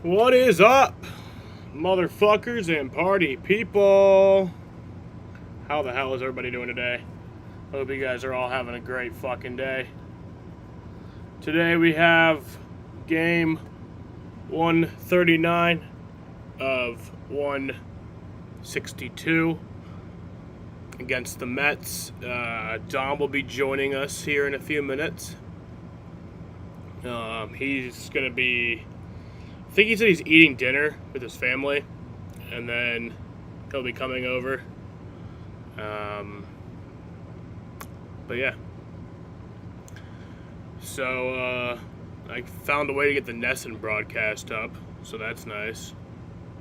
What is up, motherfuckers and party people? How the hell is everybody doing today? Hope you guys are all having a great fucking day. Today we have game 139 of 162 against the Mets. Dom will be joining us here in a few minutes. He's going to be... I think he said he's eating dinner with his family, and then he'll be coming over. But yeah. So, I found a way to get the Nesson broadcast up, so that's nice.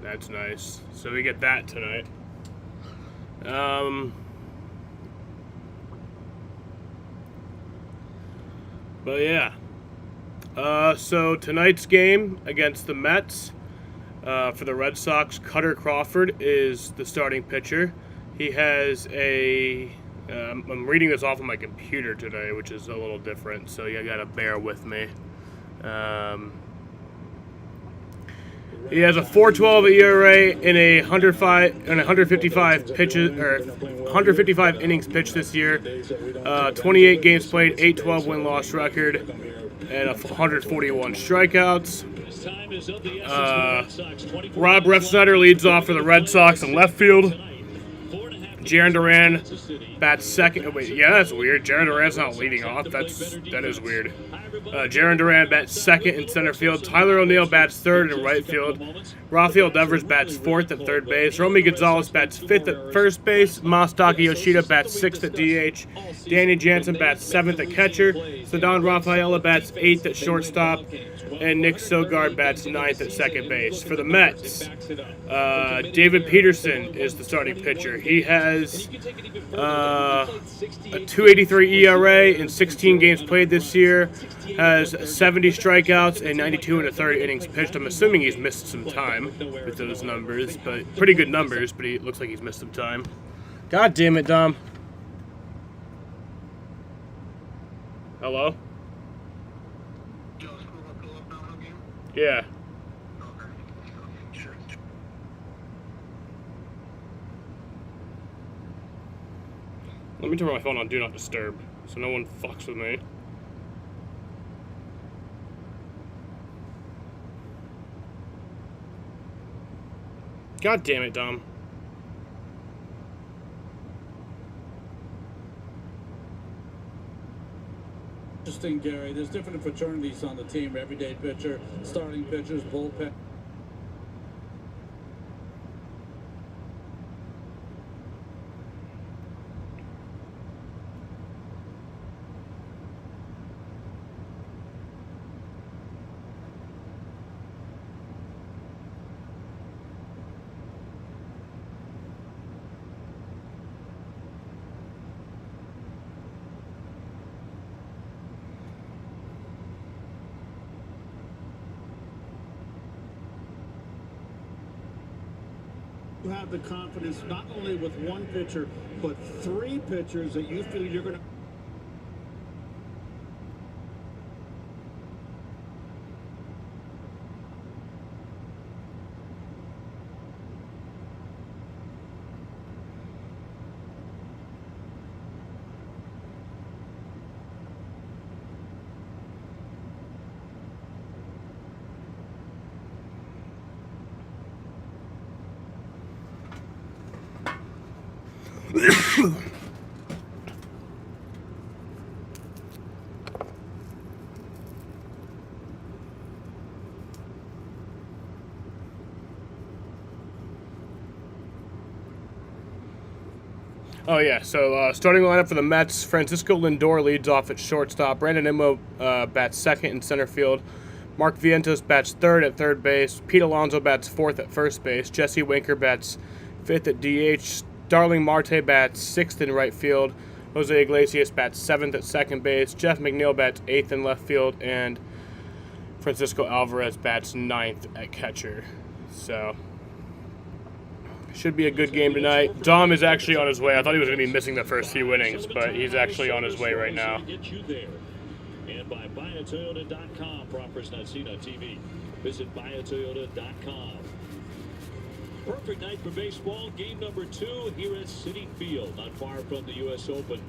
That's nice. So we get that tonight. But yeah. So tonight's game against the Mets for the Red Sox, Cutter Crawford is the starting pitcher. He has a... I'm reading this off of my computer today, which is a little different, so you gotta bear with me. He has a 4.12 ERA in a 155 pitches or 155 innings pitched this year. 28 games played, 8-12 win-loss record, and 141 strikeouts. Rob Refsnyder leads off for the Red Sox in left field. Jarren Duran bats second. Oh, wait, yeah, that's weird. Jarren Duran's not leading off. That is weird. Jarren Duran bats second in center field. Tyler O'Neill bats third in right field. Rafael Devers bats fourth at third base. Romy Gonzalez bats fifth at first base. Masataka Yoshida bats sixth at DH. Danny Jansen bats seventh at catcher. Ceddanne Rafaela bats eighth at shortstop. And Nick Sogard bats ninth at second base. For the Mets, David Peterson is the starting pitcher. He has a 2.83 ERA in 16 games played this year. Has 70 strikeouts and 92 and a third innings pitched. I'm assuming he's missed some time with those numbers, but pretty good numbers, but he looks like he's missed some time. God damn it, Dom. Hello? Yeah. Let me turn my phone on Do Not Disturb so no one fucks with me. God damn it, Dom. Interesting, Gary. There's different fraternities on the team. Everyday pitcher, starting pitchers, bullpen. You have the confidence not only with one pitcher, but three pitchers that you feel you're going to... Oh, yeah, so starting lineup for the Mets, Francisco Lindor leads off at shortstop. Brandon Nimmo bats second in center field. Mark Vientos bats third at third base. Pete Alonso bats fourth at first base. Jesse Winker bats fifth at DH. Darling Marte bats sixth in right field. Jose Iglesias bats seventh at second base. Jeff McNeil bats eighth in left field. And Francisco Alvarez bats ninth at catcher. So... should be a good game tonight. Dom is actually on his way. I thought he was going to be missing the first few innings, but he's actually on his way right now. And by buyatoyota.com, Visit buyatoyota.com. Perfect night for baseball. Game number 2 here at Citi Field, not far from the U.S. Open.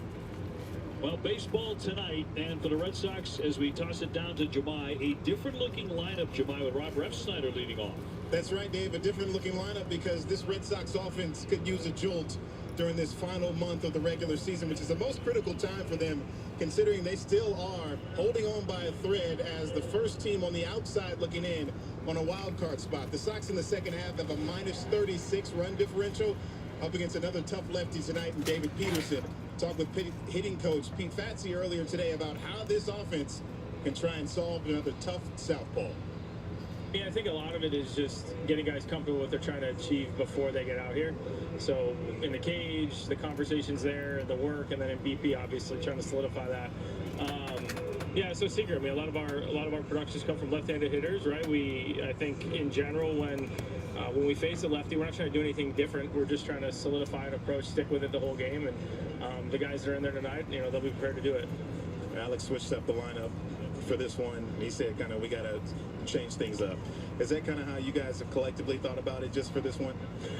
Well, baseball tonight, and for the Red Sox, as we toss it down to Jemai, a different-looking lineup, Jemai, with Rob Refsnyder leading off. That's right, Dave, a different-looking lineup because this Red Sox offense could use a jolt during this final month of the regular season, which is the most critical time for them, considering they still are holding on by a thread as the first team on the outside looking in on a wild card spot. The Sox in the second half have a minus 36 run differential up against another tough lefty tonight in David Peterson. Talked with hitting coach Pete Fatsi earlier today about how this offense can try and solve another tough southpaw. Yeah, I think a lot of it is just getting guys comfortable with what they're trying to achieve before they get out here. So in the cage, the conversations there, the work, and then in BP, obviously trying to solidify that. Yeah, so secret. I mean, a lot of our productions come from left-handed hitters, right? I think in general, when we face a lefty, we're not trying to do anything different. We're just trying to solidify an approach, stick with it the whole game, and the guys that are in there tonight, they'll be prepared to do it. Alex switched up the lineup for this one. He said, kind of, we got to change things up. Is that kind of how you guys have collectively thought about it just for this one?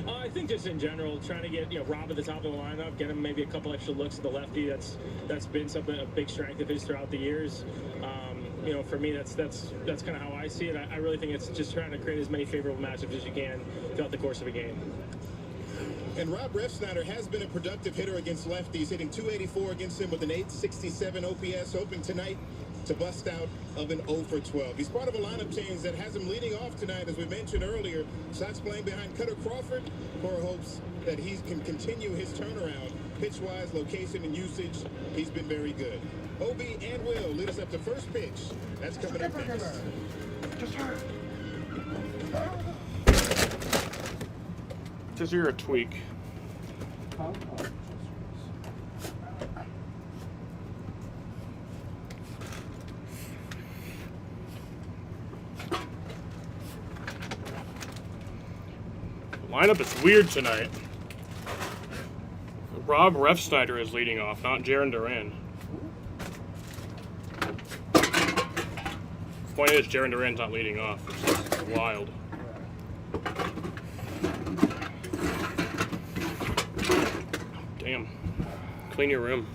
I think just in general, trying to get Rob at the top of the lineup, get him maybe a couple extra looks at the lefty. That's been a big strength of his throughout the years. For me, that's kind of how I see it. I really think it's just trying to create as many favorable matchups as you can throughout the course of a game. And Rob Refsnyder has been a productive hitter against lefties, hitting .284 against him with an .867 OPS, hoping tonight to bust out of an 0 for 12. He's part of a lineup change that has him leading off tonight, as we mentioned earlier. Sox playing behind Cutter Crawford. Cora hopes that he can continue his turnaround. Pitch-wise, location, and usage, he's been very good. OB and Will lead us up to first pitch. That's coming up next. Just you're a tweak. The lineup is weird tonight. Rob Refsnyder is leading off, not Jarren Duran. The point is, Jarren Duran's not leading off, which is wild. Damn. Clean your room.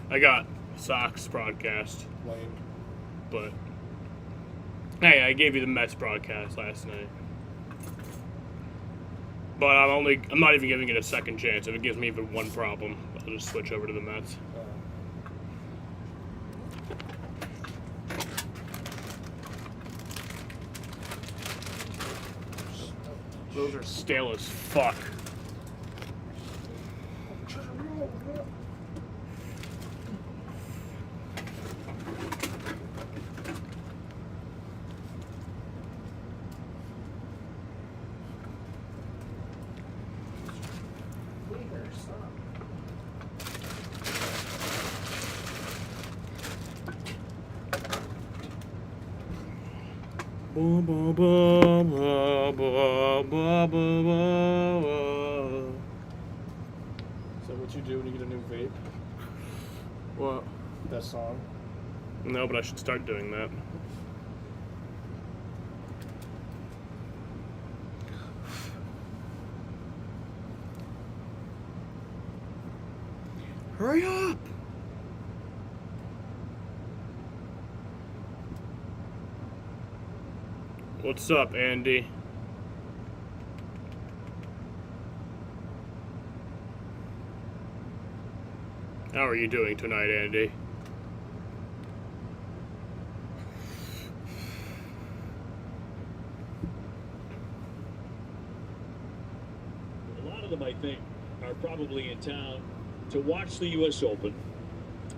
I got Sox broadcast. But hey, I gave you the Mets broadcast last night. But I'm not even giving it a second chance. If it gives me even one problem, I'll just switch over to the Mets. Those are stale as fuck. Ba, ba, ba, ba, ba, ba, ba, ba. Is that what you do when you get a new vape? What? That song? No, but I should start doing that. Hurry up! What's up, Andy? How are you doing tonight, Andy? A lot of them, I think, are probably in town to watch the U.S. Open,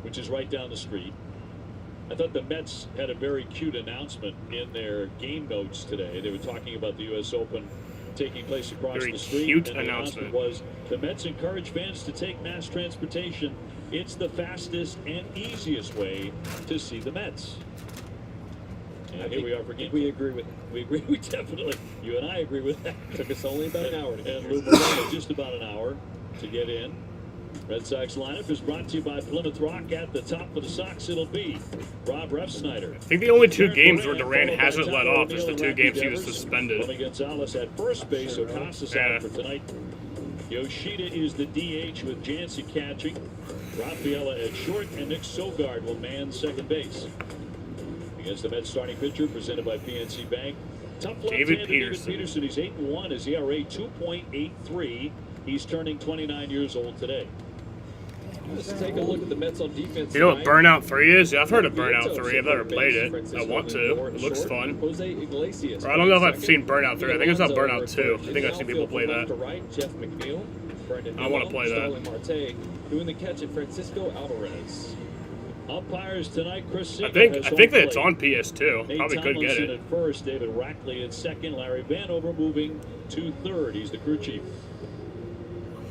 which is right down the street. I thought the Mets had a very cute announcement in their game notes today. They were talking about the U.S. Open taking place across Very the street. cute and the announcement was the Mets encourage fans to take mass transportation. It's the fastest and easiest way to see the Mets. And here we are for game. We agree with it. We definitely, you and I agree with that. Took us only about an hour to get And here. Lou Moreno just about an hour to get in. Red Sox lineup is brought to you by Plymouth Rock. At the top for the Sox, it'll be Rob Refsnyder. I think the only 2 games where Duran hasn't let off is the 2 games he was suspended. Tony Gonzalez at first base, Ocasa's out for tonight. Yoshida is the DH with Jansen catching. Rafaela at short, and Nick Sogard will man second base. Against the Mets starting pitcher, presented by PNC Bank. Tough David Peterson. David Peterson. He's 8-1. His ERA 2.83. He's turning 29 years old today. Let's take a look at the Mets on defense. You know what Burnout 3 is? Yeah, I've heard of Burnout 3. I've never played it. I want to. It looks fun. Jose Iglesias. Or I don't know if I've seen Burnout 3. I think it's not Burnout 2. I think I've seen people play that. Jeff McNeil, I want to play that. Marte, doing the catch at Francisco Alvarez. Umpires tonight, Chris I Singer think that it's on PS2. Nate Probably could get Tomlinson it. at first, David Rackley at second, Larry Vanover moving to third. He's the crew chief.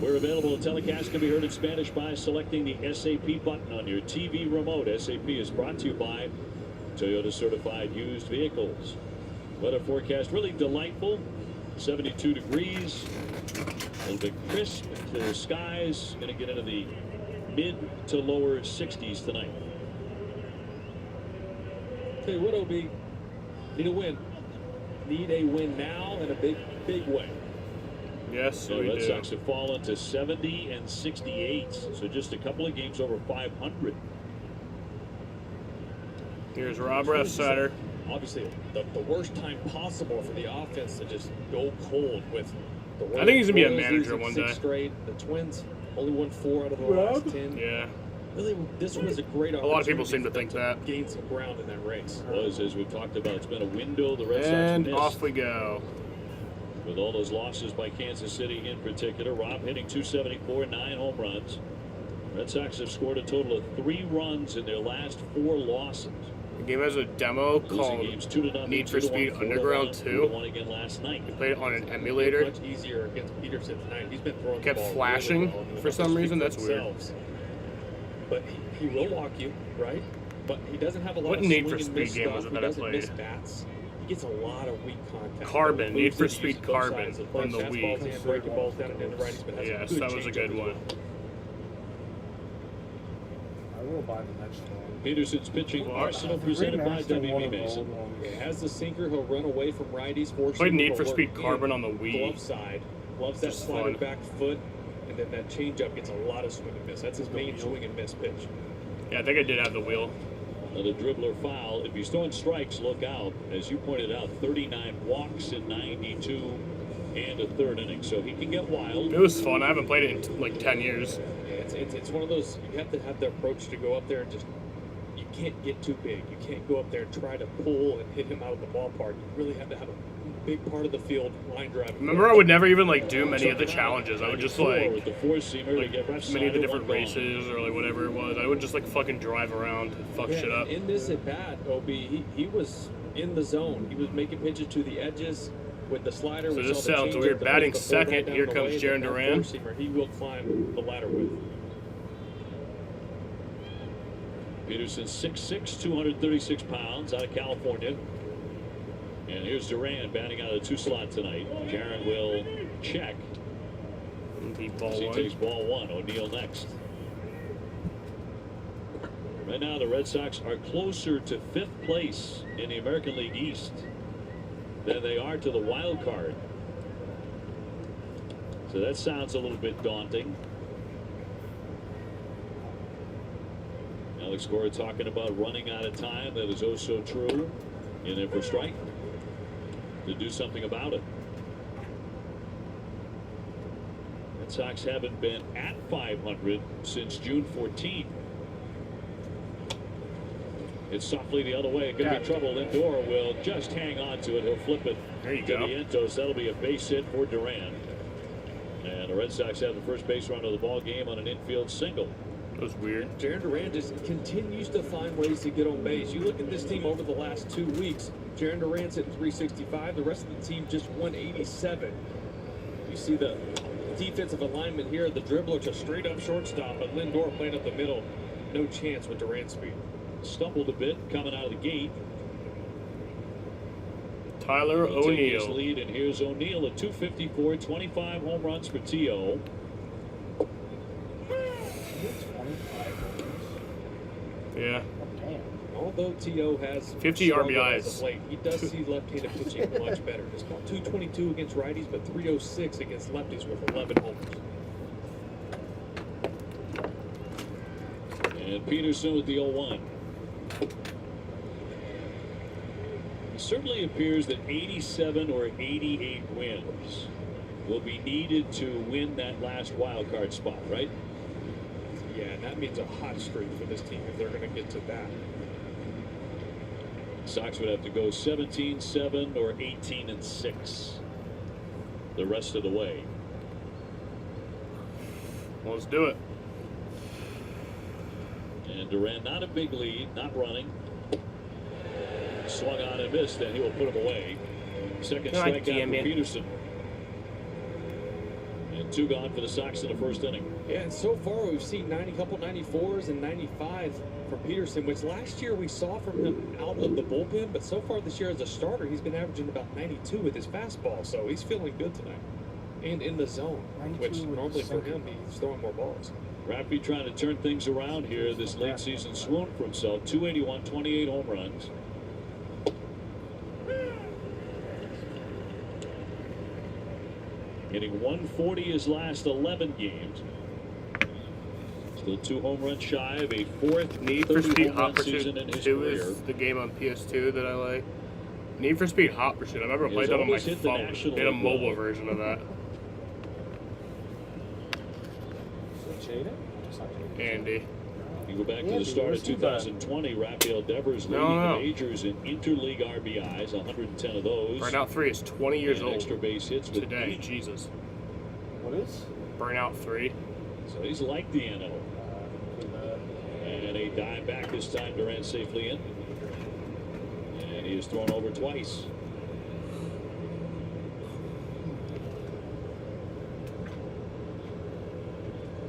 We're available. The telecast can be heard in Spanish by selecting the SAP button on your TV remote. SAP is brought to you by Toyota Certified Used Vehicles. Weather forecast really delightful. 72 degrees. A little bit crisp, clear skies. Going to get into the mid to lower 60s tonight. Tell you what, OB, need a win. Need a win now in a big way. Yes, The we Red do. Sox have fallen to 70 and 68, so just a couple of games over 500. Here's Rob Refsnyder. Obviously, the worst time possible for the offense to just go cold with the I think he's gonna be a Royals manager losing one 6 day. straight. The Twins only won 4 out of the last 10. Yeah. Really, this was a great A lot of people opportunity seem to for them think that. gain some ground in that race. Was, as we've talked about, it's been a window the Red And Sox missed. off we go. With all those losses by Kansas City in particular. Rob hitting 274, 9 home runs. Red Sox have scored a total of 3 runs in their last 4 losses. The game has a demo Losing called games 2-0, Need for 2-1, Speed 4-1, Underground 2. 4-1 again last night. We played it on an emulator. Much easier against Peterson tonight. He's been throwing Kept the ball flashing really well. for some reason. That's weird. Themselves. But he will walk you, right? But he doesn't have a lot What of Need swing for and Speed miss game stuff. was it He that I doesn't played? miss bats. He gets a lot of weak contact. Carbon, He Need for moves it, Speed uses both Carbon sides. on the Fastballs Wii. and breaking balls down and in the righties, but has a Yes, good that was a changeup good as one. well. I will buy the next one. Peterson's pitching arsenal presented by WB Mason. It has the sinker. He'll run away from righties. Played Need for Speed Carbon on the Glove Wii. side. Loves that Just slider fun. back foot. And then that changeup gets a lot of swing and miss. That's his main swing and miss pitch. Yeah, I think I did have the wheel. Another dribbler foul. If he's throwing strikes, look out. As you pointed out, 39 walks in 92 and a third inning. So he can get wild. It was fun. I haven't played it in like 10 years. Yeah, it's one of those, you have to have the approach to go up there and just, you can't get too big. You can't go up there and try to pull and hit him out of the ballpark. You really have to have a big part of the field line driving. Remember, I would never even like do many of the challenges. I would just like with the four-seamer to get many of the different one gone. races or like whatever it was. I would just like fucking drive around and fuck shit up. In this at bat, OB, he was in the zone. He was making pitches to the edges with the slider. So We this saw the sounds changeup, weird. the Batting fastball right second, down here the comes way, Jaron that Duran. four-seamer He will climb the ladder with. Peterson 6'6", 236 pounds, out of California. And here's Duran batting out of the 2 slot tonight. Jaron will check. Deep ball He one. takes ball 1. O'Neill next. Right now, the Red Sox are closer to 5th place in the American League East than they are to the wild card. So that sounds a little bit daunting. Alex Cora talking about running out of time. That is oh so true. In there for strike. To do something about it. Red Sox haven't been at 500 since June 14th. It's softly the other way. It could be trouble. Lindor will just hang on to it. He'll flip it There you to go. Vientos. That'll be a base hit for Duran. And the Red Sox have the first base run of the ball game on an infield single. That was weird. Jaron Duran just continues to find ways to get on base. You look at this team over the last 2 weeks. Jaron Duran's hitting 365. The rest of the team just 187. You see the defensive alignment here. The dribbler to straight up shortstop, but Lindor playing up the middle. No chance with Duran's speed. Stumbled a bit coming out of the gate. Tyler He'll take his O'Neill. lead, and here's O'Neill at 254, 25 home runs for T.O. Yeah. Damn. Although T.O. has 50 struggled RBIs. as of late, he does see left-handed pitching much better. It's about 222 against righties, but 306 against lefties with 11 homers. And Peterson with the 0-1. It certainly appears that 87 or 88 wins will be needed to win that last wild card spot, right? Yeah, and that means a hot streak for this team if they're going to get to that. Sox would have to go 17-7 or 18-6 the rest of the way. Well, let's do it. And Duran, not a big lead, not running. Swung on and missed, and he will put him away. Second God strikeout damn for it. Peterson. And 2 gone for the Sox in the first inning. Yeah, and so far we've seen couple 94s and 95 from Peterson, which last year we saw from him out of the bullpen, but so far this year as a starter, he's been averaging about 92 with his fastball, so he's feeling good tonight. And in the zone, 92 which with normally the for him, he's throwing more balls. Raffy trying to turn things around here. This late season swoon for himself. 281, 28 home runs. Hitting 140 his last 11 games. Still 2 home runs shy of a 4th Need for 30 Speed home run Hot Pursuit season in his 2 career. is the game on PS2 that I like. Need for Speed Hot Pursuit. I remember I He played has that on my almost hit the phone. National They had a League mobile level. version of that. Is it Jaden? Just not Jaden. Andy. You go back to Yeah, the start of where's he been? 2020, Raphael Devers leading No. the majors in interleague RBIs, 110 of those. Burnout 3 is 20 years and old extra base hits with today. 8. Jesus. What is? Burnout 3. So he's like the NL. And a dive back this time. Durant safely in. And he is thrown over twice.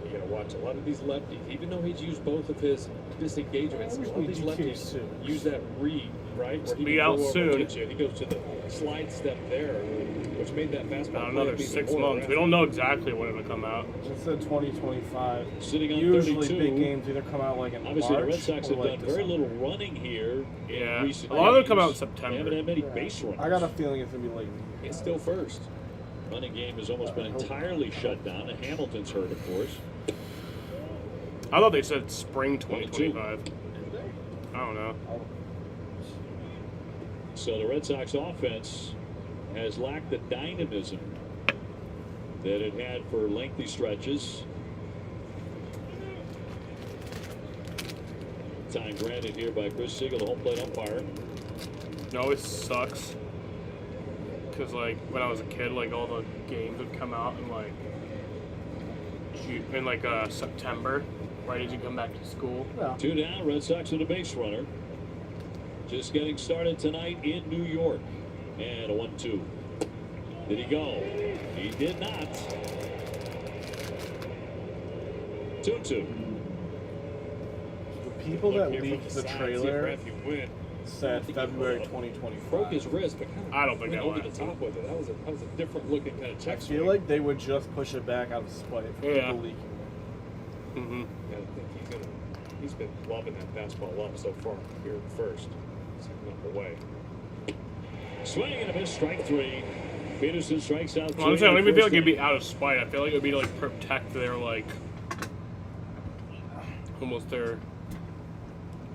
You gotta watch a lot of these lefties, even though he's used both of his disengagements, a lot of these lefties use that read, right? Where he Be can out go over soon. and get you. He goes to the slide step there, which made that fastball. About play another up even 6 more months. We don't know exactly when it'll come out. It said 2025. Sitting on Usually 32. big games either come out like in Obviously, March the Red Sox or have like done very December. little running here Yeah. in recent A lot of them years. come out in They September. haven't had many Yeah. base runners. I got a feeling it's gonna be late. It's still first. Running game has almost been entirely shut down. And Hamilton's hurt, of course. I thought they said spring 2025. I don't know. So the Red Sox offense has lacked the dynamism that it had for lengthy stretches. Time granted here by Chris Siegel, the home plate umpire. It always sucks. Because, like, when I was a kid, like, all the games would come out in, like, September, right as you come back to school. Yeah. 2 down, Red Sox with a base runner. Just getting started tonight in New York. And a 1-2. Did he go? He did not. 2-2. The people that Look here from leaked the side, see if trailer Raffy went. said February Broke 2025. his wrist, but kind of I don't think went that over went. the top with it. That was a different looking kind of I check feel swing. like they would just push it back out of spite for Yeah. people leaking it. Mm-hmm. Yeah, I think he's been loving that fastball up so far here at first. Setting up away. Swing and a miss, strike 3. Peterson strikes out 3. Well, I'm saying, I don't in even the feel like first it'd be inning. out of spite. I feel like it would be to, like, protect their, like, almost their,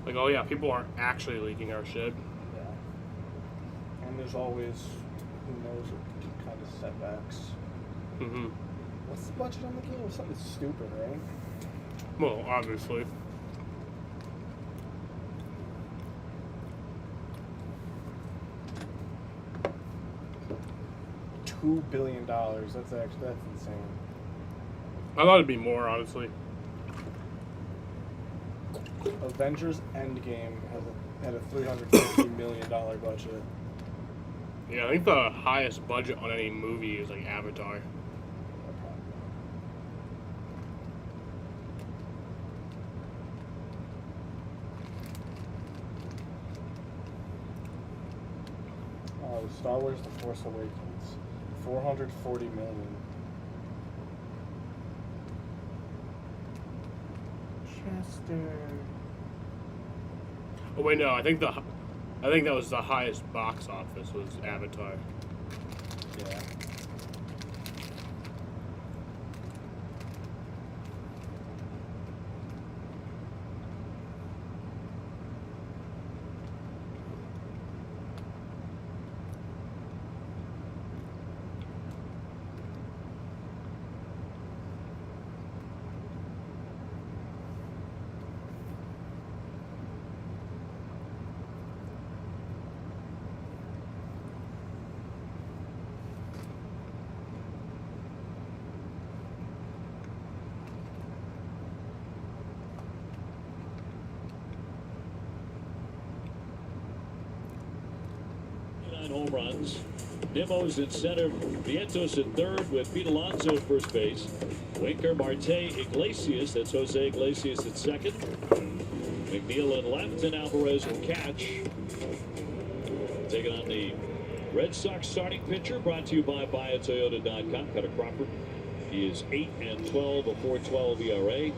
like, oh yeah, people aren't actually leaking our shit. Yeah. And there's always, who knows, what kind of setbacks. Mm-hmm. What's the budget on the game? Something stupid, right? Well, obviously. $2 billion. That's insane. I thought it'd be more, honestly. Avengers Endgame had a $350 million budget. Yeah, I think the highest budget on any movie is, like, Avatar. Star Wars: The Force Awakens, $440 million. Chester. Oh wait, no. I think that was the highest box office was Avatar. Yeah. Home runs. Nimmo's in center, Vientos in third with Pete Alonso at first base. Winker, Marte, Iglesias, that's Jose Iglesias at second. McNeil in left, and Alvarez will catch. Taking on the Red Sox starting pitcher, brought to you by BuyAToyota.com. Cutter Crawford. He is 8-12, a 4.12 ERA.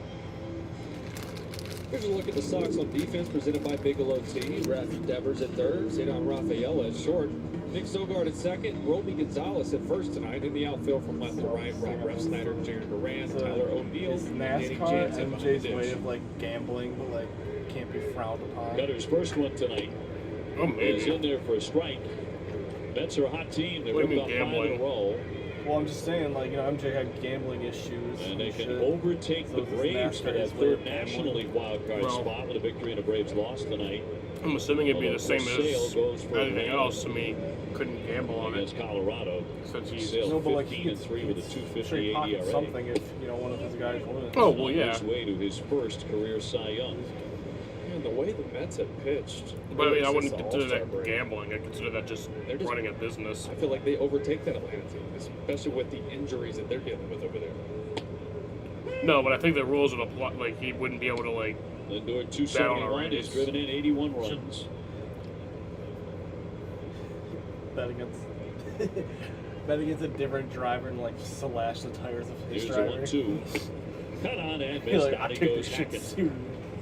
Here's a look at the Sox on defense, presented by Bigelow Tea. Rafi Devers at third, Zidane Rafaela at short, Nick Sogard at second, Roby Gonzalez at first tonight. In the outfield from left to right, Rob Refsnyder, Jaron Duran, Tyler O'Neill, Is Danny NASCAR Jansen behind the MJ's way dish. of like gambling, but like can't be frowned upon? Cutter's first one tonight Oh, is maybe. in there for a strike. Mets are a hot team. They've What do you ripped mean off 5 in a gambling? row. Well, I'm just saying, like, you know, MJ had gambling issues. And they can shit. overtake So the this Braves for NASCAR that is way third of National gambling. League wild card Well- spot with a victory and a Braves loss tonight I'm assuming it'd be the same Although Sale as goes for anything a else. I mean, couldn't gamble on it against Colorado. since he's. Sale No, but like 15 he and 3 with a straight 258 pocket ERA. something if you know one of his guys wins. Oh, On well, yeah. his way to his first career Cy Young. Man, the way the Mets have pitched. But I mean, I since wouldn't the consider All-Star that break, gambling. I consider that just They're just- running a business. I feel like they overtake that Atlanta team, especially with the injuries that they're dealing with over there. No, but I think the rules would apply. Like he wouldn't be able to like. Lindor Bat 271 on a has race. driven in 81 runs. Bet against bet against a different driver and like slash the tires of his Here's a driver. 1-2. Cut on and You're missed. like, Out I he take goes this shit Hackett. serious.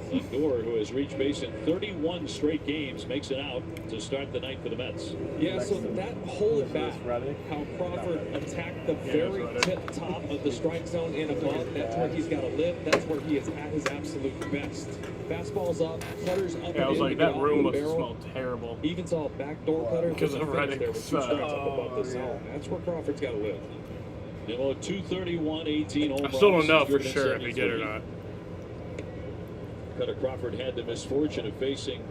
Lindor, who has reached base in 31 straight games, makes it out to start the night for the Mets. Yeah, so that whole at bat, Reddick. how Crawford attacked the very Reddick. tip top of the strike zone and above, that's where he's got to live. That's where he is at his absolute best. Fastballs up, cutters up Yeah, I was and in like, to that get off room the must barrel. smell terrible. Even saw a backdoor cutter Because with of the fence Reddick. there with 2 strikes up above the Oh, zone. That's where Crawford's got to live. Nimmo 231, 18 home I runs. still don't know He's for driven sure if he did or 73. not. Cutter Crawford had the misfortune of facing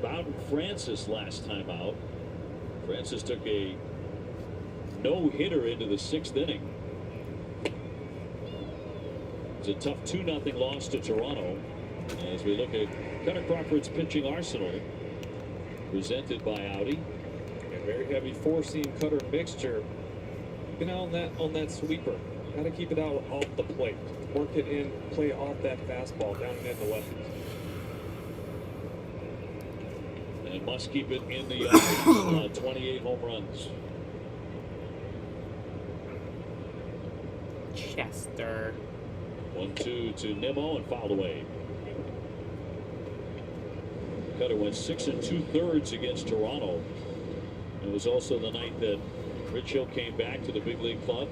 Bowden Francis last time out. Francis took a no-hitter into the 6th inning. It's a tough 2-0 loss to Toronto. As we look at Cutter Crawford's pitching arsenal, presented by Audi. A very heavy four-seam cutter mixture. Been on that sweeper. Got to keep it out off the plate. Work it in, play off that fastball down and in the left. And must keep it in the offense. 28 home runs. Chester. 1-2 to Nimmo and fouled away. Cutter went 6 2/3 against Toronto. It was also the night that Rich Hill came back to the big league club,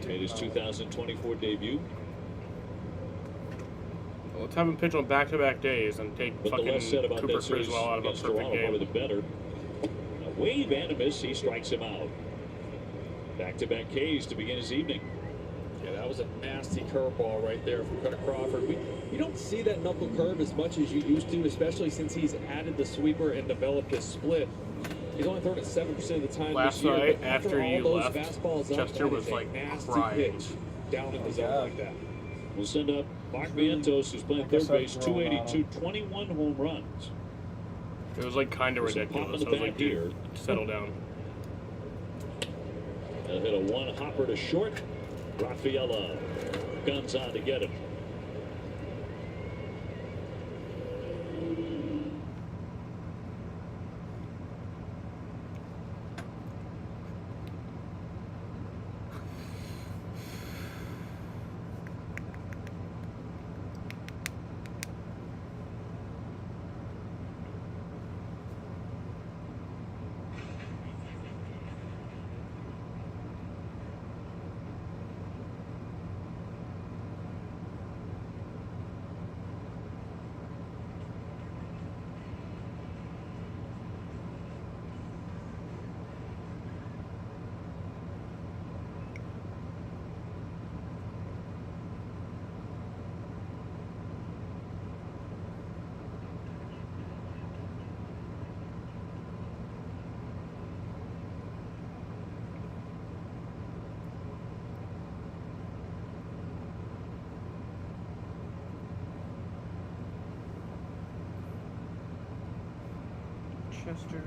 made his 2024 debut. Well, let's have him pitch on back-to-back days and take But the fucking less said about Cooper that series Criswell out of a against perfect Toronto, probably game. the better. A wave and a miss, he strikes him out. Back-to-back Ks to begin his evening. Yeah, that was a nasty curveball right there from Cutter Crawford. You don't see that knuckle curve as much as you used to, especially since he's added the sweeper and developed his split. He's only thrown it 7% of the time Last this year. night, but after all you those left, fastballs up, Chester that was, is a like, nasty crying. pitch down in the zone like that. We'll send up Mark Vientos, who's playing I guess third base, I've grown on 282, 21 home runs. It was like kind of There's a pop in ridiculous. the I was back like, dude, here. settle down. They'll hit a one-hopper to short. Rafaela guns on to get him. Chester.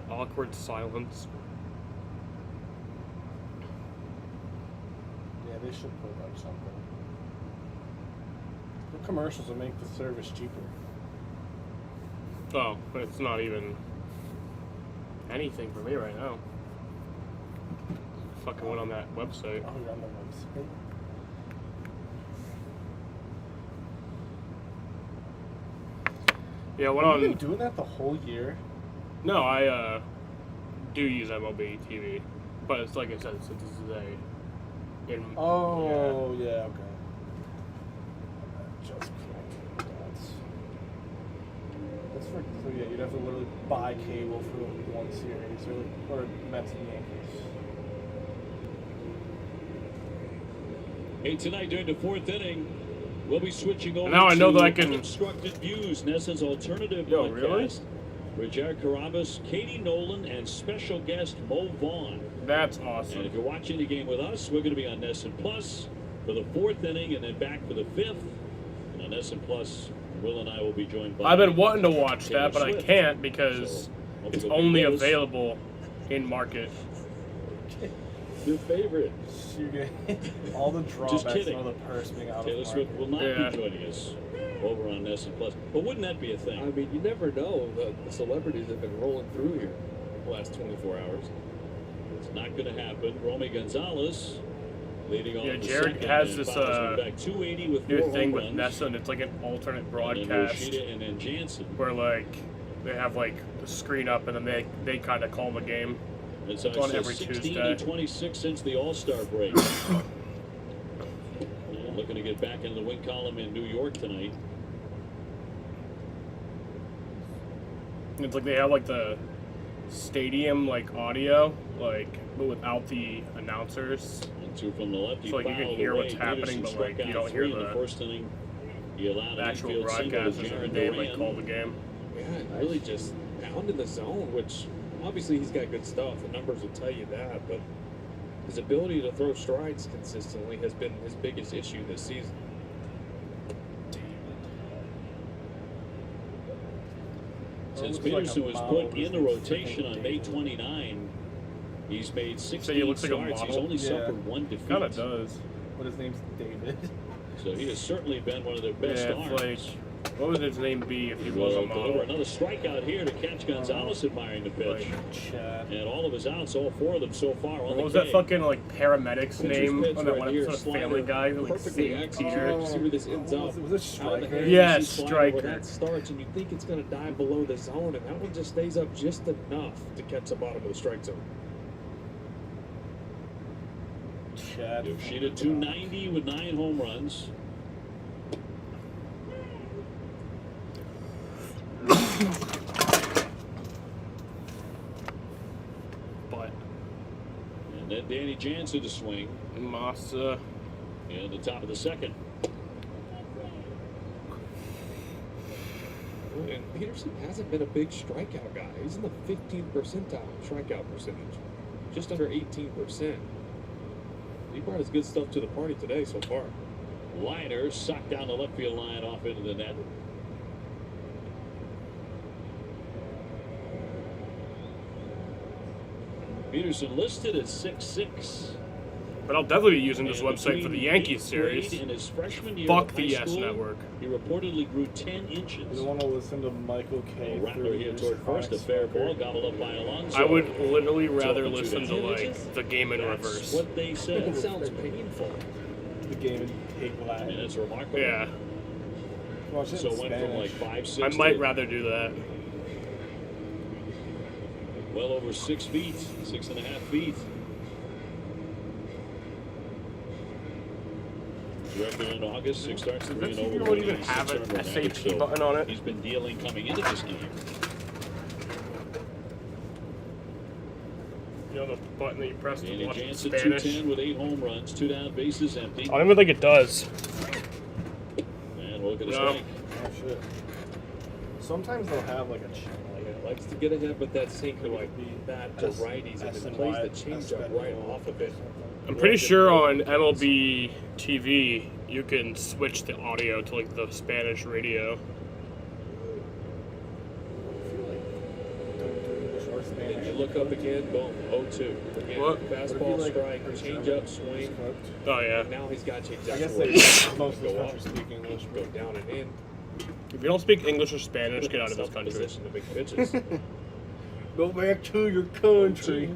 Awkward silence. Yeah, they should put like something. The commercials will make the service cheaper. Oh, but it's not even anything for me right now. Fucking went on that website. Oh, you're on the website. Yeah, went Have you on. been doing that the whole year? No, I do use MLB TV, but it's like I said, since this is a. Oh, yeah, okay. Just that's for, so yeah, you'd have to literally buy cable for one series, or Mets and Yankees. Hey, tonight during the fourth inning, we'll be switching over Now I know to that I can- Unobstructed Views, Nesson's alternative Yo, podcast. really? With Jared Carabas, Katie Nolan, and special guest Mo Vaughn. That's And awesome. if you're watching the game with us, we're going to be on Nesson Plus for the fourth inning and then back for the fifth. And on Nesson Plus, Will and I will be joined by... I've been wanting to watch that, but I Swift. can't because So, it's hopefully only those- available in market. Your favorite. You get all the drawbacks kidding. of the purse being out Taylor of Swift market. will not Yeah. be joining us over on Nesson Plus. But wouldn't that be a thing? I mean, you never know. The celebrities have been rolling through here the last 24 hours. It's not going to happen. Romy Gonzalez leading off Yeah, the Jared second, has and this, Fowler's back 280 with New 4 thing home with runs. Nessa, and it's like an alternate And then broadcast Yoshida and then Jansen. where like they have like the screen up and then they kind of call the game. It's on every 16 Tuesday. to 26 since the All-Star break. And looking to get back into the win column in New York tonight. It's like they have like the stadium like audio, like but without the announcers. And 2 from the lefty. So, like, you can fouled hear away. what's happening, Peterson but, struck like, you out don't 3 hear in the the- first inning. He allowed The an actual infield single to broadcasters Jared and they like Duran. call the game. Yeah, and really just pounding the zone, which obviously he's got good stuff. The numbers will tell you that, but his ability to throw strides consistently has been his biggest issue this season. Since Looks like Peterson a was model put of in the freaking rotation on May David. 29, he's made 16 So he looks like a starts. He's model? only Yeah. suffered 1 defeat. Kind of does. But his name's David. So he has certainly been one of their best Yeah, arms. it's like what would his name be if he He was a will deliver model? another strikeout here to catch Gonzalez admiring the pitch. Like, Chad. And all of his outs, all 4 of them so far on what the was K. that fucking like paramedic's Pitcher's name pitch on that right one here, episode of Family slider, Guy? Like perfectly St. executed. Peter. See where this ends up. Was it Out of the Striker? hand, Yes, you see slider where Striker. that starts, and you think it's going to dive below the zone, and that one just stays up just enough to catch the bottom of the strike zone. Chad. Yoshida 290 with 9 home runs. But And then Danny Jansen to swing Massa. in the top of the second. And Peterson hasn't been a big strikeout guy. He's in the 15th percentile strikeout percentage, just under 18%. He brought his good stuff to the party today so far. Liner sucked down the left field line off into the net. Peterson listed at 6'6". But I'll definitely be using this And website for the between Yankees eighth grade series. and his freshman year Fuck of the high Yes school, Network. He reportedly grew 10 You inches. don't want to listen to Michael K. Rattler here toward first, a fair ball gobbled up by Alonso. I would literally rather It's listen to open like the game in That's reverse. what they It said. sounds painful. The game and take And Latin. it's remarkable. Yeah, Watch it So in went from like Spanish. 5'6". I might rather do that. Well over 6 feet, 6.5 feet. Record in August, 6 starts, 3 Does and this over. don't even 186 have an earned run average, SAT so button on it? He's been dealing coming into this game. You know the button that you press to Danny watch in Jansen, Spanish? 210 with 8 home runs, 2 down, bases empty. I don't even think it does. And we'll look at the No. strike. Oh shit. Sometimes they'll have like a channel. Like, likes to get ahead with that sinker like that to S- righties, and S then and plays Y, the changeup S right and off of it. I'm pretty sure on MLB TV you can switch the audio to like the Spanish radio. And you look up again, boom, 0-2. Again, What? fastball, strike, change up, swing. Oh yeah. And now he's got you I exactly guess where they most of the go country up, speak English. go down and in. If you don't speak English or Spanish, get out of this country. Position to make pitches. Go back to your country.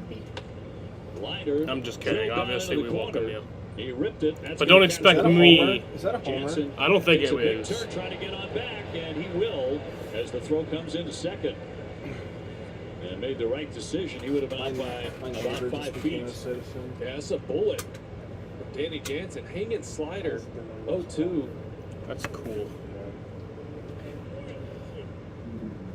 Liner. I'm just kidding. Obviously, we welcome you. He ripped it. That's But gonna don't catch expect that. me. Is that a homer? Jansen I don't think takes it a big is. turn trying to get on back, and he will as the throw comes into second. And made the right decision. He would have been out by My about neighbor 5 just feet. became a citizen. Yeah, that's a bullet. From Danny Jansen, hanging slider, 0-2. That's cool.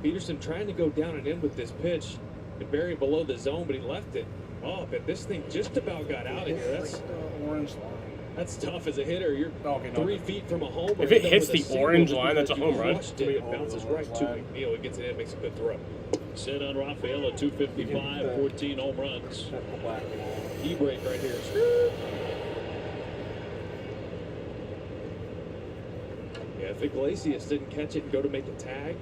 Peterson trying to go down and in with this pitch and bury below the zone, but he left it up, and this thing just about got out of here. That's Orange line. That's tough as a hitter. You're Okay, no, 3 feet from a homer. If it End up hits with a the single orange just line, that's a because home you run. crushed it. It bounces right to McNeil. It gets it in, makes a good throw. Set on Rafael at 255, 14 home runs. That black wall. E-break right here. Yeah, if Iglesias didn't catch it and go to make a tag,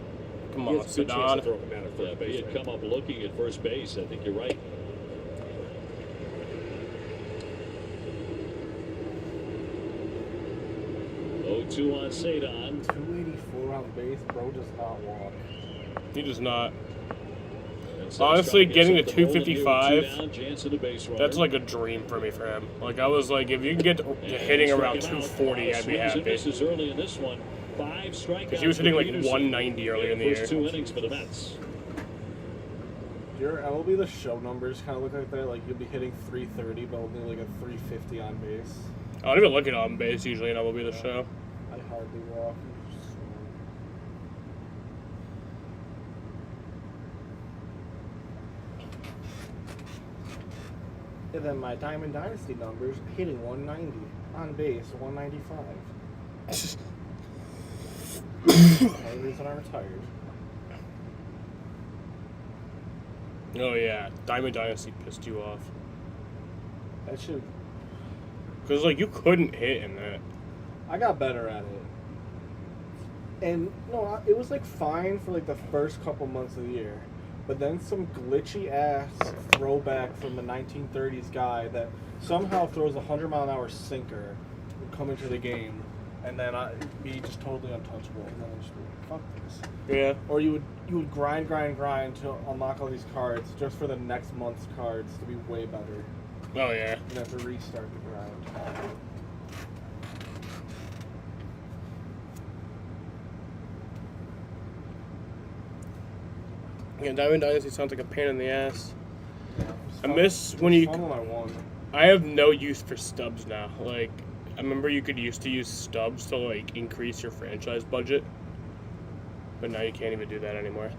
Come he on, has a good chance to Sedon. throw him out at Yeah, first but he base. had come up looking at first base. I think you're right. Oh, 2 on Sadon. 284 on base, bro does not walk. He does not. And Honestly, Sedon getting gets to up the roll, and here with 255, 2 down, Jansen a base runner. That's like a dream for me for him. Like I was like, if you can get to hitting around 240, I'd be Swings and happy. misses early in this one. 5 strikeouts. Because he was hitting like for Peterson. 190 earlier in the year. First 2 innings for the Mets. Your MLB The Show numbers kind of look like that. Like you'll be hitting 330, but only like a 350 on base. I don't even look at on base usually, and I will be the show. I hardly walk. And then my Diamond Dynasty numbers hitting 190 on base, 195. Only reason I retired. Oh yeah, Diamond Dynasty pissed you off. That should. Because like you couldn't hit in that. I got better at it. And no, it was like fine for like the first couple months of the year. But then some glitchy ass throwback from the 1930s guy that somehow throws a 100-mile-an-hour sinker would come into the game, and then I'd be just totally untouchable. And then I just be like, fuck this. Yeah. Or you would grind to unlock all these cards just for the next month's cards to be way better. Oh yeah. And have to restart the grind. Yeah, Diamond Dynasty sounds like a pain in the ass. I Fun- miss it when was you. fun when I won. I have no use for stubs now. Like, I remember you could used to use stubs to like increase your franchise budget, but now you can't even do that anymore.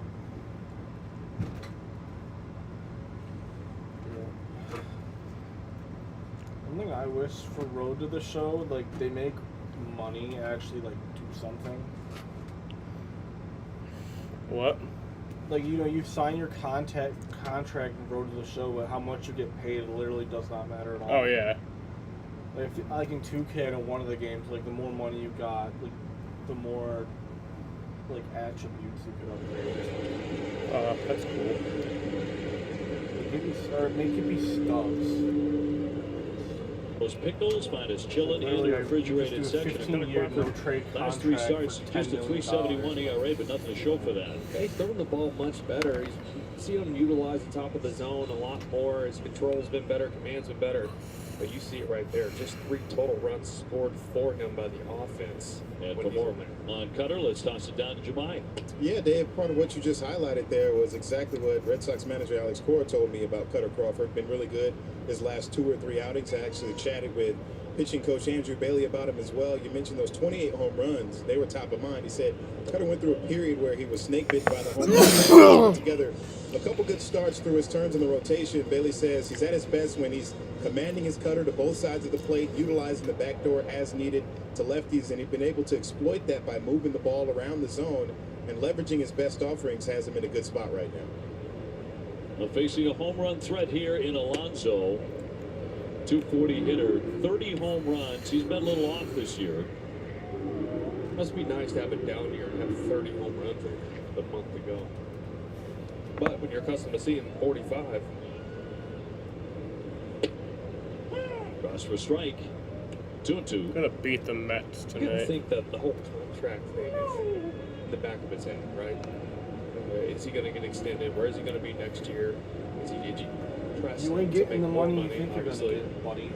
One thing I wish for Road to the Show, like they make money actually like do something. What? Like you sign your contract in Road to the Show, but how much you get paid literally does not matter at all. Oh yeah. Like, like in 2K in one of the games, like the more money you got, like the more like attributes you could upgrade. That's cool. Make it be stubs. Those pickles find us chilling in the Literally, refrigerated just do a section. 15-year Crawford, no-trade last 3 contract starts, for just a $10 million. 3.71 ERA, but nothing to show for that. He's throwing the ball much better. He's seen him utilize the top of the zone a lot more. His control's been better, command's been better. But you see it right there. Just 3 total runs scored for him by the offense. And when for he's more on there. on Cutter, let's toss it down to Jemai. Yeah, Dave, part of what you just highlighted there was exactly what Red Sox manager Alex Cora told me about Cutter Crawford. Been really good his last 2 or 3 outings. I actually chatted with pitching coach Andrew Bailey about him as well. You mentioned those 28 home runs. They were top of mind. He said Cutter went through a period where he was snake bitten by the home run. Together a couple good starts through his turns in the rotation. Bailey says he's at his best when he's commanding his cutter to both sides of the plate, utilizing the back door as needed to lefties, and he's been able to exploit that by moving the ball around the zone and leveraging his best offerings has him in a good spot right now. Facing a home run threat here in Alonso. .240 hitter, 30 home runs. He's been a little off this year. Must be nice to have a down year and have 30 home runs a month ago. But when you're accustomed to seeing 45. Cross for strike. 2-2. Gonna beat the Mets You gotta tonight. think that the whole contract thing is in the back of his head, right? Is he gonna get extended? Where is he gonna be next year? Is he pressed You ain't to getting make the more money you think you're gonna obviously? get, buddy.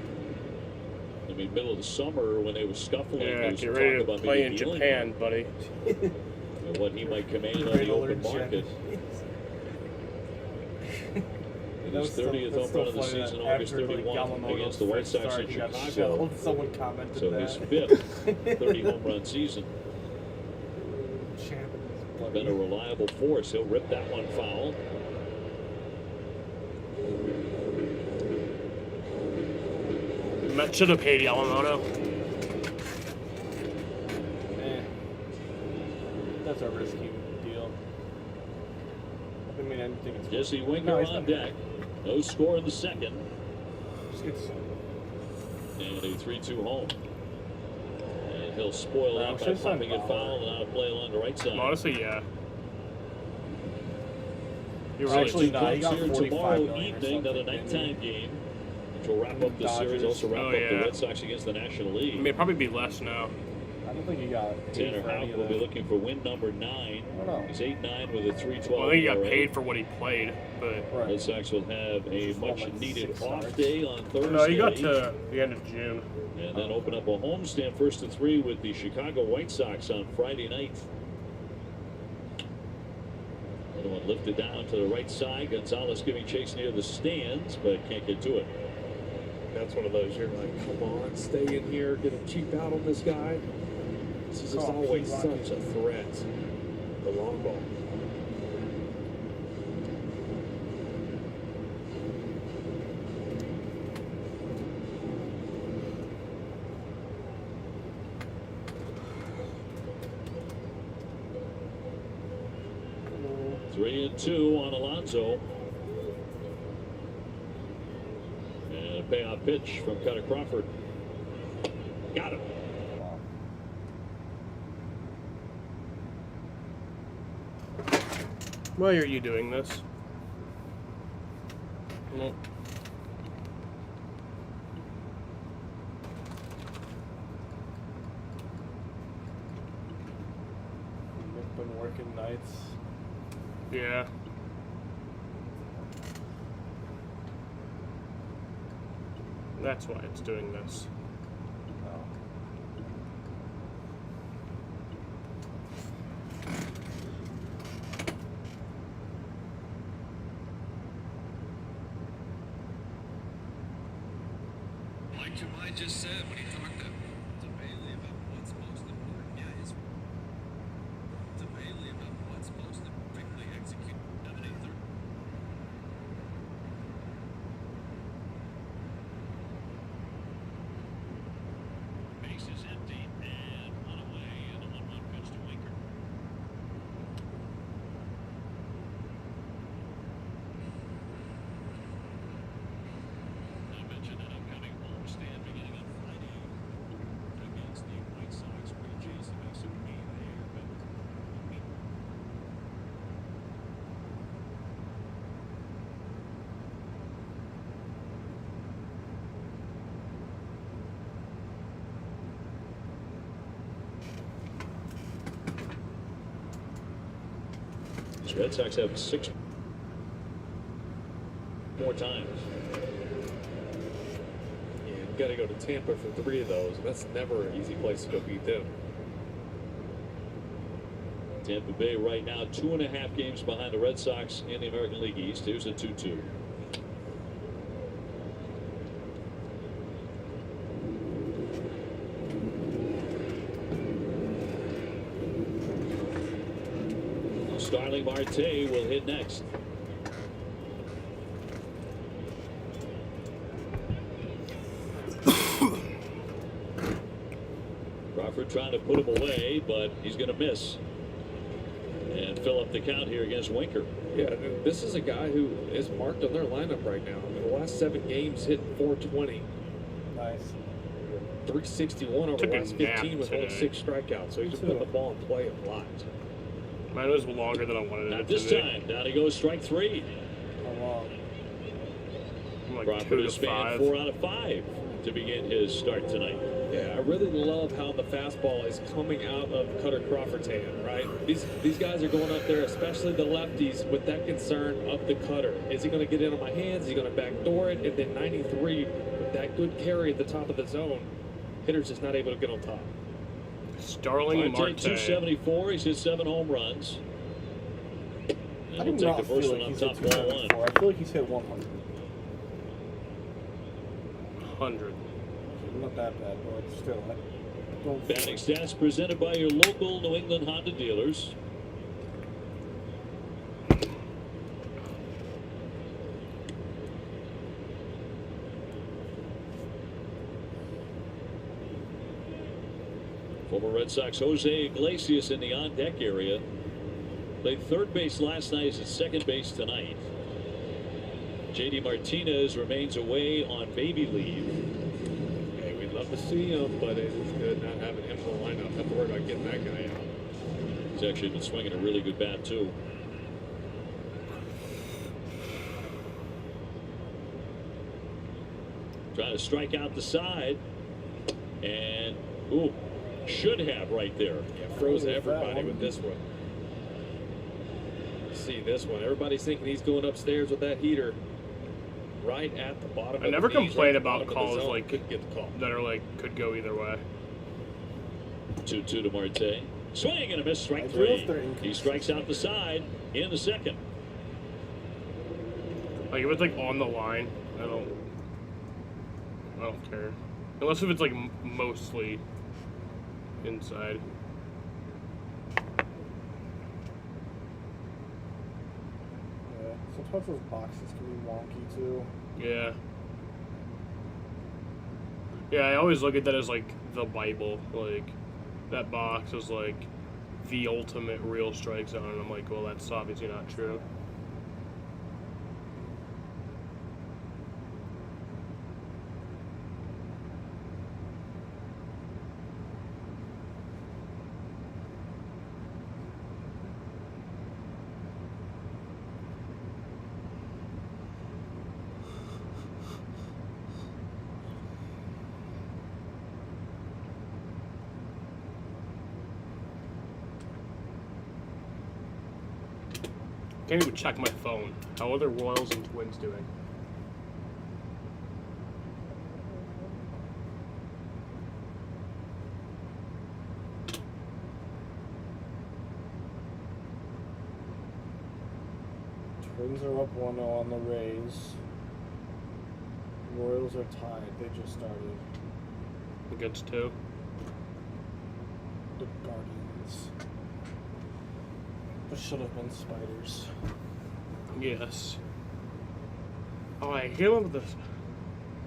I mean, middle of the summer when they were scuffling, there Yeah, was get talk ready to about play in maybe dealing Japan, buddy. him and what he might command on Great the open old market. In his 30th home run of the season, August 31, against the White Sox in Chicago. Someone commented So that. his 5th 30 home run season. Champions, Been a reliable force. He'll rip that one foul. Mets should have paid Yamamoto. That's a risky deal. I mean, I didn't think it's Jesse Winker No, he's on not. deck. No score in the second. Just get some. And a 3-2 home. And he'll spoil that by should've signed popping a Bauer. foul and out of play along the right side. Honestly, yeah. You're So right. Actually, two no, he Cubs got here 45 tomorrow million or evening, another something, didn't nighttime game, which will wrap up the series. Dodgers. Also wrap Oh, up the yeah. Red Sox against the National I League. mean, it'd probably be less now. I don't think he got paid Tanner for any Houck of will be that. looking for win number 9. I don't know. He's 8-9 with a 3.12 Well, I think he got ERA. paid for what he played, but Right. Red Sox will have a He's won, much like, needed 6 off starts. day on Thursday. no, he got to the end of June. And then open up a homestand 1st and 3 with the Chicago White Sox on Friday night. Another one lifted down to the right side. Gonzalez giving chase near the stands, but can't get to it. That's one of those you're like, come on, stay in here, get a cheap out on this guy. This is just Oh, always keep such rocking. a threat. The long ball. Mm, 3-2 on Alonso. And a payoff pitch from Cutter Crawford. Got him. wow. Why are you doing this? No. You've been working nights. Yeah. That's why it's doing this. Oh. Like Jemai just said when he talked to Bailey about what's most important. Yeah, it's to Bailey about what's most quickly execute. Base is empty and one away and a 1-1 pitch to Winker. I mentioned an upcoming homestand beginning on Friday against the White Sox. Blue Jays to make some hay there, but The Red Sox have 6 more times. Yeah, you got to go to Tampa for 3 of those. That's never an easy place to go beat them. Tampa Bay right now 2.5 games behind the Red Sox in the American League East. Here's a 2-2. Starling Marte will hit next. Crawford trying to put him away, but he's going to miss and fill up the count here against Winker. Yeah, and this is a guy who is marked on their lineup right now. I mean, the last 7 games hitting 420. Nice. 361 over Took the a last nap 15 with only today. 6 strikeouts. So he's just putting the ball in play a lot. Mine was longer than I wanted Not it this to be. time. Down he goes, strike 3. How long? I'm like Crawford 2 to has spanned 5. 4 out of 5 to begin his start tonight. Yeah, I really love how the fastball is coming out of Cutter Crawford's hand, right? These guys are going up there, especially the lefties, with that concern of the cutter. Is he going to get in on my hands? Is he going to backdoor it? And then 93, with that good carry at the top of the zone, hitter's just not able to get on top. Starling Marte, Marte. 274. He's hit 7 home runs. I And do we'll not take the feel first like one up he's top, hit ball 1. 274. I feel like he's hit 100. 100. Not that bad, but still. I don't feel Batting like stats presented by your local New England Honda dealers. Former Red Sox Jose Iglesias in the on-deck area. Played third base last night. He's at second base tonight. JD Martinez remains away on baby leave. Hey, we'd love to see him, but it is good not having him in the lineup. Have to worry about getting that guy out. He's actually been swinging a really good bat, too. Trying to strike out the side. And, ooh, should have right there. Yeah, froze everybody with this one. See this one. Everybody's thinking he's going upstairs with that heater. Right at the bottom. I never of the knees, complain right at the about bottom of the calls zone. like Couldn't get the call. that are like could go either way. 2-2 to Marte. Swing and a miss, strike I feel if 3. they're He strikes out the side in the second. Like if it's like on the line, I don't care. Unless if it's like mostly inside. Yeah, sometimes those boxes can be wonky too. Yeah. Yeah, I always look at that as like the Bible. Like that box is like the ultimate real strike zone, and I'm like, well, that's obviously not true. Can't even check my phone. How are the Royals and Twins doing? Twins are up 1-0 on the Rays. Royals are tied. They just started. Against 2. The Guardians. But should have been Spiders. Yes. Oh, I came up with this.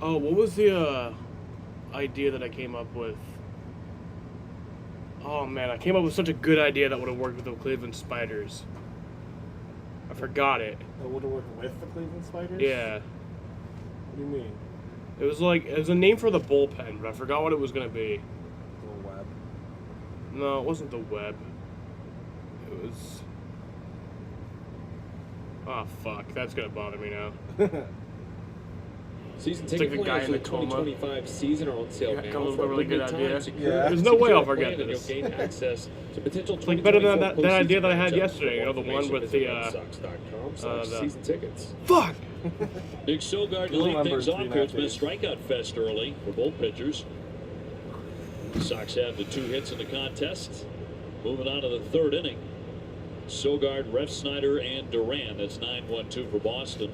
Oh, what was the idea that I came up with? Oh man, I came up with such a good idea that would have worked with the Cleveland Spiders. I forgot it. That would have worked with the Cleveland Spiders? Yeah. What do you mean? It was a name for the bullpen, but I forgot what it was gonna be. The Web. No, it wasn't the Web. It was. Oh fuck, that's gonna bother me now. Season like ticket the guy plans in for the the coma. 2025 season are on sale Yeah, now. comes with For a really good limited idea. time, secure- Yeah. There's no way I'll secure forget plan and this. You'll gain access to potential Like better than 2024 that idea that I had postseason yesterday, you know, the matchups. one For more with the, information, visit RedSox.com/season the- tickets. Fuck! Big Sogard to You'll lead remember things in off 3 here. It's been a matches. strikeout fest early for both pitchers. The Sox have the 2 hits in the contest. Moving on to the 3rd inning. Sogard, Ref Snyder, and Duran. That's 9-1-2 for Boston.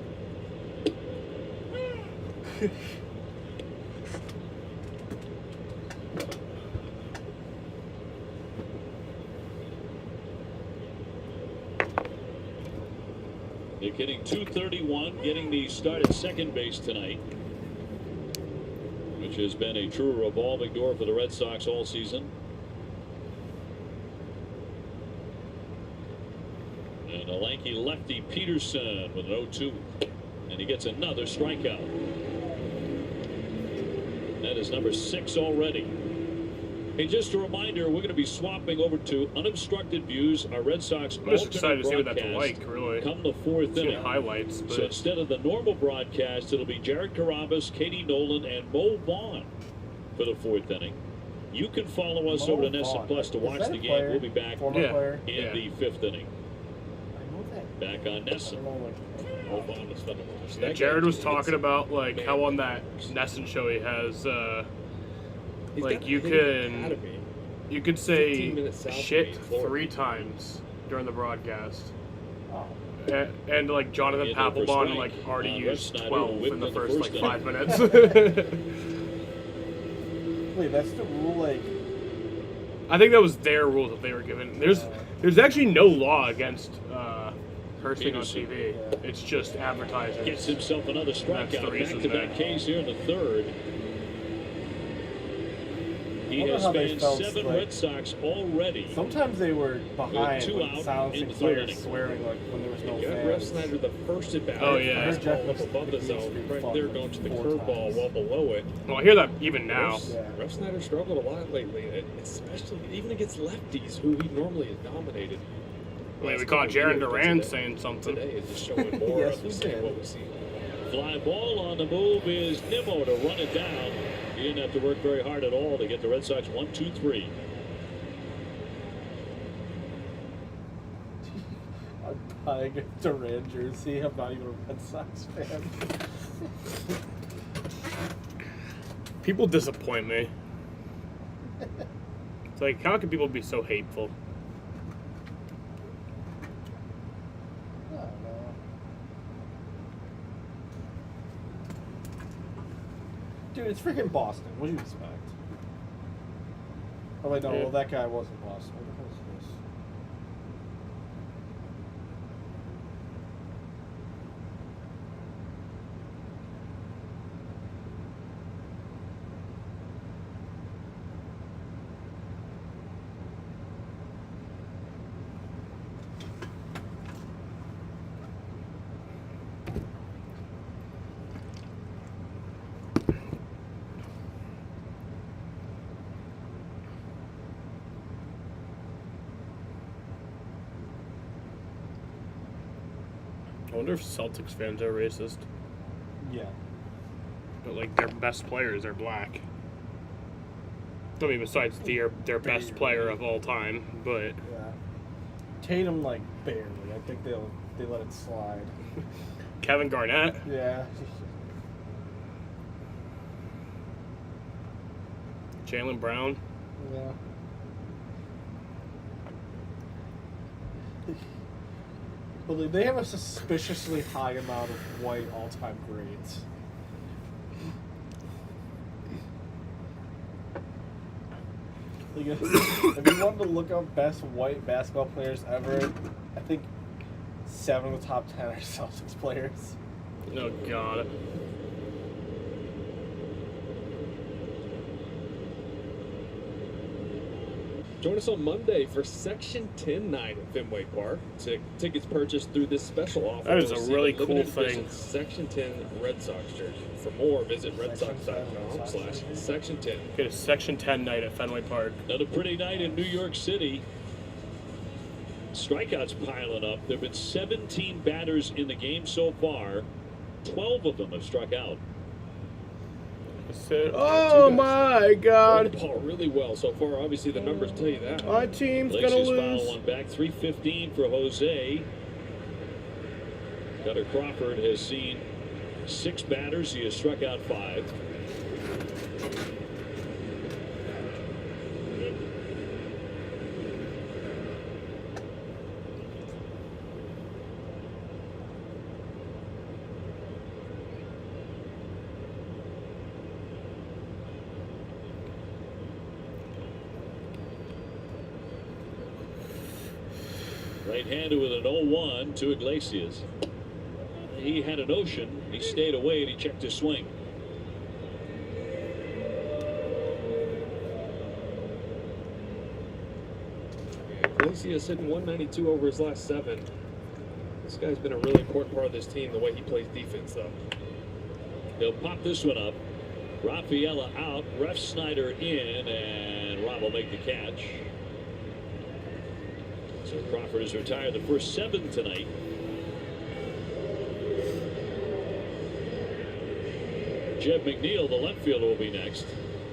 Nick hitting .231, getting the start at second base tonight, which has been a true revolving door for the Red Sox all season. And a lanky lefty Peterson with an 0-2. And he gets another strikeout. That That is number 6 already. Hey, just a reminder, we're going to be swapping over to unobstructed views. Our Red Sox I'm just excited to see what that's broadcast like, really. come the 4th See inning. highlights, So but instead of the normal broadcast, it'll be Jared Carabas, Katie Nolan, and Mo Vaughn for the 4th inning. You can follow us over to NESN Plus to watch the game. We'll be back Former Yeah. player. in the 5th inning. I know that. Back on I NESN. don't know, like, Mo Vaughn was fun to watch. yeah, That Jared guy was just talking hits about like how on that Nesson show he has like you could say 15 minutes south of me shit in Florida. 3 times during the broadcast. oh. And like Jonathan Yeah, number Papelbon strike. like already Red used Snyder 12 with in the the first like first 5 minutes. Wait, that's the rule, like. I think that was their rules that they were given. There's actually no law against cursing on Peterson. TV. It's just advertisers. Gets himself another That's the strikeout. reason Back-to-back that- Ks here in the 3rd. He wonder has how they banned felt, 7 like- Red Sox already. Sometimes they were behind, Two but out it sounds in like the 3rd players inning. swearing like when there was no Got Ref fans. Snyder the first at bat. Oh, yeah. Fastball up above the zone. Right there going to the Four curveball times. well below it. Well, I hear that even now. Yeah. Ref Snyder struggled a lot lately, especially even against lefties who he normally has dominated. I mean, we Last caught couple Jaron years, but Duran today- saying something. Today is just showing more Yes, of we the same did. what we see. Fly ball on the move is Nimmo to run it down. He didn't have to work very hard at all to get the Red Sox 1-2-3. I'm buying a Duran jersey. I'm not even a Red Sox fan. People disappoint me. It's like, how can people be so hateful? I don't know. Dude, it's freaking Boston. What do you expect? Oh wait, no. Yeah. Well, that guy wasn't Boston. What the hell is this? I wonder if Celtics fans are racist. Yeah. But like their best players are black. I mean, besides their best player of all time, but Yeah. Tatum, like, barely. I think they let it slide. Kevin Garnett. Yeah. Jaylen Brown. Yeah. But like, they have a suspiciously high amount of white all-time greats. Like, if you wanted to look up best white basketball players ever, I think 7 of the top 10 are Celtics players. Oh God. Join us on Monday for Section 10 night at Fenway Park. Tickets purchased through this special offer. That is will a receive really limited cool edition thing. Section 10 Red Sox jersey. For more, visit redsox.com/Section10. Get a Section 10 night at Fenway Park. Another pretty night in New York City. Strikeouts piling up. There have been 17 batters in the game so far. 12 of them have struck out. I said, oh my Throwing God. the ball really well so far. Obviously, the numbers tell you that. My team's gonna Iglesias foul lose. one back. 3:15 for Jose. Cutter Crawford has seen 6 batters. He has struck out 5. Right-handed with an 0-1 to Iglesias. He had a notion. He stayed away and he checked his swing. Iglesias hitting 192 over his last 7. This guy's been a really important part of this team, the way he plays defense, though. He'll pop this one up. Rafaela out, Ref Snyder in, and Rob will make the catch. So Crawford has retired the first 7 tonight. Jeb McNeil, the left fielder, will be next.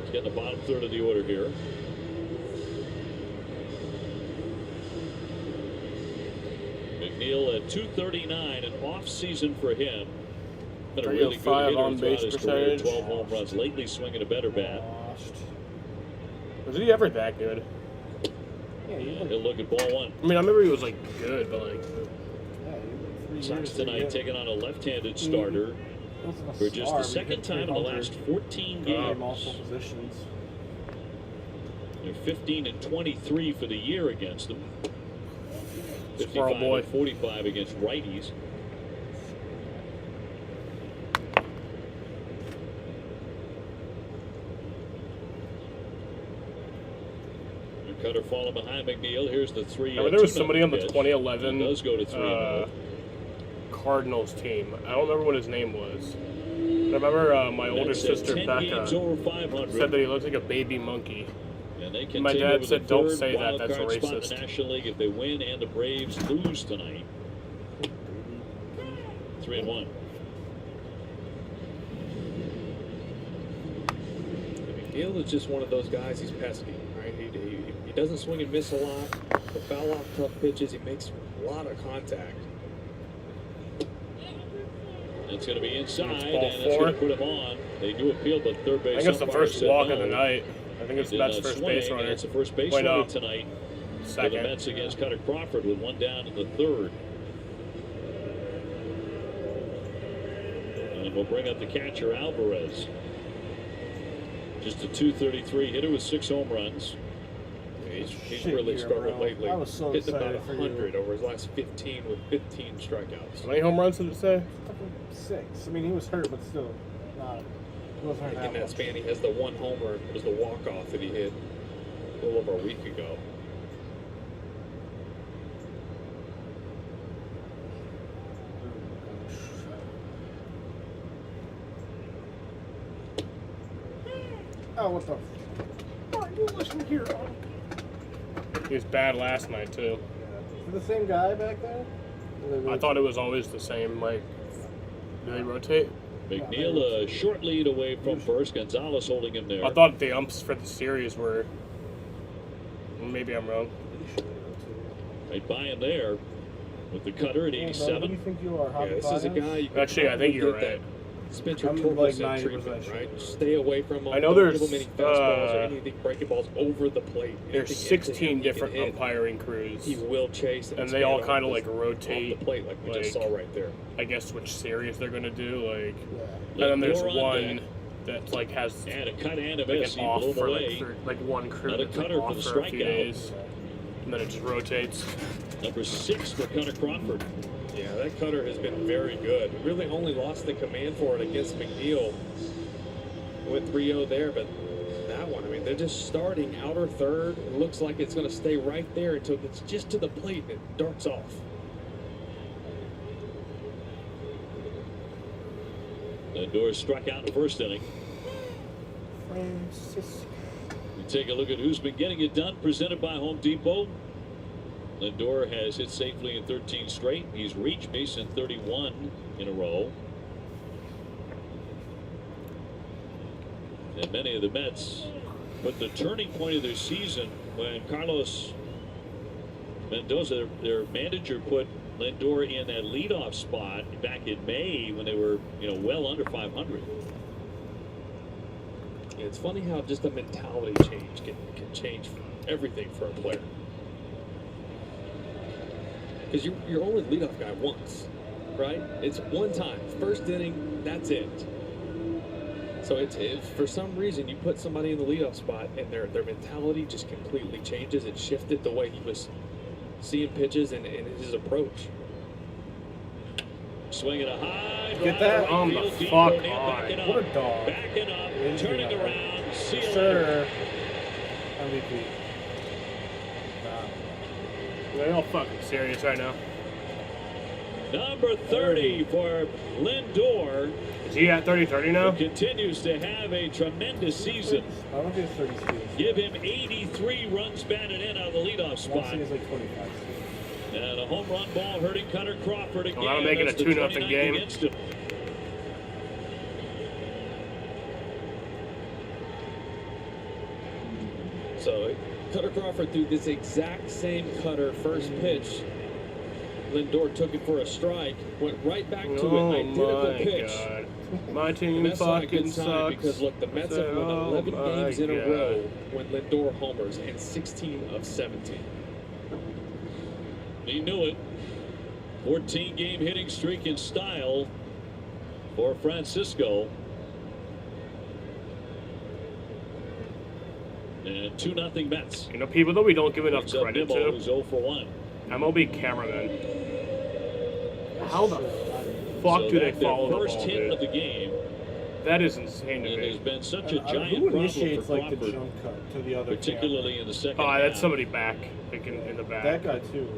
He's getting the bottom third of the order here. McNeil at 239, an off season for him. Been a really good hitter on base throughout his career. percentage. 12 home runs. Lately swinging a better bat. Was he ever that good? Yeah, And he'll look at ball 1. I mean, I remember he was like good, but like. Sox tonight taking on a left-handed starter for just the second time in the last 14 games. Multiple positions. They're 15 and 23 for the year against them. Squirrel 55 boy. and 45 against righties. Cutter falling behind McNeil. Here's the 3. I mean, there was somebody on the pitch. 2011 It does go to 3. Cardinals team. I don't remember what his name was. I remember my older That's at sister 10 Becca games over 500. said that he looked like a baby monkey. And they My continue dad with said, the "Don't third say that, wild that's card spot in racist." the National League if they win and the Braves lose tonight. 3-1. McNeil is just one of those guys. He's pesky, right? He doesn't swing and miss a lot. He'll foul off tough pitches. He makes a lot of contact. It's going to be inside, It's and ball it's 4. going to put him on. They do appeal, but third base. I think it's the umpire first said walk no. of the night. I think it's He the did Mets' not first swing, base runner. and it's the first base Wait, runner no. tonight for the Second. Mets against Cutter Crawford with 1 down in the 3rd. And we'll bring up the catcher, Alvarez. Just a .233 hitter with 6 home runs. He's Shit really year, struggled bro. lately. I was so Hitting about excited for you. 100 over his last 15 with 15 strikeouts. How many home runs did it say? Fucking 6. I mean, he was hurt, but still. He wasn't hurt In that that much. span, he has the 1 homer. It was the walk-off that he hit a little over a week ago. Oh, what the? Oh, you listen here. He was bad last night too. Is it the same guy back there? I thought it was always the same. Like, do they rotate? McNeil a short lead away from first. Gonzalez holding him there. I thought the umps for the series were. Maybe I'm wrong. Right by him there with the cutter at Who do 87. you think you are? Yeah, this is a guy you can Actually, I think probably you're get right. that Spencer I'm Torkelson like 90% treatment, sure. right? Stay away from him. I know Don't there's, give him any fastballs or anything breaking balls over the plate. There's Anything into 16 him he can different hit, umpiring crews. He will chase And they all kind of like rotate, off the plate like we just like, saw right there. I guess which series they're gonna do. Like, Yeah. and then there's Lindor on one deck. that like has And a cut and a like miss. an He blew off him for away. like one crew Another that's like cutter for off the for a few strikeout. days, and then it just rotates. Number 6 for Cutter Crawford. Yeah, that cutter has been very good. Really only lost the command for it against McNeil with 3-0 there, but that one, I mean, they're just starting outer third. It looks like it's going to stay right there until it's just to the plate and it darts off. Lindor struck out in the first inning. Francis. We take a look at who's been getting it done, presented by Home Depot. Lindor has hit safely in 13 straight. He's reached base in 31 in a row. And many of the Mets put the turning point of their season when Carlos Mendoza, their manager, put Lindor in that leadoff spot back in May when they were, well under 500. Yeah, it's funny how just a mentality change can change everything for a player. Because you're only leadoff guy once, right? It's one time, first inning, that's it. So it's for some reason you put somebody in the leadoff spot and their mentality just completely changes. It shifted the way he was seeing pitches and his approach. Swinging a high. Get drive, that right on the field, deep, fuck O'Neill on. backing up, What a dog. Backing up, Injury turning on around, see you later. Sir. MVP. They're all fucking serious right now. Number 30 for Lindor. Is he at 30-30 now? Continues to have a tremendous season. I don't think it's 30 steals. Give him 83 runs batted in out of the leadoff I spot. think it's like 25 steals. And a home run ball hurting Cutter Crawford again. that'll make it a That's the 2-0 29th game. against him. So Cutter Crawford threw this exact same cutter first pitch. Lindor took it for a strike, went right back to Oh it, identical my pitch. God. My And team that's not a fucking good sign sucks. because look, the Mets have won Oh 11 my games in a God. row when Lindor homers and 16 of 17. He knew it. 14-game hitting streak in style for Francisco. And 2-0 Mets. You know, people that we don't give enough Picks up credit Nimmo, to. who's 0 for 1. MLB cameramen. How the fuck So do they that's their follow the first ball, hit of dude? the game. That is insane to And me. there's been such a Who giant problem initiates for like the Crawford, jump cut to the other particularly in the second Oh, half. that's somebody back. Like in the back. That guy too.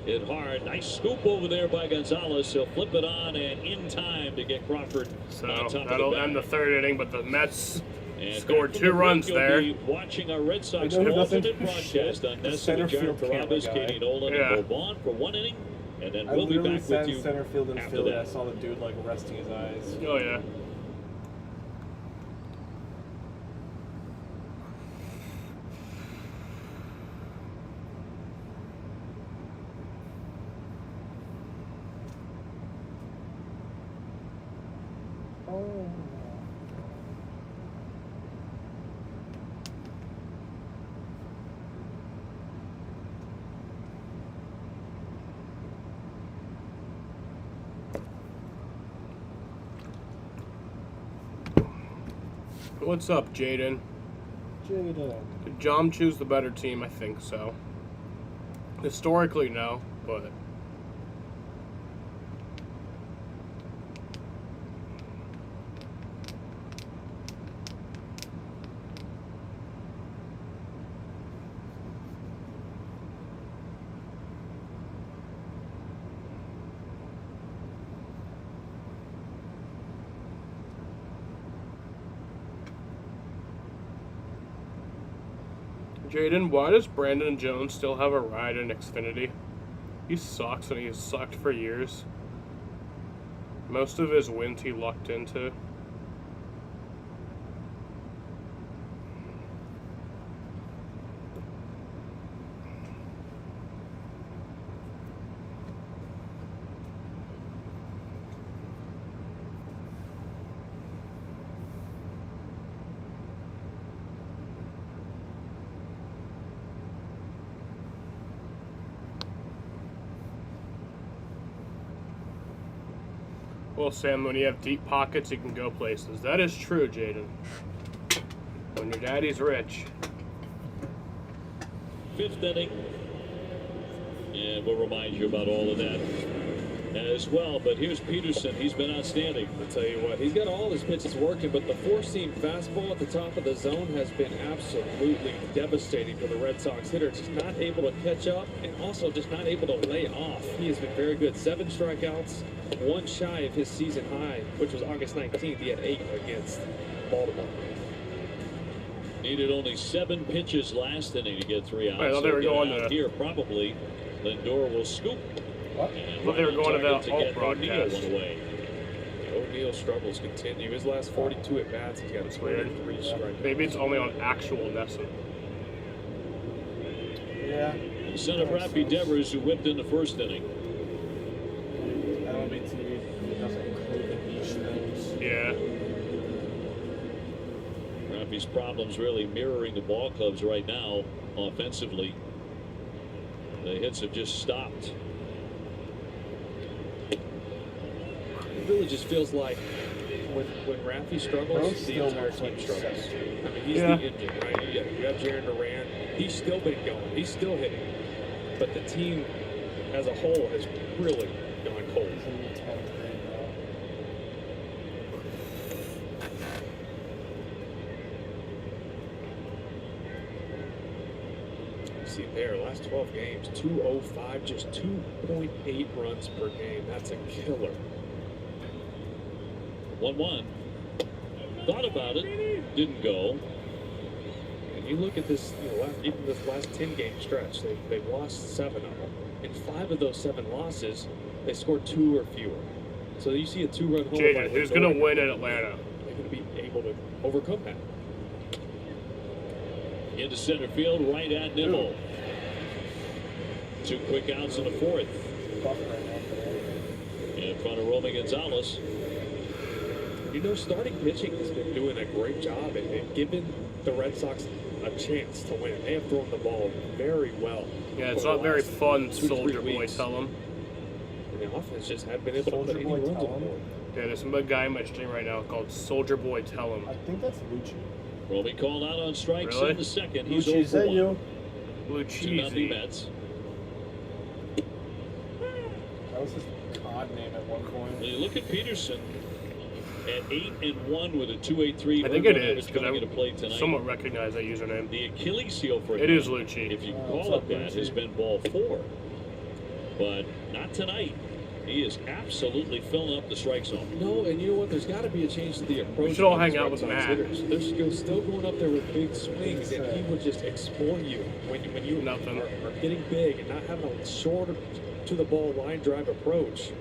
Hit hard. Nice scoop over there by Gonzalez. He'll flip it on and in time to get Crawford So on top that'll of the end the bat. third inning, but the Mets And scored back 2 from the runs break, you'll there. be watching our Red Sox You know who doesn't alternate do broadcast shit? on The Nestor center with Jared field camera Carabas, guy. Katie Nolan, Yeah. and Bo Vaughn for 1 inning. And then I we'll be literally back with sat you center field and after field. I that. saw the dude like resting his eyes. Oh yeah. Oh. What's up, Jaden? Jada. Did John choose the better team? I think so. Historically, no, but Jaden, why does Brandon Jones still have a ride in Xfinity? He sucks and he's sucked for years. Most of his wins he lucked into. Well, Sam, when you have deep pockets, you can go places. That is true, Jaden. When your daddy's rich. 5th inning. And we'll remind you about all of that as well. But here's Peterson. He's been outstanding. I'll tell you what, he's got all his pitches working, but the four-seam fastball at the top of the zone has been absolutely devastating for the Red Sox hitter. Just not able to catch up and also just not able to lay off. He has been very good. 7 strikeouts, 1 shy of his season high, which was August 19th. He had 8 against Baltimore. Needed only 7 pitches last inning to get 3 outs. I thought they were So going out to- here probably. Lindor will scoop. What? And thought they were going to the target alt get broadcast. O'Neill one away. O'Neill's struggles continue. His last 42 at bats, he's got That's weird. 23 strikeouts. Maybe it's only on actual Nesson. Yeah. Instead of Rafi Devers, who whipped in the 1st inning. MLB TV doesn't include the niche things. Yeah. Rafi's problems really mirroring the ball clubs right now offensively. The hits have just stopped. It really just feels like when Rafi struggles, Bro the still entire looks team like struggles. 17. I mean, he's Yeah. the engine, right? You have Jaron Durant. He's still been going. He's still hitting. But the team as a whole has really gone cold. He's in the 10th grade now. see there, last 12 games, 205, just 2.8 runs per game. That's a killer. 1-1. Thought about it, didn't go. And you look at this, even this last 10-game stretch, they've lost 7 of them. In 5 of those 7 losses, they scored 2 or fewer. So you see a 2-run home. JJ, who's going to win in Atlanta? They're going to be able to overcome that. Into center field, right at Nimmo. 2 quick outs in the 4th. In front of Romy Gonzalez. Starting pitching has been doing a great job and giving the Red Sox a chance to win. They have thrown the ball very well. Yeah, it's not very fun, Soldier Boy, tell him. And the offense just hadn't been able to put any runs on the board. Yeah, there's a guy in my stream right now called Soldier Boy, tell him. I think that's Lucci. Romy called out on strikes Really? in the 2nd. He's Lucci, is that 0-for-1. you? 2-0 Lucchese. Mets. That was his odd name at one point. And you look at Peterson at 8-1 with a 2.83. I think it is, because because I I somewhat recognize that username. The Achilles heel for him. It is Lucci. If you can what's call up, it that, Lucci? has been ball 4. But not tonight. He is absolutely filling up the strike zone. No, and you know what? There's got to be a change to the approach. We should all of hang these out Red with Sox Matt. hitters. They're still going up there with big swings, and he would just explore you when you Nothing. are getting big and not having a short to the ball line drive approach.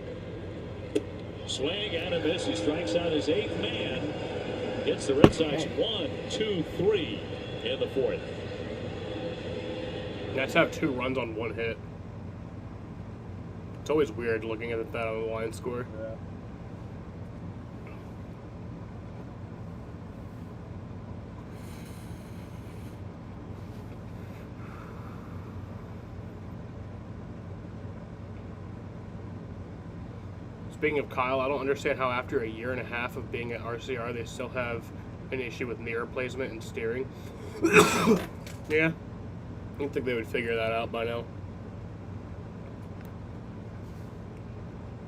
Swing and a miss. He strikes out his 8th man. Hits the Red Sox 1, 2, 3 in the 4th. Nets have 2 runs on 1 hit. It's always weird looking at that on the line score. Yeah. Speaking of Kyle, I don't understand how after a year and a half of being at RCR, they still have an issue with mirror placement and steering. Yeah. I don't think they would figure that out by now.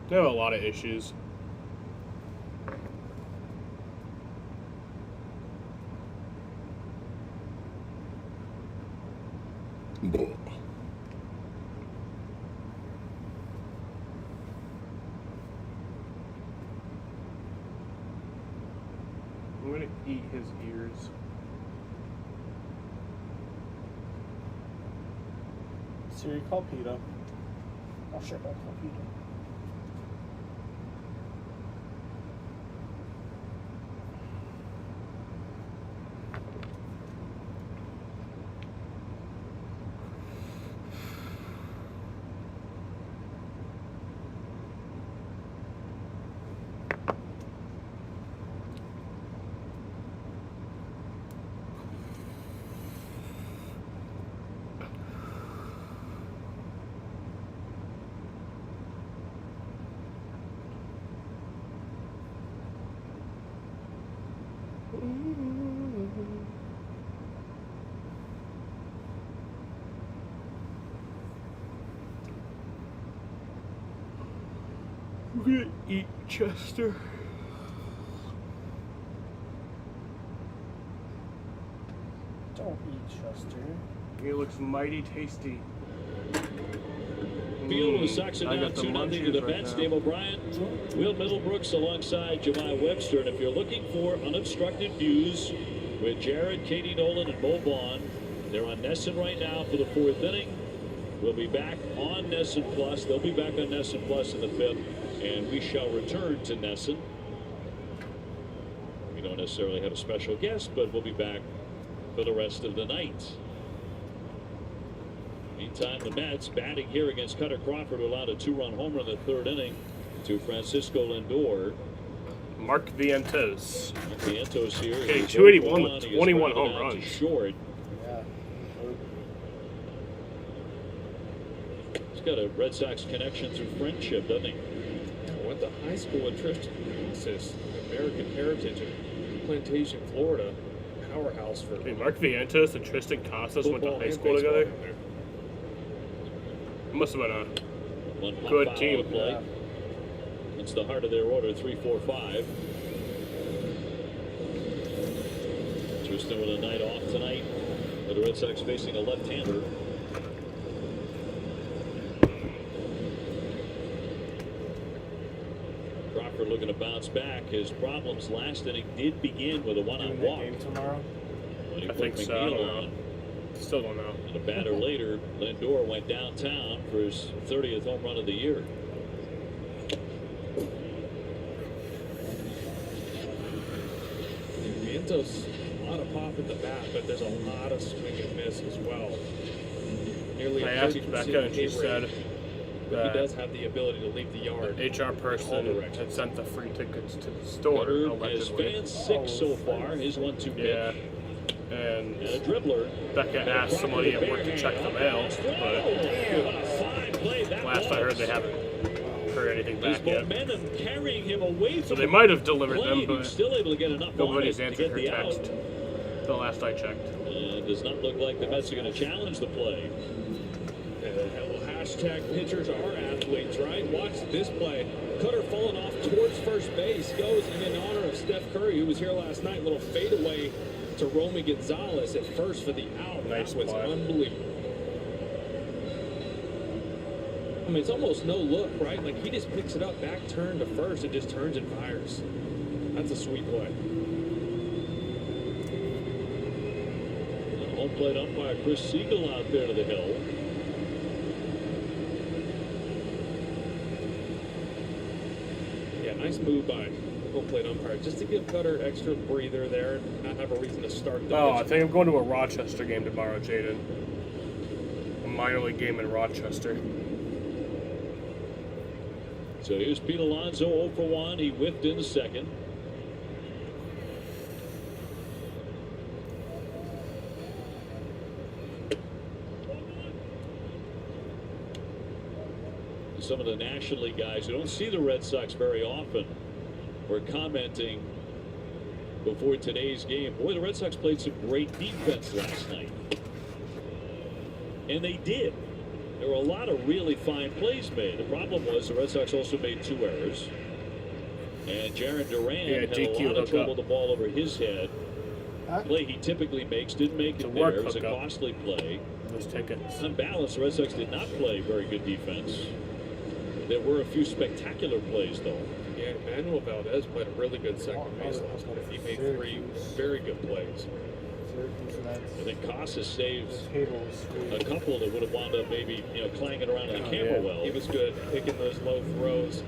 They have a lot of issues. I'm gonna eat his ears. Siri, call Peter. Oh shit, I'll call Peter. We're gonna eat Chester. Don't eat Chester. It looks mighty tasty. Field with Sox are I down got the 2-0 to the munchies right Mets. now. Dave O'Brien, Will Middlebrooks alongside Jemai Webster. And if you're looking for unobstructed views with Jared, Katie Nolan, and Mo Vaughn, they're on Nesson right now for the 4th inning. We'll be back on Nesson Plus. They'll be back on Nesson Plus in the 5th. And we shall return to Nesson. We don't necessarily have a special guest, but we'll be back for the rest of the night. Meantime, the Mets batting here against Cutter Crawford, who allowed a 2-run homer in the 3rd inning to Francisco Lindor. Mark Vientos. Vientos here. Okay, He's 281 0-for-1. with He is 21 grounded home out to runs. Short. Yeah. He's got a Red Sox connection through friendship, doesn't he? Went to high school in Tristan, Texas, American Heritage in Plantation, Florida. Powerhouse for Hey, Mark Vientos and Tristan Casas went to football high and school baseball together. down there. It must have been a One pop Good foul team. to play. Yeah. It's the heart of their order, 3-4-5. Tristan with a night off tonight. The Red Sox facing a left-hander. Crawford looking to bounce back. His problems last inning did begin with a Doing one-on that walk. game tomorrow. When he I put think so. I McNeil don't know. on. Still don't know. And a batter later, Lindor went downtown for his 30th home run of the year. Vientos, a lot of pop at the bat, but there's a lot of swing and miss as well. Nearly I a asked 30% Becca, and she hit said rate, but that he does have the ability to leave the yard. the HR person directions. had sent the free tickets to the store Cutter has allegedly. fanned 6 so far. His 1-2 Yeah, pitch. and And a dribbler. Becca asked somebody at work to check the mail, but last I heard they haven't heard anything His back yet. momentum carrying him away So from they the might have delivered plate. them, He was but still able to get enough nobody's on it to answered get her the text. out. The last I checked. And does not look like the Mets are going to challenge the play. Hashtag pitchers are athletes, right? Watch this play. Cutter falling off towards first base. Goes in honor of Steph Curry, who was here last night. Little fadeaway to Romy Gonzalez at first for the out. Nice That was play. unbelievable. I mean, it's almost no look, right? Like he just picks it up, back turn to first, and just turns and fires. That's a sweet play. Home plate umpire Chris Siegel out there to the hill. Yeah, nice move by home plate umpire, just to give Cutter extra breather there and not have a reason to start the Oh, I pitch. think I'm going to a Rochester game tomorrow, Jaden. A minor league game in Rochester. So here's Pete Alonso 0 for 1. He whiffed in the second. Some of the National League guys who don't see the Red Sox very often were commenting before today's game. Boy, the Red Sox played some great defense last night. And they did. There were a lot of really fine plays made. The problem was the Red Sox also made 2 errors. And Jaron Duran had a DQ lot of hookup. trouble with the ball over his head. Huh? Play he typically makes, didn't make It's it a there. work It was a hookup. costly play. Those tickets. On balance, the Red Sox did not play very good defense. There were a few spectacular plays, though. Yeah, Manuel Valdez played a really good second base last night. He made 3 very good plays. Syracuse Nets. I think Casas saved This table is a sweet. couple that would have wound up maybe, clanging around in the camera well. He was good picking those low throws.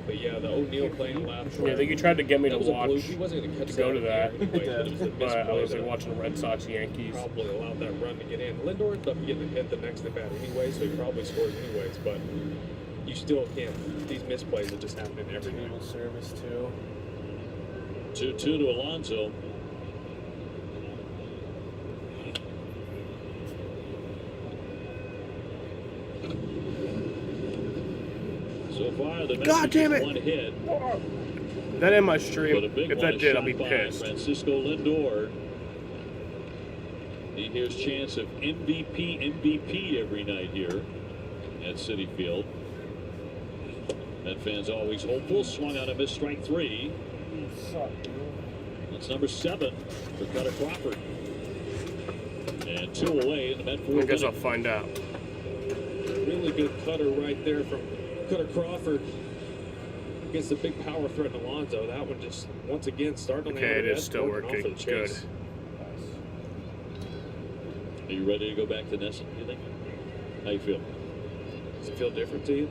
But yeah, the O'Neal playing left. Yeah, I think you tried to get me to That was a watch, bloop. He wasn't going to catch to go to in the that. air anyway, but it was a but I misplay was that like watching the Red Sox Yankees. probably allowed that run to get in. Lindor ended up getting hit the next at bat anyway, so he probably scores anyways. But you still can't. These misplays are just happening every night. Table service too. 2-2 to Alonso. So far, the Mets God have damn just it. one hit, That in my but a stream. big If one that is did, I'll shot be by pissed. Francisco Lindor. He hears chance of MVP every night here at Citi Field. Met fans always hopeful. Swung on a missed strike 3. Suck, dude. That's number 7 for Cutter Crawford. And 2 away in the Met 4th I guess I'll inning. find out. Really good cutter right there from Cutter Crawford against the big power threat in Alonso. That one just, once again, starting on the Okay, it other is end, still working off working. of the chase. Are you ready to go back to Nesson, you think? How you feel? Does it feel different to you?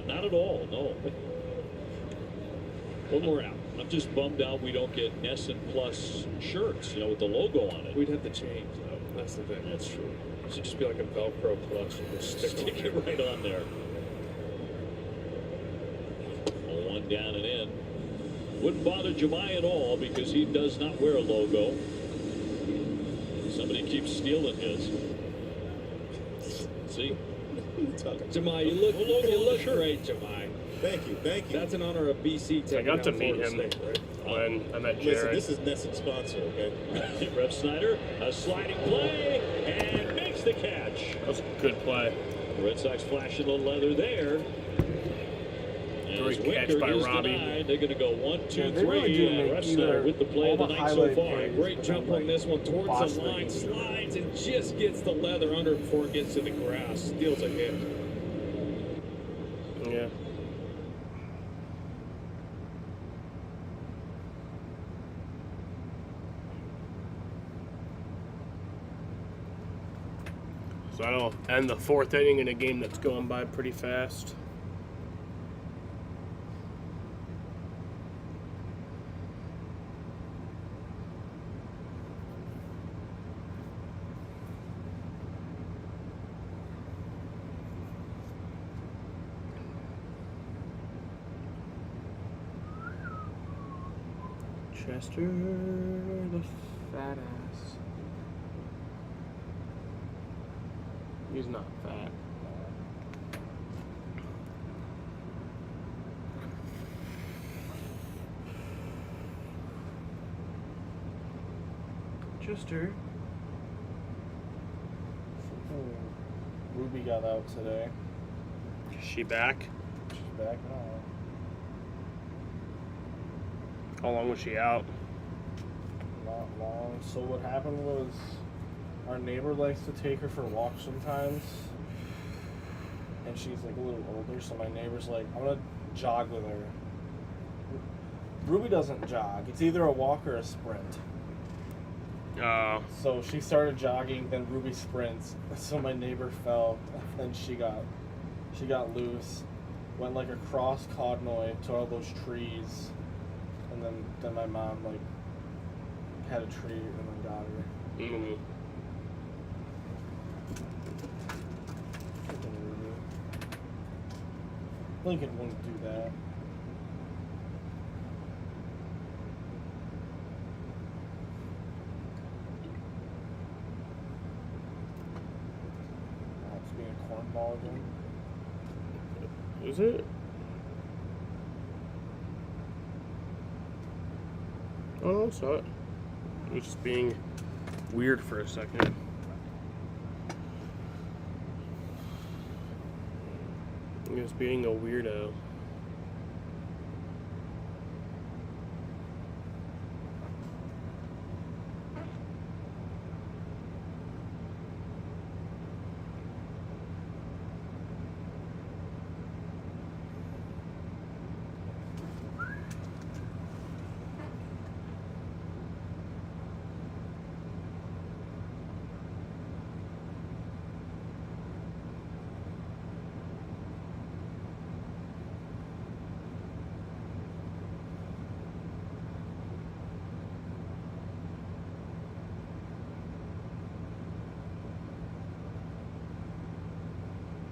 Not at all, no. One more out. I'm just bummed out we don't get Nesson Plus shirts, with the logo on it. We'd have to change, though. That's the thing. That's true. It should just be like a Velcro clutch and just stick Stick on it there. right on there. 1 down and in. Wouldn't bother Jemai at all because he does not wear a logo. Somebody keeps stealing his. See? Jemai, you look great, Jemai. Thank you, thank you. That's in honor of BC taking I got to down meet Florida him State, right? when I met Listen, Jared. this is Nesson's sponsor, okay? Rep Snyder, a sliding play, and makes the catch. That was a good play. The Red Sox flashing a little leather there. And Great as catch Winker by is Robbie. denied, they're going to go 1, 2, Yeah, 3. they really do And make Rep Snyder either with the play of the all the night so highlight far. plays. Great But jump then, on this one towards the Boston. line, slides and just gets the leather under before it gets to the grass. Steals a hit. Yeah. So that'll end the 4th inning in a game that's going by pretty fast. Chester, the fat ass. He's not fat. Chester. Ruby got out today. Is she back? She's back now. How long was she out? Not long. So what happened was our neighbor likes to take her for walks sometimes. And she's like a little older, so my neighbor's like, I'm gonna jog with her. Ruby doesn't jog. It's either a walk or a sprint. So she started jogging, then Ruby sprints. So my neighbor fell, and she got loose, went like across Codnoy to all those trees, and then my mom like had a tree and then got her. Mm-hmm. Freaking Ruby. Lincoln wouldn't do that. Cornball again. Is it? Oh, I saw it. It was just being weird for a second. He was being a weirdo.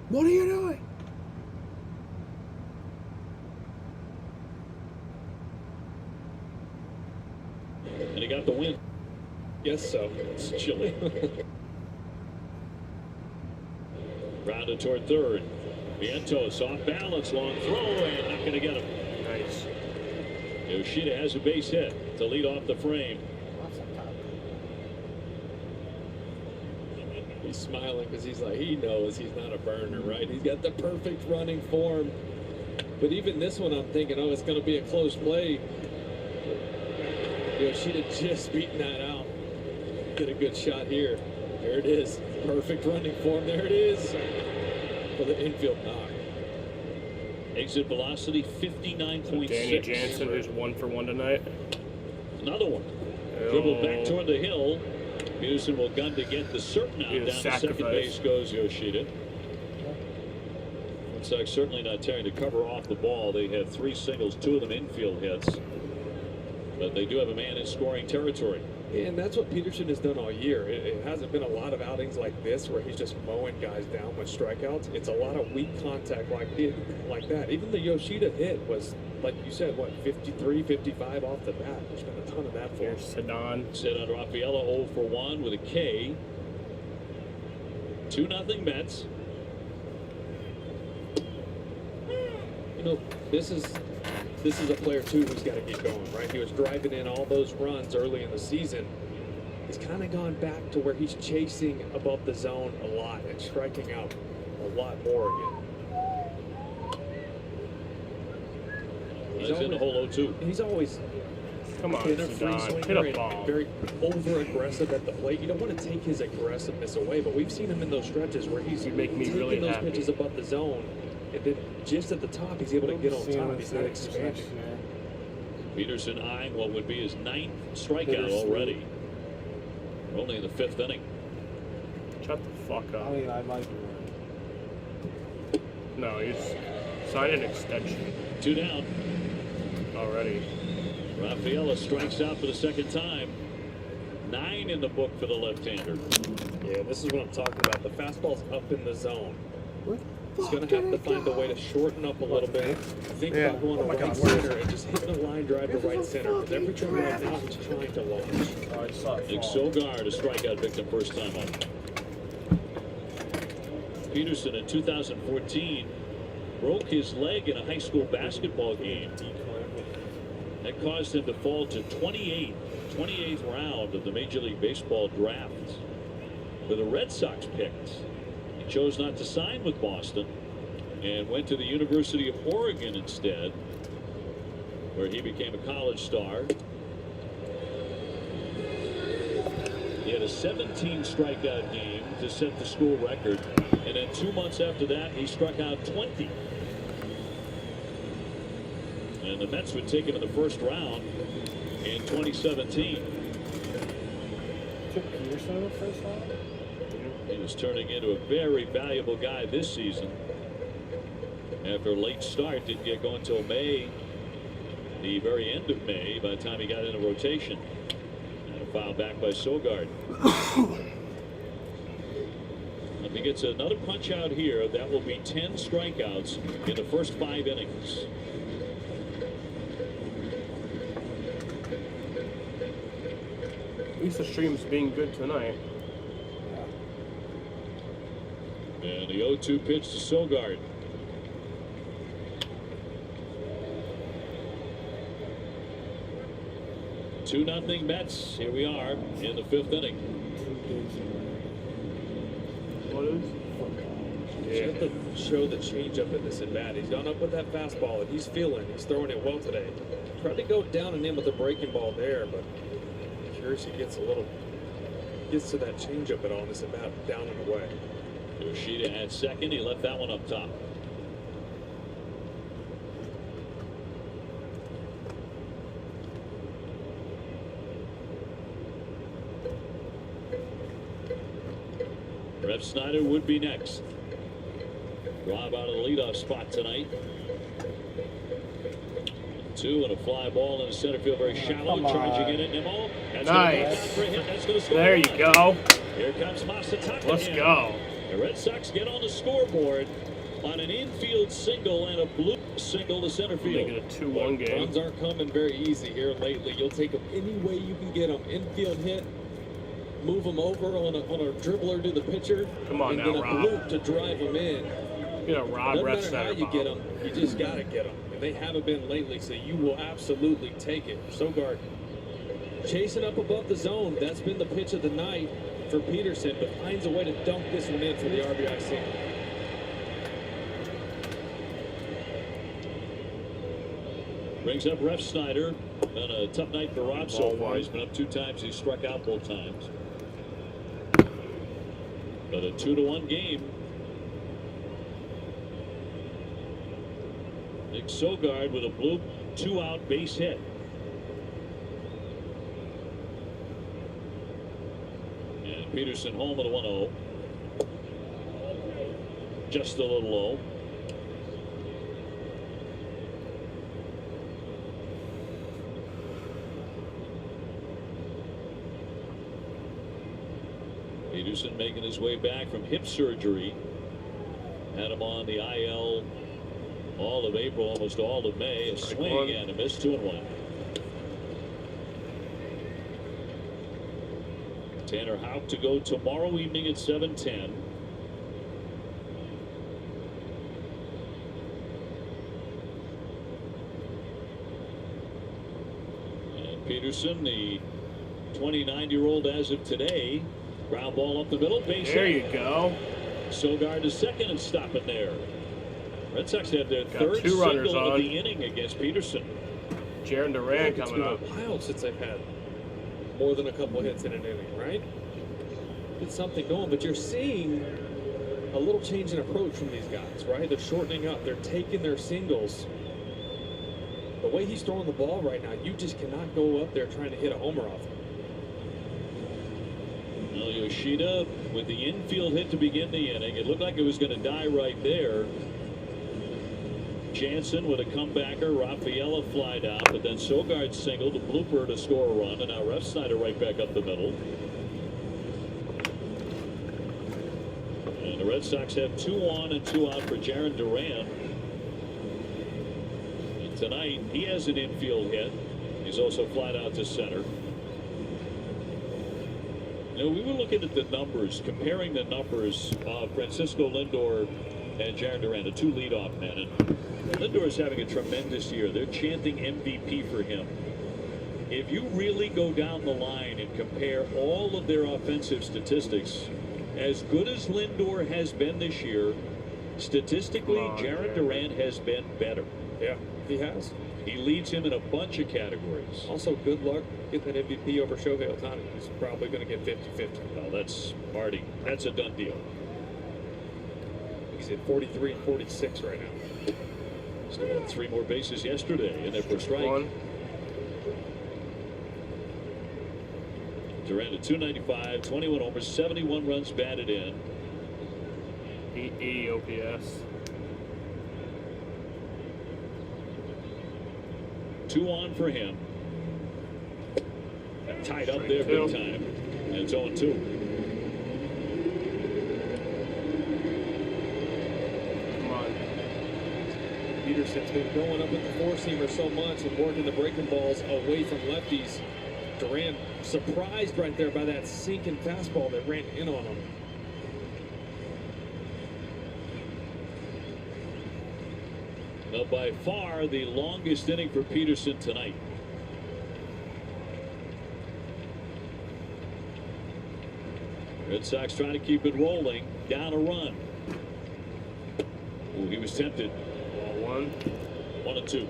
What are you doing? And he got the win. Yes, so. It's chilly. Rounded toward third. Vientos off balance, long throw, and not going to get him. Nice. Yoshida has a base hit to lead off the frame. He's smiling because he's like, he knows he's not a burner, right? He's got the perfect running form. But even this one, I'm thinking, oh, it's going to be a close play. Yoshida just beating that out. Get a good shot here. There it is. Perfect running form. There it is. For the infield knock. Exit velocity 59.6. Danny Jansen, who's 1 for 1 tonight. Another one. Dribble back toward the hill. Peterson will gun to get the certain out. Down to second base goes Yoshida. Red Sox certainly not tearing to cover off the ball. They have 3 singles, 2 of them infield hits. But they do have a man in scoring territory. And that's what Peterson has done all year. It hasn't been a lot of outings like this where he's just mowing guys down with strikeouts. It's a lot of weak contact like that. Even the Yoshida hit was, like you said, what, 53, 55 off the bat. There's been a ton of that for him. Here's Sedan. Set on Rafaela 0 for 1 with a K. 2-0 Mets. You know, this is a player too who's got to get going, right? He was driving in all those runs early in the season. He's kind of gone back to where he's chasing above the zone a lot and striking out a lot more again. He's in the whole 0-2. He's always Come on, been a free Sedan. Hit swinger a ball. and very over-aggressive at the plate. You don't want to take his aggressiveness away, but we've seen him in those stretches where he's You make me taking really those happy. pitches above the zone, and then just at the top, he's able to get on top. He's not expanding. Peterson eyeing what would be his 9th strikeout already. We're only in the 5th inning. Shut the fuck up. I mean, I might be right. No, he's signed an extension 2 down. already. Rafaela strikes out for the second time. 9 in the book for the left-hander. Yeah, this is what I'm talking about. The fastball's up in the zone. What He's going to have to find a way to shorten up a little bit. Think Yeah. about going to Oh my right God, where is center and just hitting a line drive to right center. Because every time right now he's trying to launch. Oh, I saw it Nick fall. Sogard, a strikeout victim first time up. Peterson in 2014 broke his leg in a high school basketball game. That caused him to fall to 28th round of the Major League Baseball draft, where the Red Sox picked. He chose not to sign with Boston and went to the University of Oregon instead, where he became a college star. He had a 17 strikeout game to set the school record, and then 2 months after that he struck out 20. And the Mets would take him in the first round in 2017. Took Peterson in the first round? He was turning into a very valuable guy this season. After a late start, didn't get going until May, the very end of May, by the time he got into rotation. And a foul back by Sogard. If he gets another punch out here, that will be 10 strikeouts in the first 5 innings. At least the stream's being good tonight. And the 0-2 pitch to Sogard. Two 2-0 Mets. Here we are in the 5th inning. What is? He's got to show the changeup in this at bat. He's gone up with that fastball, and he's throwing it well today. Tried to go down and in with the breaking ball there, but I'm curious he gets to that changeup at all in this at bat, down and away. Yoshida at second. He left that one up top. Rev Snyder would be next. Rob out of the leadoff spot tonight. 2 and a fly ball in the center field, very shallow, charging in at Nimmo. That's Nice. gonna That's going to score. There you go. Here comes Masataka. Let's in. go. The Red Sox get on the scoreboard on an infield single and a blue single to center Make field. it a 2-1 game. Runs aren't coming very easy here lately. You'll take them any way you can get them. Infield hit, move them over on a dribbler to the pitcher, Come on and now, then a Rob. bloop to drive them in. You know, Rob Doesn't Red matter how Sox. you get them, you just got to get them. And they haven't been lately, so you will absolutely take it. Sogard chasing up above the zone. That's been the pitch of the night for Peterson, but finds a way to dunk this one in for the RBI single. Brings up Rev Snyder. Been a tough night for Rob so far. He's been up 2 times. He's struck out both times. But a 2-1 game. Nick Sogard with a bloop, 2-out base hit. And Peterson home with a 1-0. Just a little low. Peterson making his way back from hip surgery. Had him on the IL all of April, almost all of May. A swing and a miss, 2-1. Tanner Houck to go tomorrow evening at 7:10. And Peterson, the 29-year-old as of today. Ground ball up the middle. Base There hit. you go. Sogard is second and stopping there. Red Sox have their Got third 2 runners single of on. the inning against Peterson. Jaron Duran It's coming been up. a while since they've had more than a couple of hits in an inning, right? It's something going, but you're seeing a little change in approach from these guys, right? They're shortening up. They're taking their singles. The way he's throwing the ball right now, you just cannot go up there trying to hit a homer off him. Well, Yoshida with the infield hit to begin the inning. It looked like it was going to die right there. Jansen with a comebacker. Rafaela flied out, but then Sogard singled. A blooper to score a run, and now Refsnyder right back up the middle. And the Red Sox have 2 on and 2 out for Jarren Duran. And tonight, he has an infield hit. He's also flied out to center. You know, we were looking at the numbers, comparing the numbers of Francisco Lindor and Jarren Duran, the 2 leadoff men. And Lindor is having a tremendous year. They're chanting MVP for him. If you really go down the line and compare all of their offensive statistics, as good as Lindor has been this year, statistically, Jarren Duran has been better. Yeah, he has. He leads him in a bunch of categories. Also, good luck getting that MVP over Shohei Ohtani. He's probably going to get 50-50. Well, that's Marty. That's a done deal. He's at 43 and 46 right now. Still had 3 more bases yesterday, and therefore strike. 1. Duran at 295, 21 homers, 71 runs batted in. 80 OPS. 2 on for him. Tied up there big time. And it's 0-2. Come on. Peterson's been going up at the 4-seamer so much and working the breaking balls away from lefties. Duran surprised right there by that sinking fastball that ran in on him. Well, by far the longest inning for Peterson tonight. Red Sox trying to keep it rolling. Down a run. Ooh, he was tempted. 1. 1-2.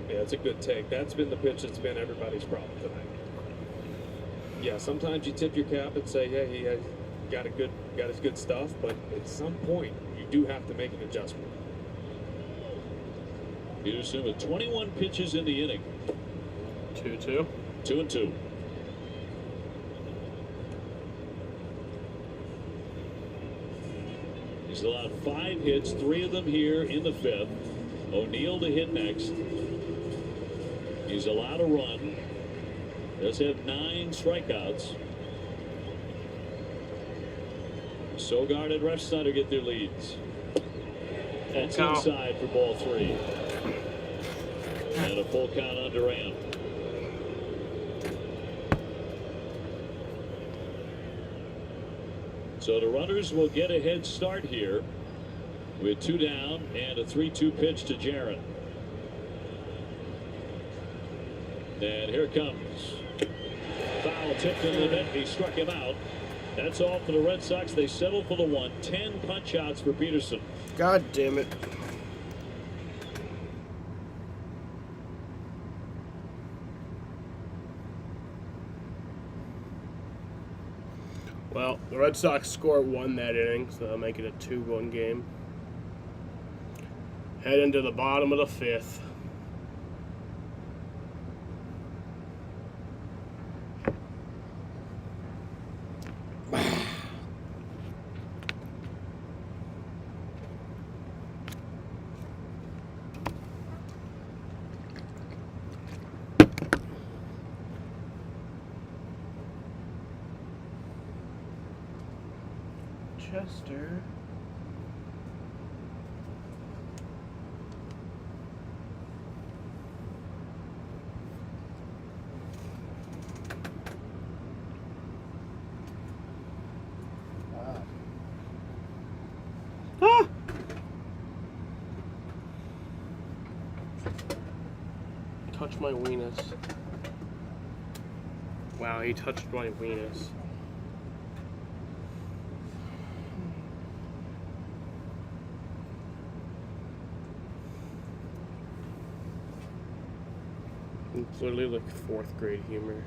Yeah, it's a good take. That's been the pitch that's been everybody's problem tonight. Yeah, sometimes you tip your cap and say, hey, he got his good stuff, but at some point you do have to make an adjustment. Peterson with 21 pitches in the inning. 2-2. 2-2. He's allowed 5 hits, 3 of them here in the 5th. O'Neill to hit next. He's allowed a run. Does have 9 strikeouts. Sogard and Refsnyder get their leads. That's inside for ball 3. And a full count on Duran. So the runners will get a head start here with 2 down and a 3-2 pitch to Jarren. And here it comes. Foul tipped into the net. He struck him out. That's all for the Red Sox. They settle for the 1. 10 punch outs for Peterson. God damn it. Well, the Red Sox score 1 that inning, so they'll make it a 2-1 game. Head into the bottom of the 5th. Chester. Ah! Touch my weenus. Wow, he touched my weenus. It's literally like 4th grade humor.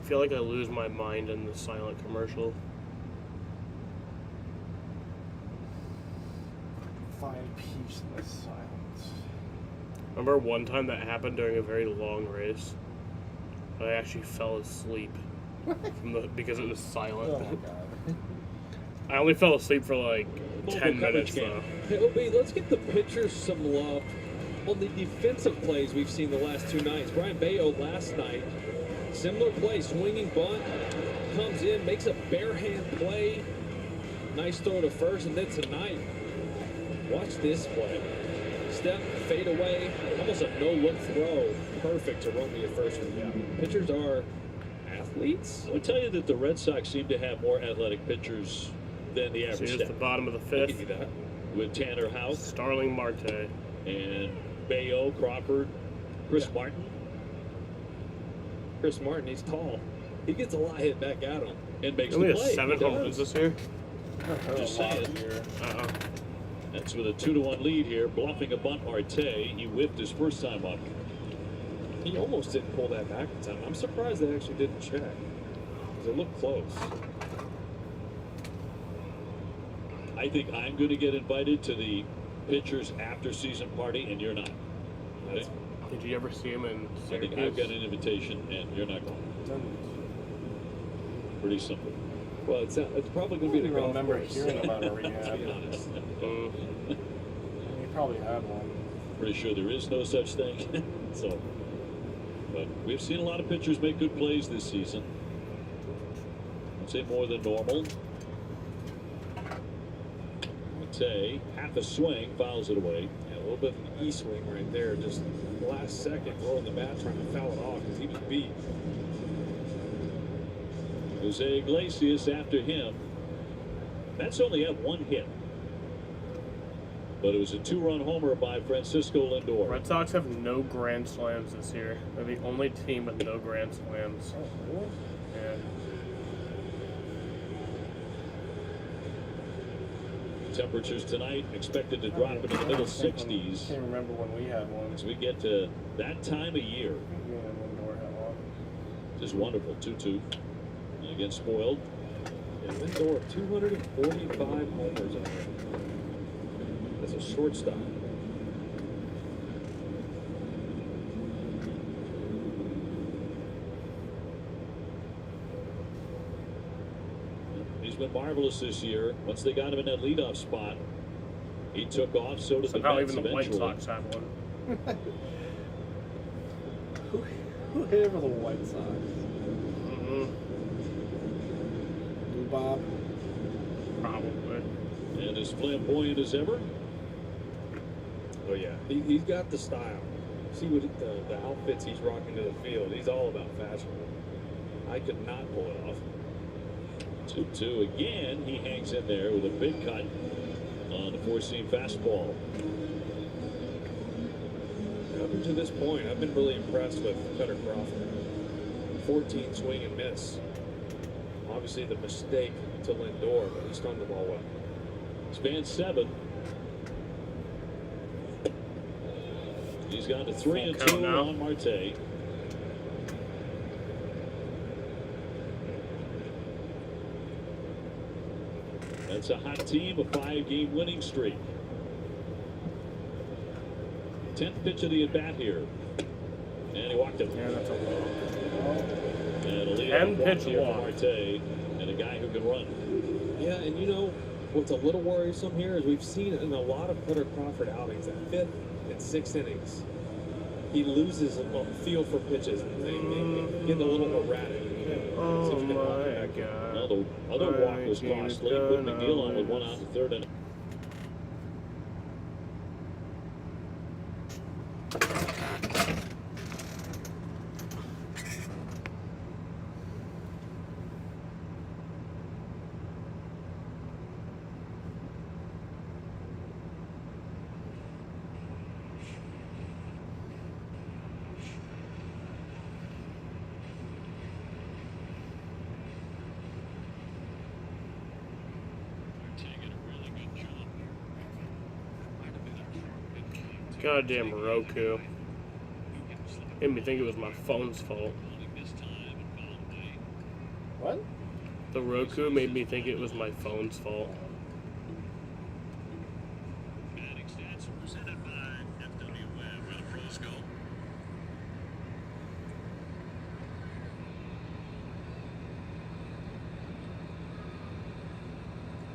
feel like I lose my mind in the silent commercial. Find peace in the silence. Remember one time that happened during a very long race? I actually fell asleep because it was silent. Oh my god. I only fell asleep for like Mobile 10 coverage minutes cam. though. Hey, OB, let's give the pitchers some love on the defensive plays we've seen the last 2 nights. Brian Bayo last night, similar play, swinging bunt, comes in, makes a bare hand play, nice throw to first, and then tonight, watch this play. Step, fade away, almost a no-look throw, perfect to Romy at first. Yeah, pitchers are athletes. I would tell you that the Red Sox seem to have more athletic pitchers than the So average here's the staff. bottom of the I'll give fifth. you that. With Tanner Houck Starling Marte. and Bayo, Crawford, Chris Yeah. Martin, Chris Martin, he's tall. He gets a lot hit back at him. and makes Only the has play. 7 He home does. runs this year. Just saying. Uh-oh. That's with a 2-1 lead here, bluffing a bunt Marte. He whipped his first time up. He almost didn't pull that back in time. I'm surprised they actually didn't check. Because it looked close. I think I'm going to get invited to the pitchers after season party, and you're not. Okay? Did you ever see him in I think I've got an invitation, and you're not going. Pretty simple. Well, it's probably going to be the golf remember course. hearing about a To be rehab. honest. Mm. You probably had one. Pretty sure there is no such thing. So, but we've seen a lot of pitchers make good plays this season. I'd say more than normal. Mate, half a swing, fouls it away. Yeah, a little bit of an E-swing right there. Just last second, throwing the bat, trying to foul it off because he was beat. Jose Iglesias after him. That's only had 1 hit. But it was a 2-run homer by Francisco Lindor. Red Sox have no Grand Slams this year. They're the only team with no Grand Slams. Yeah. Temperatures tonight expected to drop into the middle 60s Can't remember when we had one. as we get to that time of year. Me and Lindor had one. Just wonderful. 2-2. Against spoiled. And Lindor, 245 homers on there. That's a shortstop. He's been marvelous this year. Once they got him in that leadoff spot, he took off. So did the Somehow Mets even the White eventually. Sox have one. Who hit it for the White Sox? Mm-hmm. Lou Bob. Probably. And as flamboyant as ever. Oh, yeah. He's got the style. See what the outfits he's rocking to the field. He's all about fashion. I could not pull it off. 2-2 again. He hangs in there with a big cut on the four-seam fastball. Up to this point, I've been really impressed with Cutter Crawford. 14 swing and miss. Obviously the mistake to Lindor, but he strung the ball well. Span 7. He's gone to 3-2 now. on Marte. That's a hot team, a 5-game winning streak. 10th pitch of the at-bat here. And he walked it. Yeah, that's a low. And a lead 10 off walk pitch here for walk. Marte. And a guy who can run. Yeah, and you know what's a little worrisome here is we've seen in a lot of Cutter Crawford outings that 5th and 6th innings, he loses a feel for pitches. They get a little erratic. Oh See if he can walk my it back in. god. Well, the other walk was My team's costly. Put gonna McGill on with 1 lose. out in the 3rd inning. Goddamn Roku. Made me think it was my phone's fault. The Roku made me think it was my phone's fault. Batting stats are presented by FWM, where the pros go.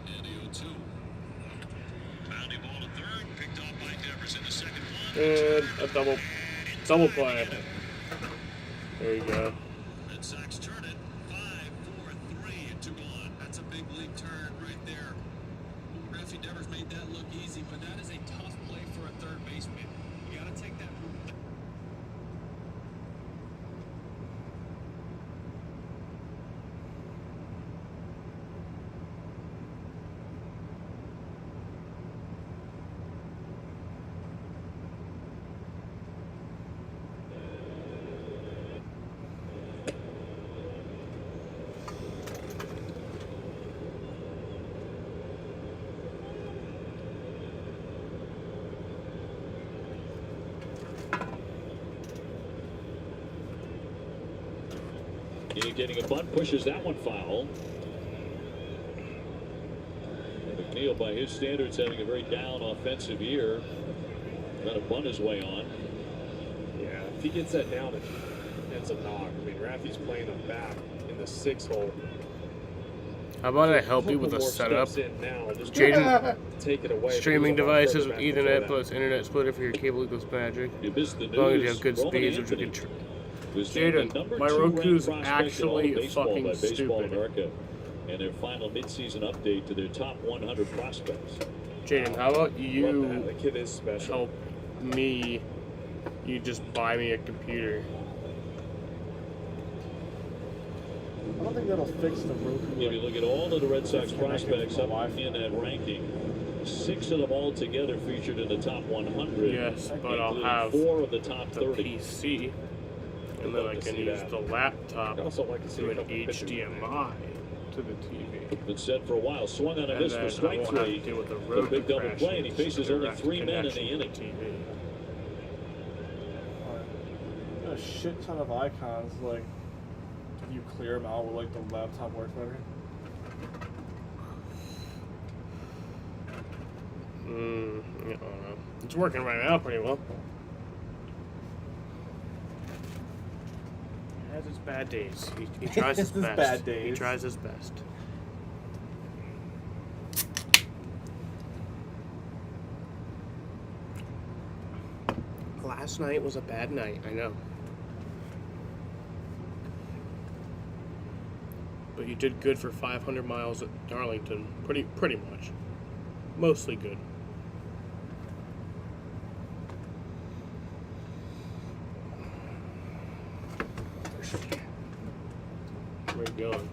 And the 0-2. Bounty ball to third, picked off by Devers in the second one. And a double play. There you go. Red Sox turn it 5-4-3 and 2-1. That's a big league turn right there. Rafi Devers made that look easy, but that is a tough play for a third baseman. You got to take that. Getting a bunt, pushes that one foul. McNeil, by his standards, having a very down offensive year. Got a bunt his way on. Yeah, if he gets that down, it's a knock. I mean, Rafi's playing him back in the 6 hole. How about I help you with a Couple more setup? steps in now, just Jaden, take it away. streaming But he's a lot devices further with back before Ethernet that. plus internet splitter for your cable equals magic. You missed the As long as you news. have good Roman speeds, which we Anthony can. was named the Jaden, number my 2 Roku's ranked prospect in all of actually baseball fucking by Baseball stupid. America, and their final midseason update to their top 100 prospects. Jaden, how about Love that. you The kid is special. help me? You just buy me a computer. I don't think that'll fix the Roku. If you look at all of the Red Sox Disconnected prospects from up Wi-Fi. in that ranking, 6 of them all together featured in the top 100. Yes, but I'll including have 4 of the top the 30. PC, and then Love I to can see use that. the laptop I'd also like to see to a an couple pictures of HDMI to the TV. Been set for a while. Swung on a And miss then for I strike won't have 3. to deal with the The Roku big double crashing play, and he with faces only direct 3 men in the connection inning. to TV. A shit ton of icons. Like, if you clear them out, will like the laptop work better? I don't know. It's working right now pretty well. He has his bad days. He tries his His best. bad He days. tries his best. Last night was a bad night, I know. But you did good for 500 miles at Darlington. Pretty much. Mostly good. Where you going?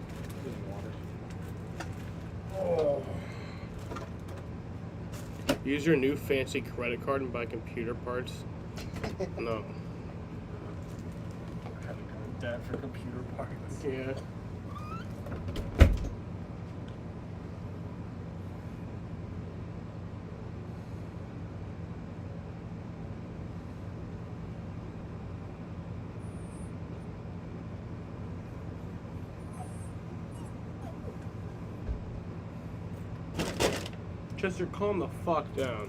Oh. Use your new fancy credit card and buy computer parts. No. I had to go to debt for computer parts. Yeah. Chester, calm the fuck down.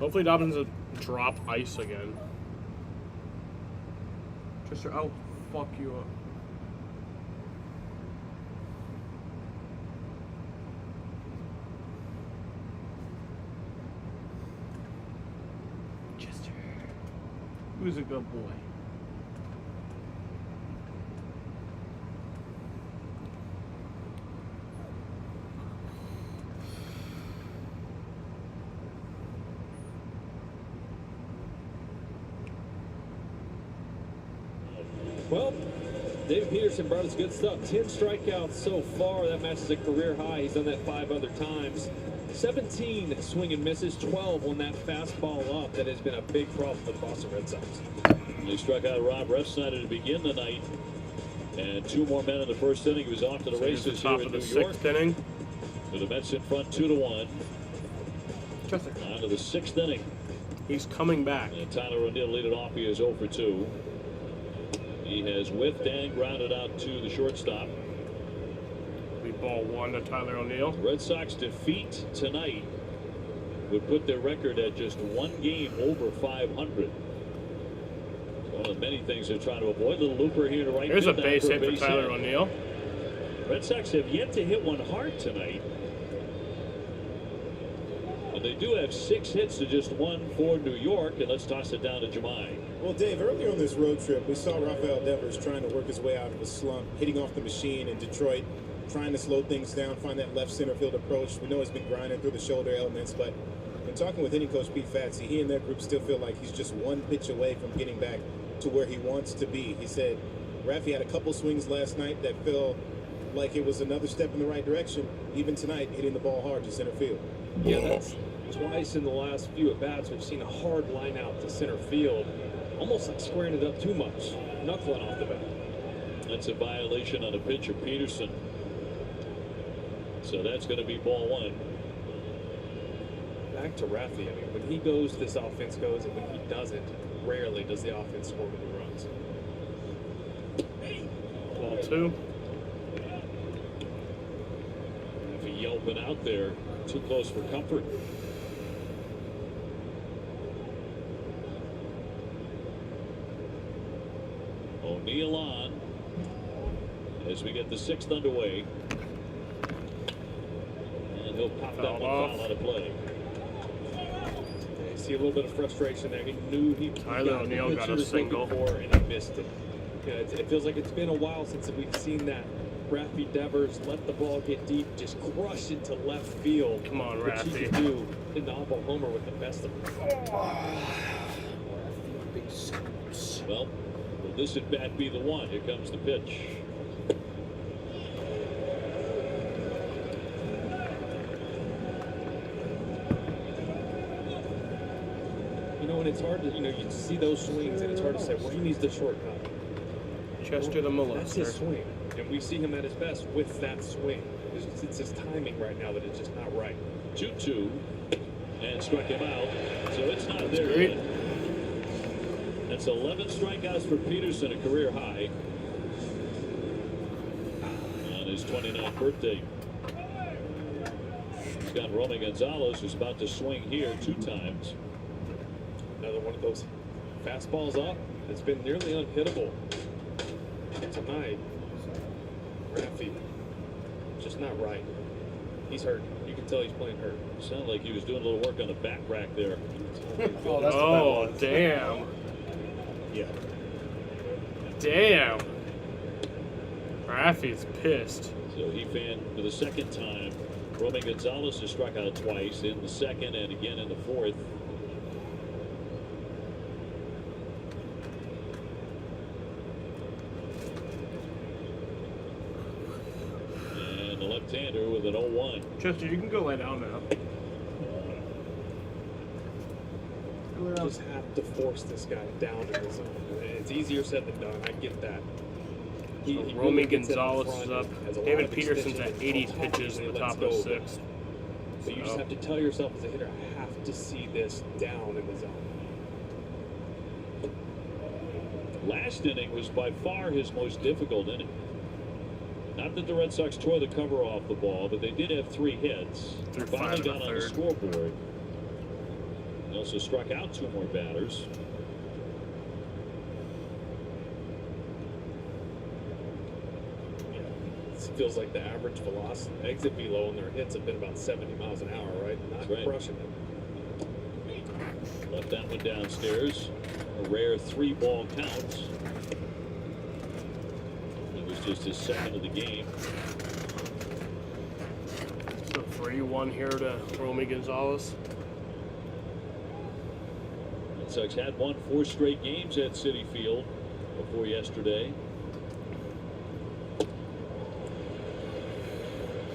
Hopefully Dobbins will drop ice again. Chester, I'll fuck you up. Chester. Who's a good boy? Well, Dave Peterson brought us good stuff. 10 strikeouts so far. That matches a career high. He's done that 5 other times. 17 swing and misses, 12 on that fastball up. That has been a big problem for the Boston Red Sox. They struck out Rob Refsnyder to begin the night. And 2 more men in the first inning. He was off to the So here's races the top here of in the New York. 6th inning. With the Mets in front 2-1. Chester. On to the 6th inning. He's coming back. And Tyler O'Neill lead it off. He is 0 for 2. He has whiffed and grounded out to the shortstop. Ball 1 to Tyler O'Neill. Red Sox defeat tonight would put their record at just one game over 500. One of the many things they're trying to avoid. Little looper here to right. Here's a field, base down hit for base Tyler hit. O'Neill. Red Sox have yet to hit one hard tonight. And they do have 6 hits to just 1 for New York. And let's toss it down to Jemai. Well, Dave, earlier on this road trip, we saw Rafael Devers trying to work his way out of a slump, hitting off the machine in Detroit, trying to slow things down, find that left center field approach. We know he's been grinding through the shoulder elements, but when talking with hitting coach Pete Fatsy, he and that group still feel like he's just one pitch away from getting back to where he wants to be. He said Rafi had a couple swings last night that felt like it was another step in the right direction. Even tonight, hitting the ball hard to center field. Yeah, that's twice in the last few at-bats we've seen a hard line out to center field. Almost like squaring it up too much. Knuckling off the bat. That's a violation on a pitcher, Peterson. So that's going to be ball 1. Back to Rafi. I mean, when he goes, this offense goes, and when he doesn't, rarely does the offense score many runs. Ball 2. If he yelping out there, too close for comfort. O'Neill on as we get the 6th underway. And he'll pop that one foul out of play. Yeah, you see a little bit of frustration there. He knew he Tyler O'Neill got a single. before and he missed it. You know, it feels like it's been a while since we've seen that. Rafi Devers let the ball get deep, just crush it to left field. Come on, Which he Rafi. can do in the Alba Homer with the best of them. Well, will this at bat be the one? Here comes the pitch. You know, and it's hard to, you see those swings and it's hard to say, well, he needs the shortcut. Chester the That's his molester. swing. And we see him at his best with that swing. It's his timing right now that is just not right. 2-2 and struck him out. So it's not there great. yet. That's 11 strikeouts for Peterson, a career high on his 29th birthday. He's got Romy Gonzalez, who's about to swing here 2 times. Another one of those fastballs up. It's been nearly unhittable tonight. Rafi, just not right. He's hurt. You can tell he's playing hurt. Sounded like he was doing a little work on the back rack there. Oh, that's Oh, what that was. damn. Yeah. Damn. Rafi's pissed. So he fanned for the 2nd time. Romy Gonzalez has struck out twice in the 2nd and again in the 4th. And the left-hander with an 0-1. Chester, you can go lay down now. You just have to force this guy down in the zone. It's easier said than done. I get that. He Romy really gets it up Gonzalez is front, up. has a lot David of Peterson's extension, at 80 on top pitches in and the lets top of the go. 6th. So you just have to tell yourself as a hitter, I have to see this down in the zone. Last inning was by far his most difficult inning. Not that the Red Sox tore the cover off the ball, but they did have 3 hits. Threw 5 Finally in the got on the 3rd. scoreboard. They also struck out 2 more batters. It feels like the average velocity, exit velo on their hits have been about 70 miles an hour, right? Not That's right. crushing it. Left that one downstairs. A rare 3-ball count. It was just his 2nd of the game. So 3-1 here to Romy Gonzalez. Red Sox had won 4 straight games at Citi Field before yesterday.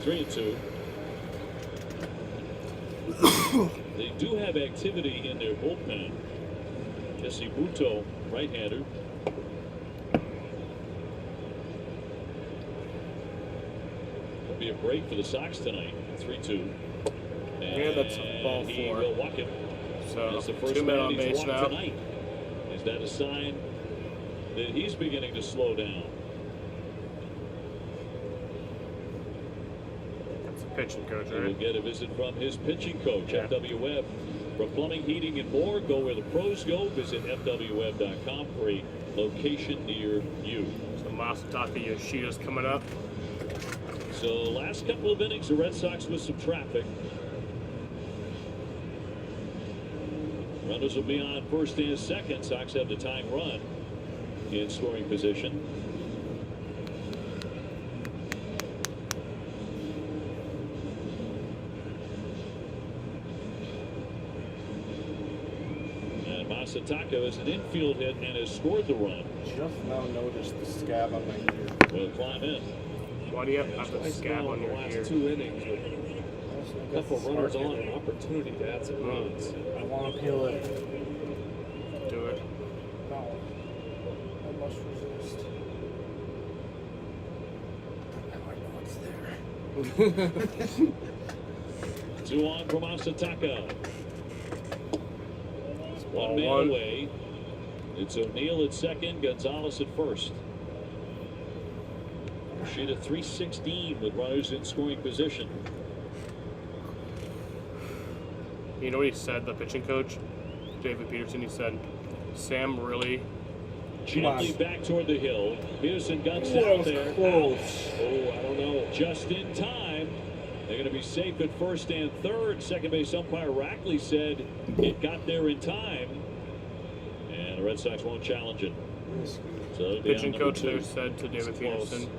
3-2. They do have activity in their bullpen. Jesse Buto, right-hander. There'll be a break for the Sox tonight. 3-2. Yeah, that's ball he 4. will walk him. So That's the first 2 men man on he's base walked now. tonight. Is that a sign that he's beginning to slow down? pitching coach, We'll right? get a visit from his pitching coach, Yeah. FW Webb. For plumbing, heating, and more, go where the pros go. Visit fwweb.com for a location near you. So Masataka Yoshida's coming up. So last couple of innings, the Red Sox with some traffic. Runners will be on first and second. Sox have the tying run in scoring position. And Masataka is an infield hit and has scored the run. Just now noticed the scab on my ear. Will climb in. Why do you have a Twice scab now on in the your last ear? 2 innings with a couple runners on, an opportunity to add some runs. I want to peel it. Do it. No. I must resist. Now I know it's there. 2 on from Masataka. One man 1-1. away. It's O'Neill at second, Gonzalez at first. Sheet of 316 with runners in scoring position. You know what he said, the pitching coach, David Peterson? He said, Sam really. Gently back toward the hill. Peterson guns That down was there. close. Oh, I don't know. Just in time. They're going to be safe at first and third. Second base umpire Rackley said it got there in time. And the Red Sox won't challenge it. So it'll be Pitching on coach number there 2. said to David It's close. Peterson,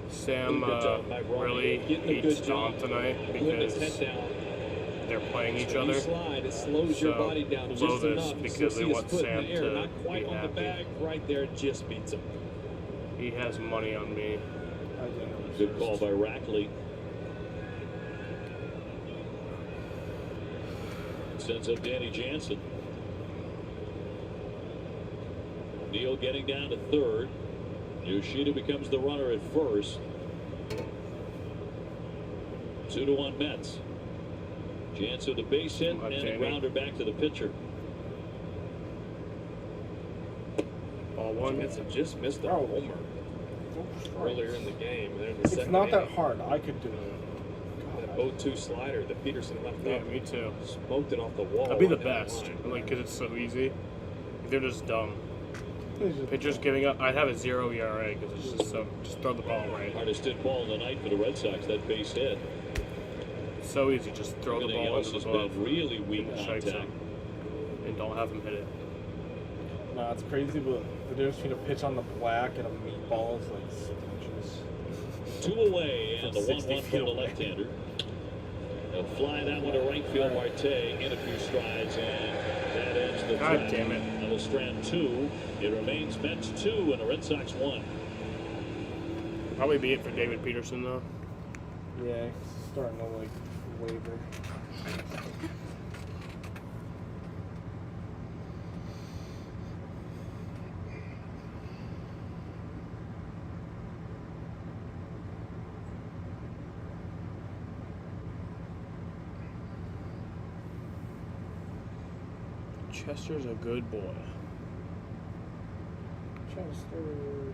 Sam Good job by Ronnie. really Getting a hates good Dom job. tonight Putting his because head down. they're playing each When you other. slide, it slows your So, body down below just this enough. because You'll they see his want foot Sam in the air, to not quite be on the happy. bag. Right there, just beats him. He has money on me. I didn't Good call by Rackley. Sends up Danny Jansen. Neal getting down to third. Yoshida becomes the runner at first. 2-1 Mets. Jansen the base hit and a Jamie. grounder back to the pitcher. Ball one. Mets have just missed a Oh. homer earlier in the game. They're in the It's second not that inning. hard. I could do it. That 0-2 slider that Peterson left Yeah, up. me too. Smoked it off the wall. That'd be the right down best, line. like, because it's so easy. They're just dumb. It's just- Pitchers giving up. I'd have a 0 ERA because it's just so. Just throw the ball right. Hardest hit ball of the night for the Red Sox, that base hit. It's so easy. Just throw the Everything ball else into has the been glove really weak and strikes contact. him. And don't have him hit it. Nah, it's crazy, but the difference between a pitch on the black and a meatball is like 6 inches. 2 away, and the 60 1-1 from the feet away. left-hander. They'll fly that one to right field. Marte in a few strides, and that ends the God drive. damn it. That'll strand 2. It remains Mets 2 and the Red Sox 1. Probably be it for David Peterson though. Yeah, it's starting to like waver. Chester's a good boy. Chester.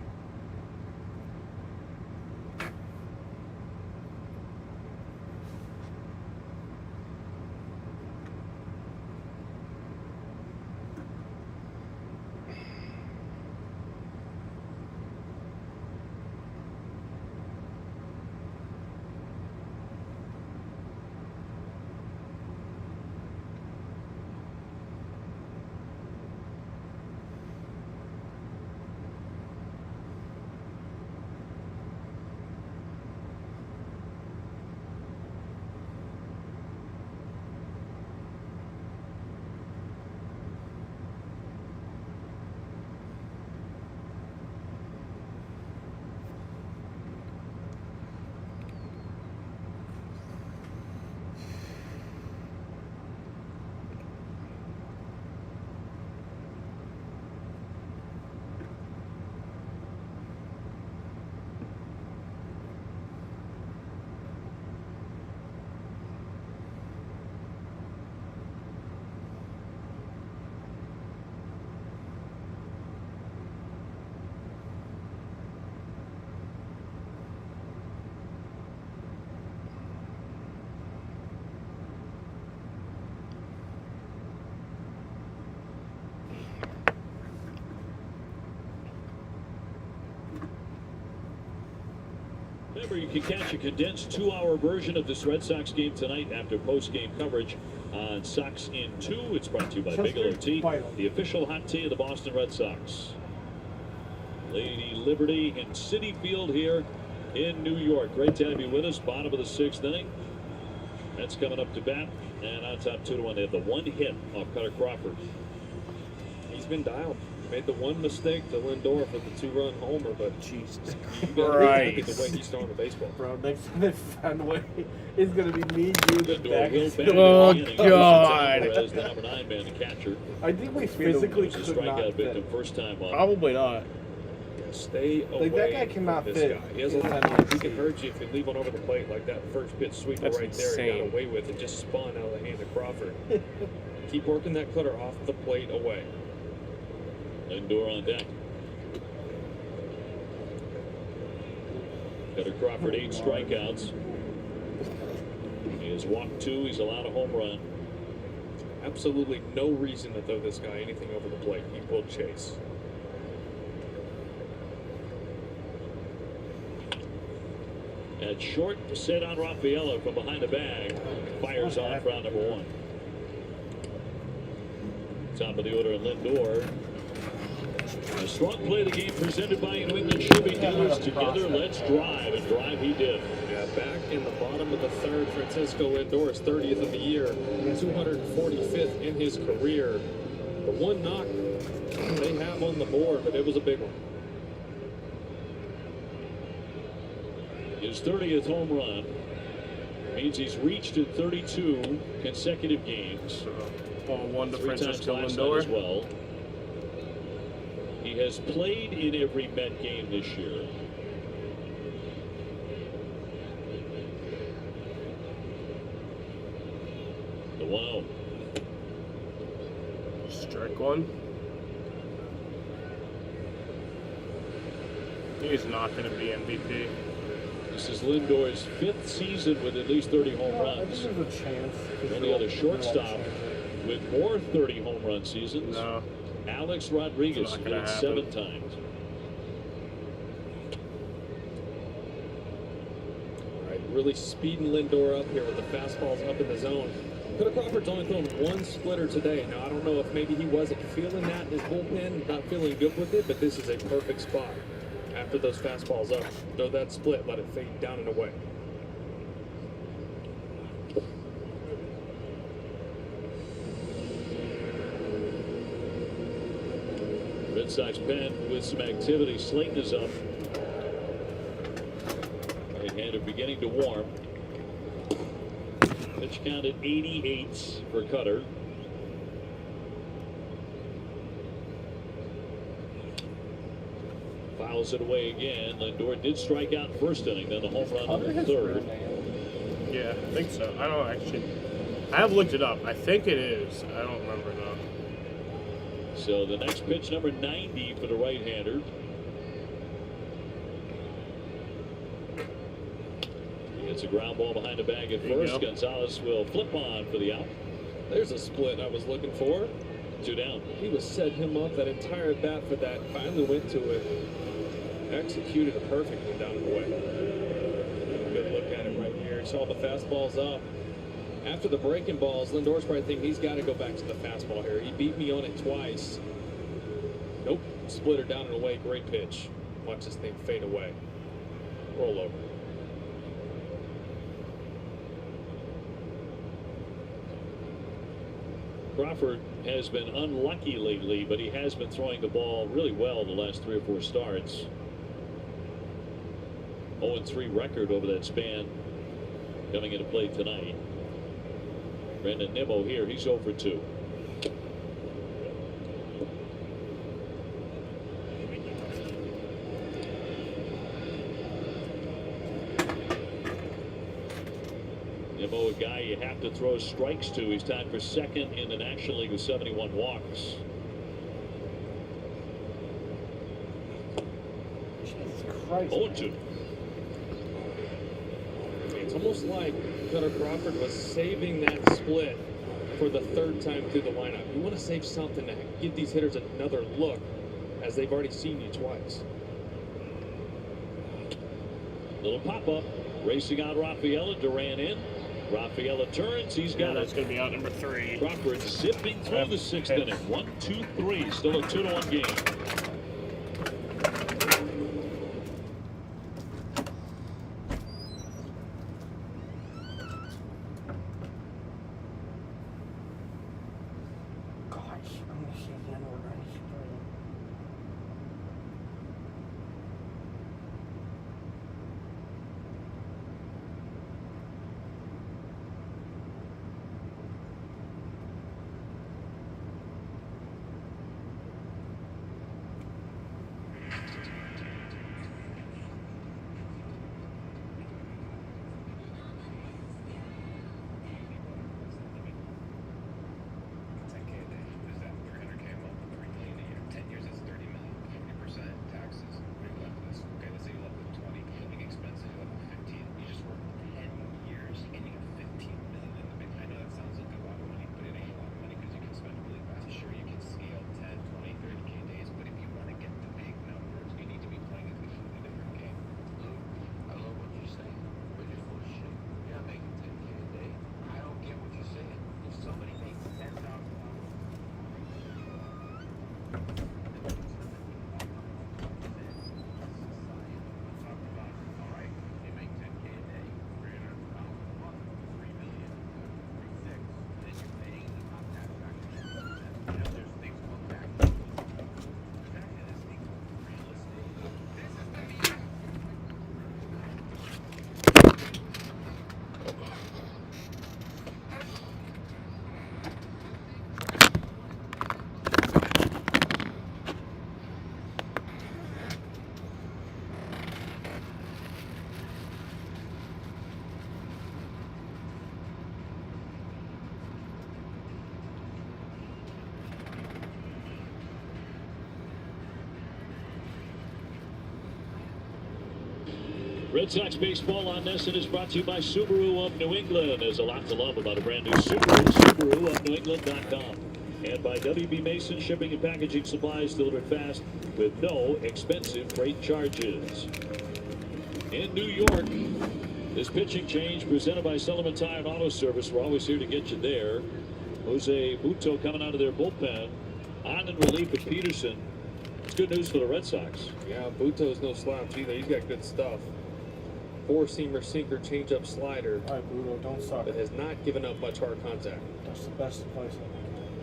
Remember, you can catch a condensed 2-hour version of this Red Sox game tonight after post-game coverage on Sox in 2. It's brought to you by Bigelow Tea, the official hot tea of the Boston Red Sox. Lady Liberty in Citi Field here in New York. Great to have you with us. Bottom of the 6th inning. That's coming up to bat. And on top 2-1, they have the one hit off Cutter Crawford. He's been dialed. Made the one mistake to Lindor for the 2-run homer, but Jesus right. Christ. The way he's throwing the baseball. Bro, next time they find a way, it's gonna be me, you, the Lindor will back. bat Oh, in the inning. God. As the number 9 man, the catcher. I think we physically He's a could not strikeout victim fit. first time on. Probably not. Stay away Like, that guy cannot from this fit. guy. He has a lot of hands. He can hurt you if you leave one over the plate like that first pitch sweeper That's right there. He insane. got away with it. Just spun out of the hand of Crawford. Keep working that cutter off the plate away. Lindor on deck. Cutter Crawford 8 strikeouts. He has walked 2. He's allowed a home run. Absolutely no reason to throw this guy anything over the plate. He will chase. At short, set on Raffaello from behind the bag. Fires off round number 1. Top of the order, Lindor. A strong play of the game presented by New England Chevy dealers. Together, let's drive. And drive he did. Yeah, back in the bottom of the 3rd, Francisco Lindor is 30th of the year, 245th in his career. The one knock they have on the board, but it was a big one. His 30th home run means he's reached in 32 consecutive games. One to 3 times Francisco last night as Lindor. well. He has played in every Met game this year. The 1-0. Strike one. He's not going to be MVP. This is Lindor's 5th season with at least 30 home I think runs. there's a chance. The only other shortstop with more 30 home run seasons, No. Alex Rodriguez, It's not did gonna it happen. 7 times. All right, really speeding Lindor up here with the fastballs up in the zone. Cutter Crawford's only thrown 1 splitter today. Now, I don't know if maybe he wasn't feeling that in his bullpen, not feeling good with it, but this is a perfect spot. After those fastballs up, throw that split, let it fade down and away. Red Sox pen with some activity. Slayton is up. Right-hander beginning to warm. Pitch count at 88 for Cutter. Fouls it away again. Lindor did strike out first inning, then the home run on the 3rd. Yeah, I think so. I don't actually. I have looked it up. I think it is. I don't remember though. So the next pitch, number 90 for the right-hander. It's a ground ball behind the bag at There you first. go. Gonzalez will flip on for the out. There's a split I was looking for. 2 down. He was set him up that entire at bat for that. Finally went to it. Executed it perfectly down and away. Good look at it right here. Saw the fastballs up. After the breaking balls, Lindor's probably thinking he's got to go back to the fastball here. He beat me on it twice. Nope. Splitter down and away. Great pitch. Watch this thing fade away. Roll over. Crawford has been unlucky lately, but he has been throwing the ball really well the last 3 or 4 starts. 0-3 record over that span coming into play tonight. Brandon Nimmo here, he's 0 for 2. Nimmo, a guy you have to throw strikes to. He's tied for 2nd in the National League with 71 walks. Jesus Christ. 0-2. It's almost like Cutter Crawford was saving that split for the 3rd time through the lineup. You want to save something to give these hitters another look, as they've already seen you twice. Little pop-up. Racing out Rafaela. Duran in. Rafaela turns. He's got That's it. going to be out number 3. Crawford zipping through the 6th inning. 1, 2, 3. Still a 2-1 game. Red Sox baseball on this, and is brought to you by Subaru of New England. There's a lot to love about a brand new Subaru. Subaru of New England.com. And by WB Mason Shipping and Packaging Supplies, delivered fast with no expensive freight charges. In New York, this pitching change presented by Sullivan Tire and Auto Service. We're always here to get you there. Jose Buto coming out of their bullpen. On in relief with Peterson. It's good news for the Red Sox. Yeah, Buto's no slouch either. He's got good stuff. Four-seamer, sinker, changeup, slider. All right, Buto, don't suck. That has not given up much hard contact. That's the best place.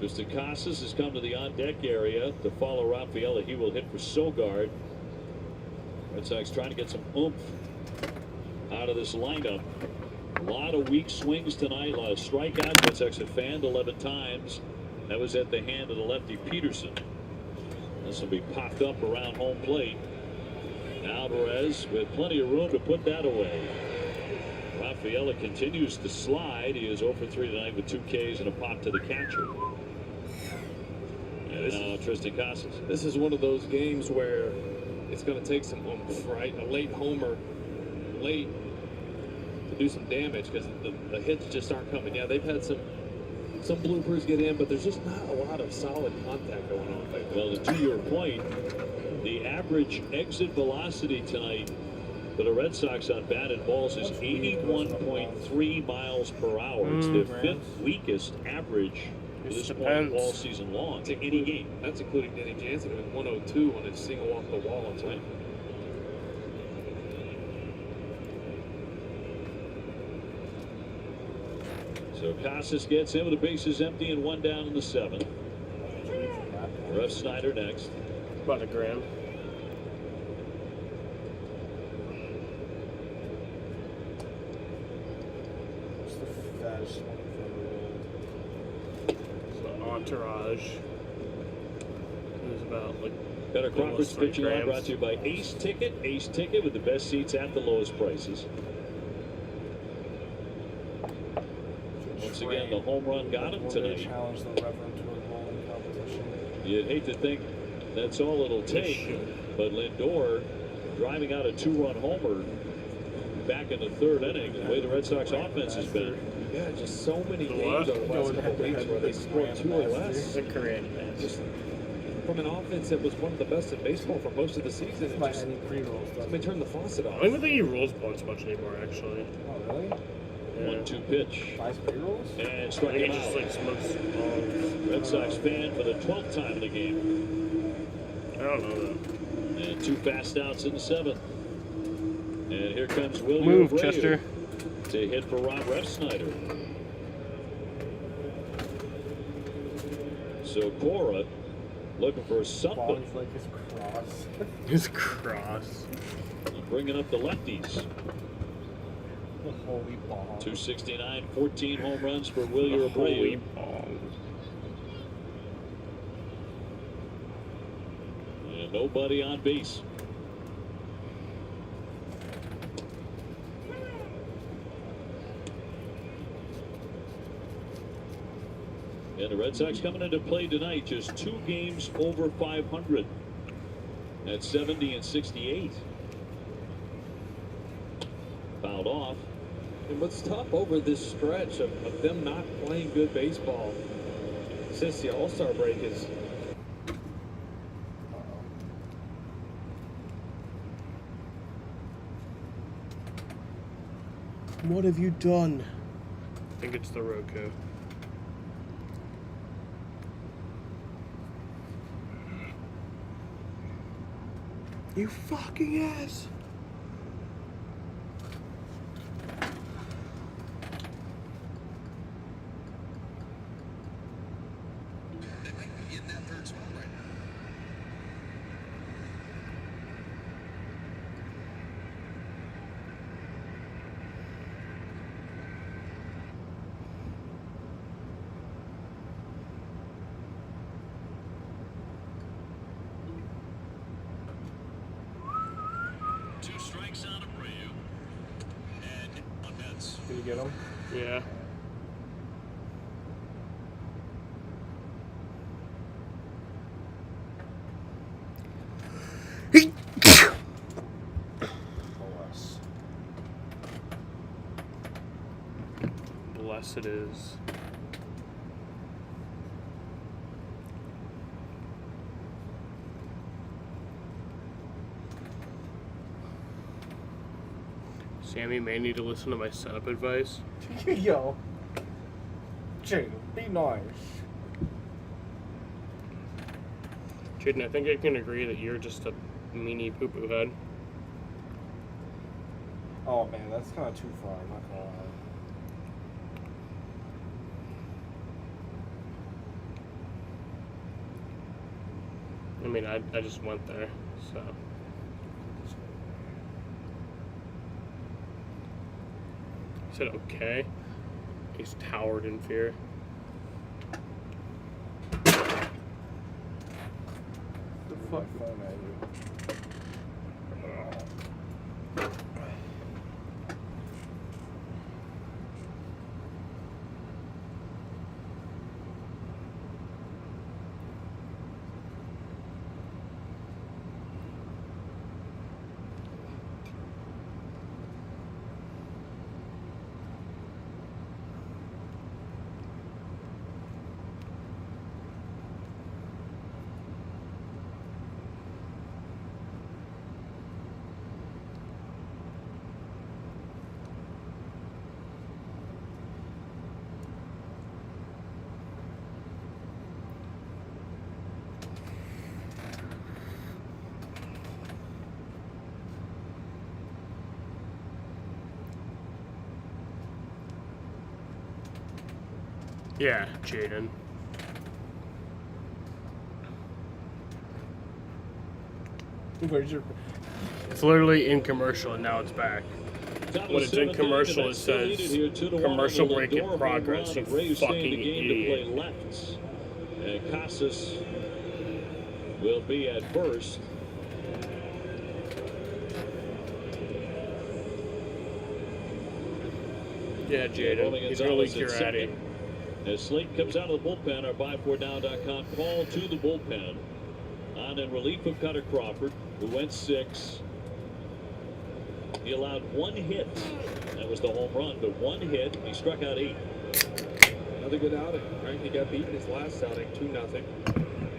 Mr. Casas has come to the on-deck area to follow Rafaela. He will hit for Sogard. Red Sox trying to get some oomph out of this lineup. A lot of weak swings tonight. A lot of strikeouts. Red Sox have fanned 11 times. That was at the hand of the lefty Peterson. This will be popped up around home plate. Alvarez with plenty of room to put that away. Rafaela continues to slide. He is 0 for 3 tonight with 2 Ks and a pop to the catcher. And now Tristan Casas. This is one of those games where it's going to take some oomph, right? A late homer, late to do some damage because the hits just aren't coming. Yeah, they've had some bloopers get in, but there's just not a lot of solid contact going on. Well, to your point, the average exit velocity tonight for the Red Sox on batted balls is 81.3 miles per hour. It's the 5th weakest average at this point all season long to any game. That's including Danny Jansen with 102 on his single off the wall on time. So Casas gets in with the bases empty and 1 down in the 7th. Russ Snyder next. About a gram. It's the fattest one So Entourage. It was about like. Better Crawford's almost 3 pitching line grams. brought to you by Ace Ticket. Ace Ticket with the best seats at the lowest prices. Once again, the home run got him tonight. Challenge the Reverend to a bowling competition. You'd hate to think that's all it'll take, but Lindor driving out a 2-run homer back in the 3rd inning. The way the Red Sox offense has been. Yeah, just so many games over the last couple of weeks where they scored 2 or less. It's a Korean match. Just from an offense that was one of the best in baseball for most of the season. It's And by just any pre-roll stuff. somebody turned the faucet I off. don't even think he rolls blunts much anymore, actually. Oh, really? Yeah. 1-2 pitch. Buys pre-rolls? And I struck think him he just out. like smokes balls. Red Sox fan for the 12th time in the game. I don't know though. And 2 fast outs in the 7th. And here comes William Move, Abreu Chester. to hit for Rob Refsnyder. So Cora looking for something. Ball's like his cross. His cross. Bringing up the lefties. The holy ball. 269, 14 home runs for William Holy Abreu. balls. And nobody on base. And the Red Sox coming into play tonight, just 2 games over 500 at 70 and 68. Fouled off. And what's tough over this stretch of them not playing good baseball since the All-Star break is What have you done? I think it's the Roku. You fucking ass! They might be in that third spot right now. Two strikes on Abreu. And on Mets. Did you get him? Yeah. Bless. Bless it is. Sammy may need to listen to my setup advice. Yo. Jaden, be nice. Jaden, I think I can agree that you're just a meanie poo-poo head. Oh man, that's kind of too far. I'm not gonna lie. I mean, I just went there, so. He said, okay. He's towered in fear. The fuck phone at you? Yeah, Jaden. Where's your? It's literally in commercial and now it's back. When it's in commercial, it says commercial break in progress. You fucking idiot. And Casas will be at first. Yeah, Jaden. He's gonna leak your Addy. As Slate comes out of the bullpen, our buy4down.com call to the bullpen. On in relief of Cutter Crawford, who went 6. He allowed 1 hit. That was the home run, but 1 hit. He struck out 8. another good outing, right? He got beat in his last outing, 2-0.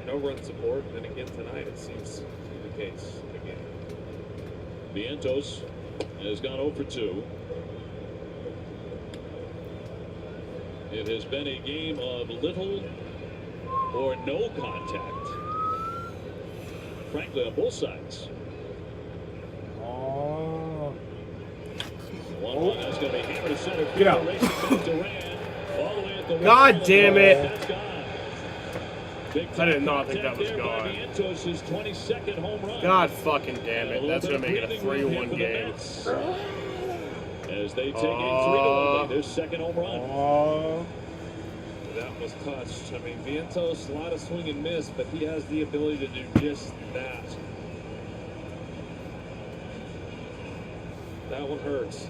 no run support, and then again tonight it seems to be the case again. Vientos has gone 0 for 2. It has been a game of little or no contact, frankly, on both sides. Oh. 1-1, that's going to be hammered to center. Get out. Racing back to Rand, all the way at the God wall. damn it. That's gone. I did not think that was gone. Vientos' 22nd home run. God fucking damn it. That's going to make it a 3-1 game. As they take a 3-1 lead, their second home run. Oh. That was touched. I mean, Vientos, a lot of swing and miss, but he has the ability to do just that. That one hurts.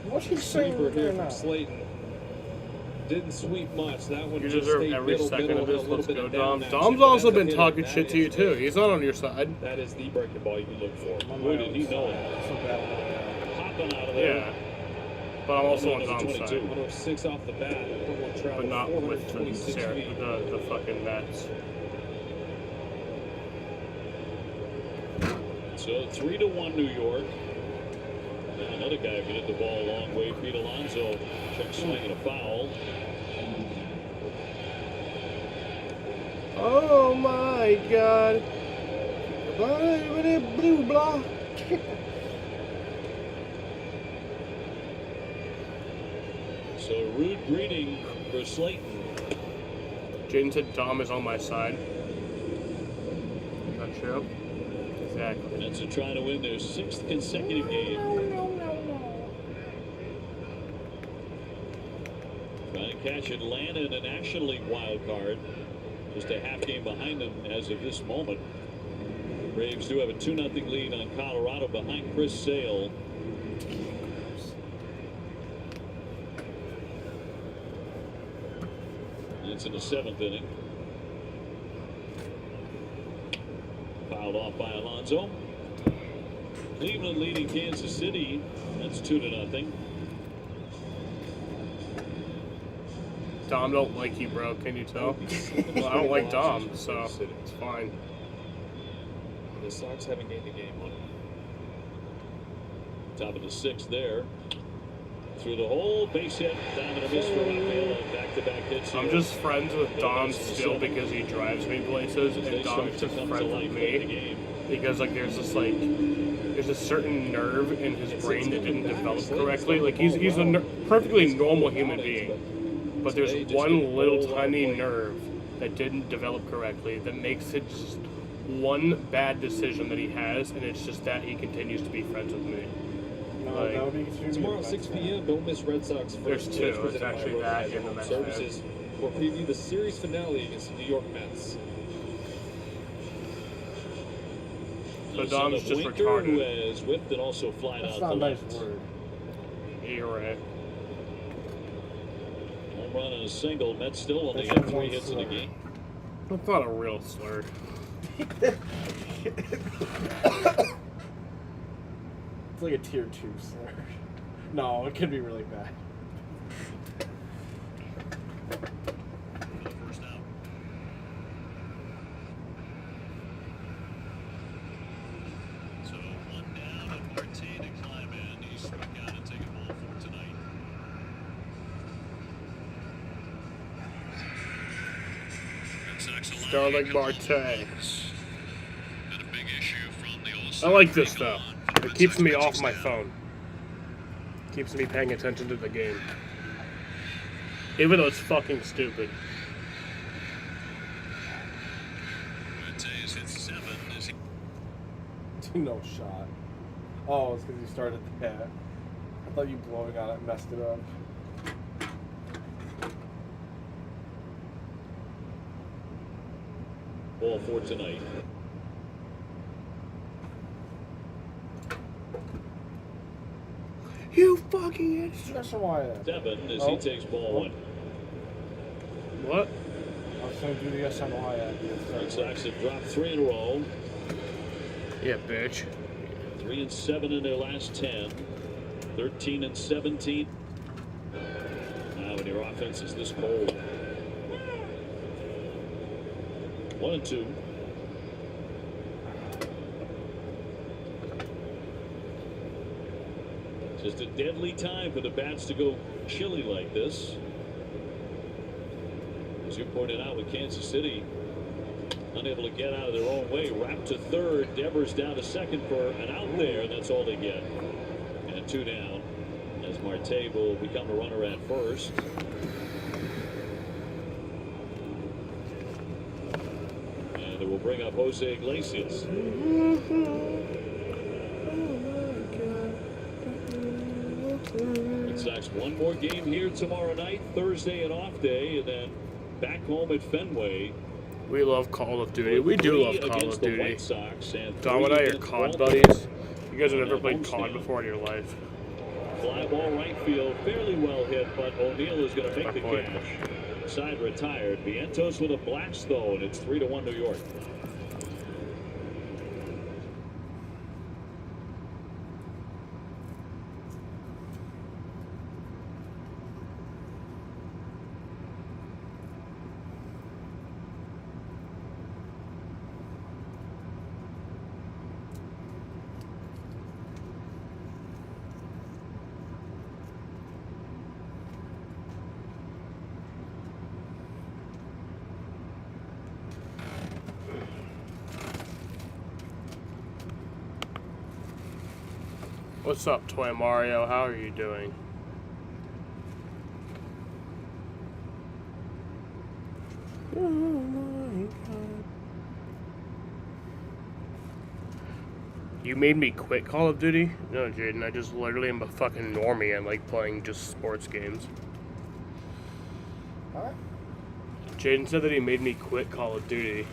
What's he saying Sweeper here right from now? Slayton. Didn't sweep much. That one You just deserve stayed every middle, second middle, of and a this. little Let's bit go, of Dom. down action, Dom's but also that's a been hit talking on shit that to you, end. too. He's not on your side. That is the breaking ball you look for. Boy, did he know it. So bad. Hopping out of there. Yeah. But I'm also on Number Dom's 22. side. 106 off the bat. But not with the, 426 feet. the fucking Mets. So 3-1 New York. And another guy who hit the ball a long way, Pete Alonso, check swinging a foul. Oh my god. Blue blah. So rude greeting for Slayton. Jaden said Dom is on my side. Is that true? Exactly. Mets are trying to win their 6th consecutive game. Trying to catch Atlanta in a National League wild card. Just a half game behind them as of this moment. Braves do have a 2-0 lead on Colorado behind Chris Sale. It's in the 7th inning. Fouled off by Alonso. Cleveland leading Kansas City. That's 2-0. Dom don't like you, bro. Can you tell? Well, I don't like Dom, so it's fine. The Sox haven't gained a game on. Top of the 6th there. Through the hole, base hit, down to the miss for Rafael. Back-to-back hits. I'm just friends with Dom still because he drives me places, and Dom's just friends with me because like there's a certain nerve in his brain that didn't develop correctly. Like he's a perfectly normal human being, but there's one little tiny nerve that didn't develop correctly that makes it just one bad decision that he has, and it's just that he continues to be friends with me. Like, that would be extremely Tomorrow, 6 p.m., don't miss Red Sox There's first. two. pitch It's presented by actually Road that Ahead and the Home Mets Services will preview the series finale against the New York Mets. So Dom's just Winker, retarded. who has whipped and also flied That's out not to a nice left. word. You're right. Home run and a single. Mets still only That's have 3 one hits in the slur. game. That's not a real slur. It's like a tier 2 slur. No, it could be really bad. First out. So 1 down and Marte to climb in. He struck out and take a ball for tonight. Red Sox allowing Starling a couple Marte. of runs. Been a big issue from the I All-Star like this break though. on. It Red keeps Sox me pitching off my staff. phone. Keeps me paying attention to the game. Even though it's fucking stupid. Fuentes hits 7 as he No shot. Oh, it's because you started the bat. I thought you blowing on it messed it up. Ball for tonight. You fucking idiot. That's why. 7 as Oh. he takes ball 1. What? I was going to do the SNY idea. Red Sox have dropped 3 in a row. Yeah, bitch. 3 and 7 in their last 10. 13 and 17. Now when your offense is this cold. 1-2. Just a deadly time for the bats to go chilly like this. As you pointed out with Kansas City, unable to get out of their own way. Wrapped to third. Devers down to second for an out there. That's all they get. And 2 down as Marte will become a runner at first. And it will bring up Jose Iglesias. Red Sox one more game here tomorrow night, Thursday an off day, and then back home at Fenway. We love Call of Duty. We do love Call of Duty. Dom and I are COD Baltimore. buddies. You guys have never played COD before in your life. Fly ball right field, fairly well hit, but O'Neill is going to make the catch. Side retired. Vientos with a blast though, and it's 3-1 New York. What's up, Toy Mario? How are you doing? Oh my God. You made me quit Call of Duty? No, Jaden, I just literally am a fucking normie and like playing just sports games. What? Jaden said that he made me quit Call of Duty,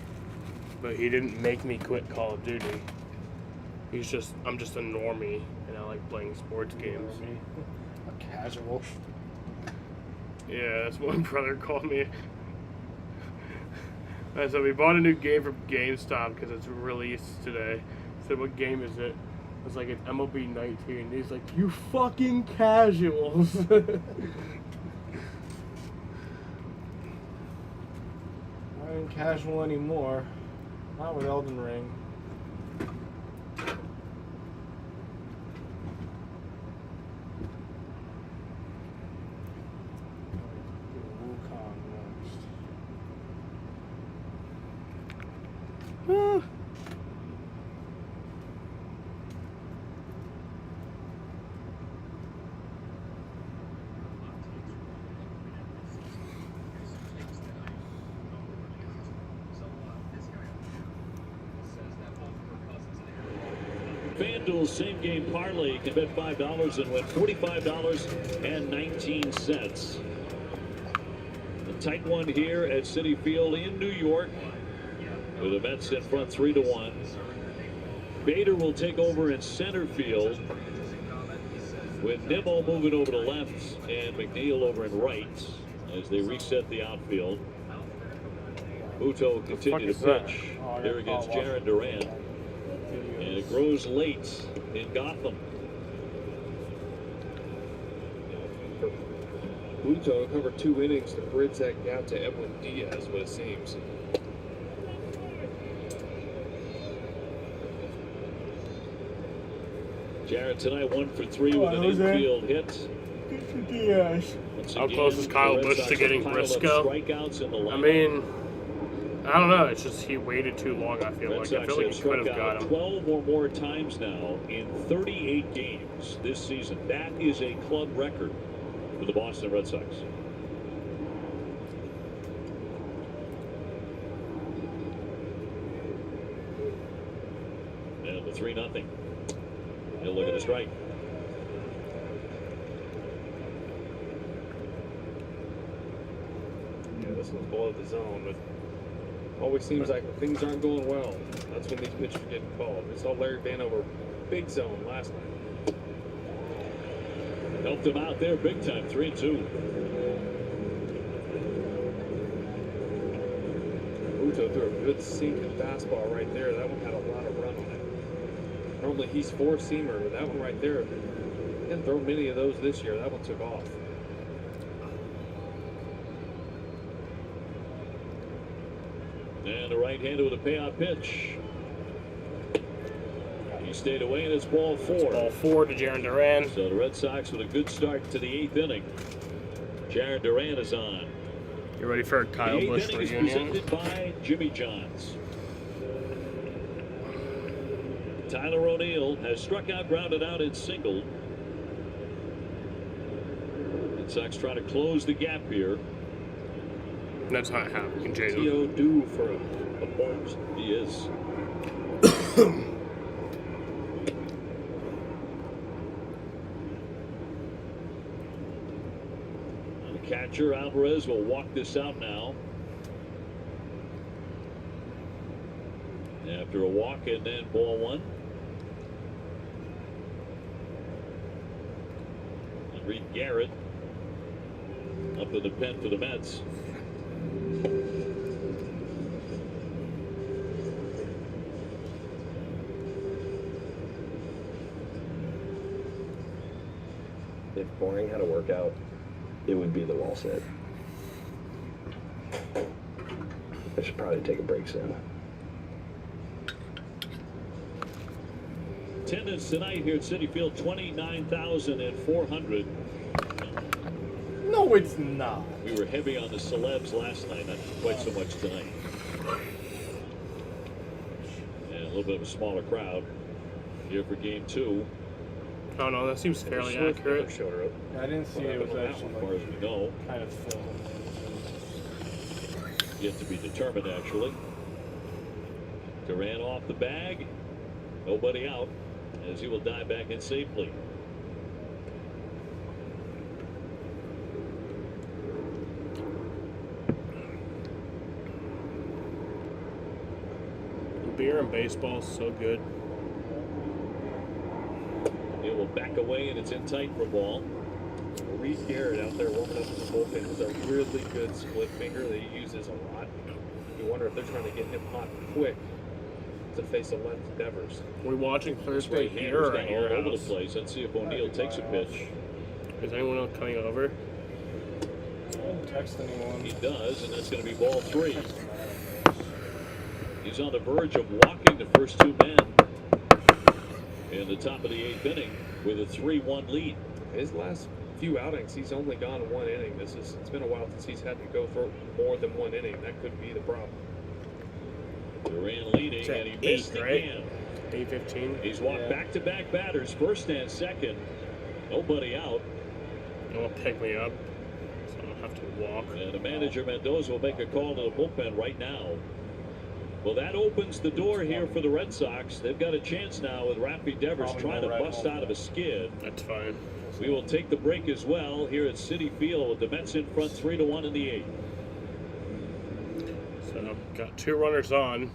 but he didn't make me quit Call of Duty. I'm just a normie, and I like playing sports games. A casual. Yeah, that's what my brother called me. Alright, so we bought a new game from GameStop because it's released today. I said, what game is it? I was like, it's MLB 19. He's like, you fucking casuals. I ain't casual anymore. Not with Elden Ring. FanDuel's same game parlay can bet $5 and win $45.19. A tight one here at Citi Field in New York, with the Mets in front 3-1. Bader will take over in center field, with Nimmo moving over to left and McNeil over in right as they reset the outfield. Muto continue to pitch here against Jarren Duran. And it grows late in Gotham. Muto covered 2 innings to bridge that gap to Edwin Diaz, what it seems. Jarrett tonight 1 for 3 with an infield hit. Diaz. How close is Kyle Busch to getting Briscoe? Strikeouts in the lineup. I mean, I don't know. It's just he waited too long, I feel like. I feel like he could have got him. 12 or more times now in 38 games this season. That is a club record for the Boston Red Sox. And the 3-0. He'll look at the strike. Yeah, this one's below the zone, but always seems like when things aren't going well, that's when these pitchers are getting called. We saw Larry Vanover big zone last night. Helped him out there big time, 3-2. Muto threw a good sinking fastball right there. That one had a lot of run on it. Normally he's 4-seamer, but that one right there, he didn't throw many of those this year. That one took off. And the right-hander with a payoff pitch. He stayed away, and it's ball 4. Ball 4 to Jarren Duran. So the Red Sox with a good start to the 8th inning. Jarren Duran is on. You ready for a Kyle The 8th Busch inning is reunion? presented by Jimmy John's. Tyler O'Neill has struck out, grounded out, and singled. Red Sox trying to close the gap here. That's not happening, Jaden. T.O. due for a bolt. He is. The catcher, Alvarez, will walk this out now. After a walk, and then ball 1. And Reed Garrett up in the pen for the Mets. If boring had a workout, it would be the wall sit. I should probably take a break soon. Attendance tonight here at Citi Field, 29,400. No, it's not. We were heavy on the celebs last night, not quite so much tonight. And a little bit of a smaller crowd here for game 2. Oh no, that seems fairly accurate. Showed her up. I didn't see it was actually As far as we know, kind of filmed. yet to be determined actually. Duran off the bag, nobody out, as he will dive back in safely. Beer and baseball is so good. It will back away, and it's in tight for ball. Reed Garrett out there warming up in the bullpen is a really good split finger that he uses a lot. You wonder if they're trying to get him hot quick to face a left Devers. We're watching Thursday Right here or handers at down your all over the house? place. Let's see if O'Neill takes a pitch. Is anyone else coming over? I didn't text anyone. He does, and that's going to be ball 3. He's on the verge of walking the first 2 men in the top of the 8th inning with a 3-1 lead. His last few outings, he's only gone 1 inning. It's been a while since he's had to go for more than 1 inning. That could be the problem. Duran leading, It's at and he missed 8, right? again. 8:15. He's walked back-to-back batters, first and second. Nobody out. You want to pick me up, so I don't have to walk. And the manager, Mendoza, will make a call to the bullpen right now. Well, that opens the door here for the Red Sox. They've got a chance now with Rafi Devers Probably trying no to red bust ball. out of a skid. That's fine. We will take the break as well here at Citi Field with the Mets in front 3-1 in the 8th. So, got 2 runners on.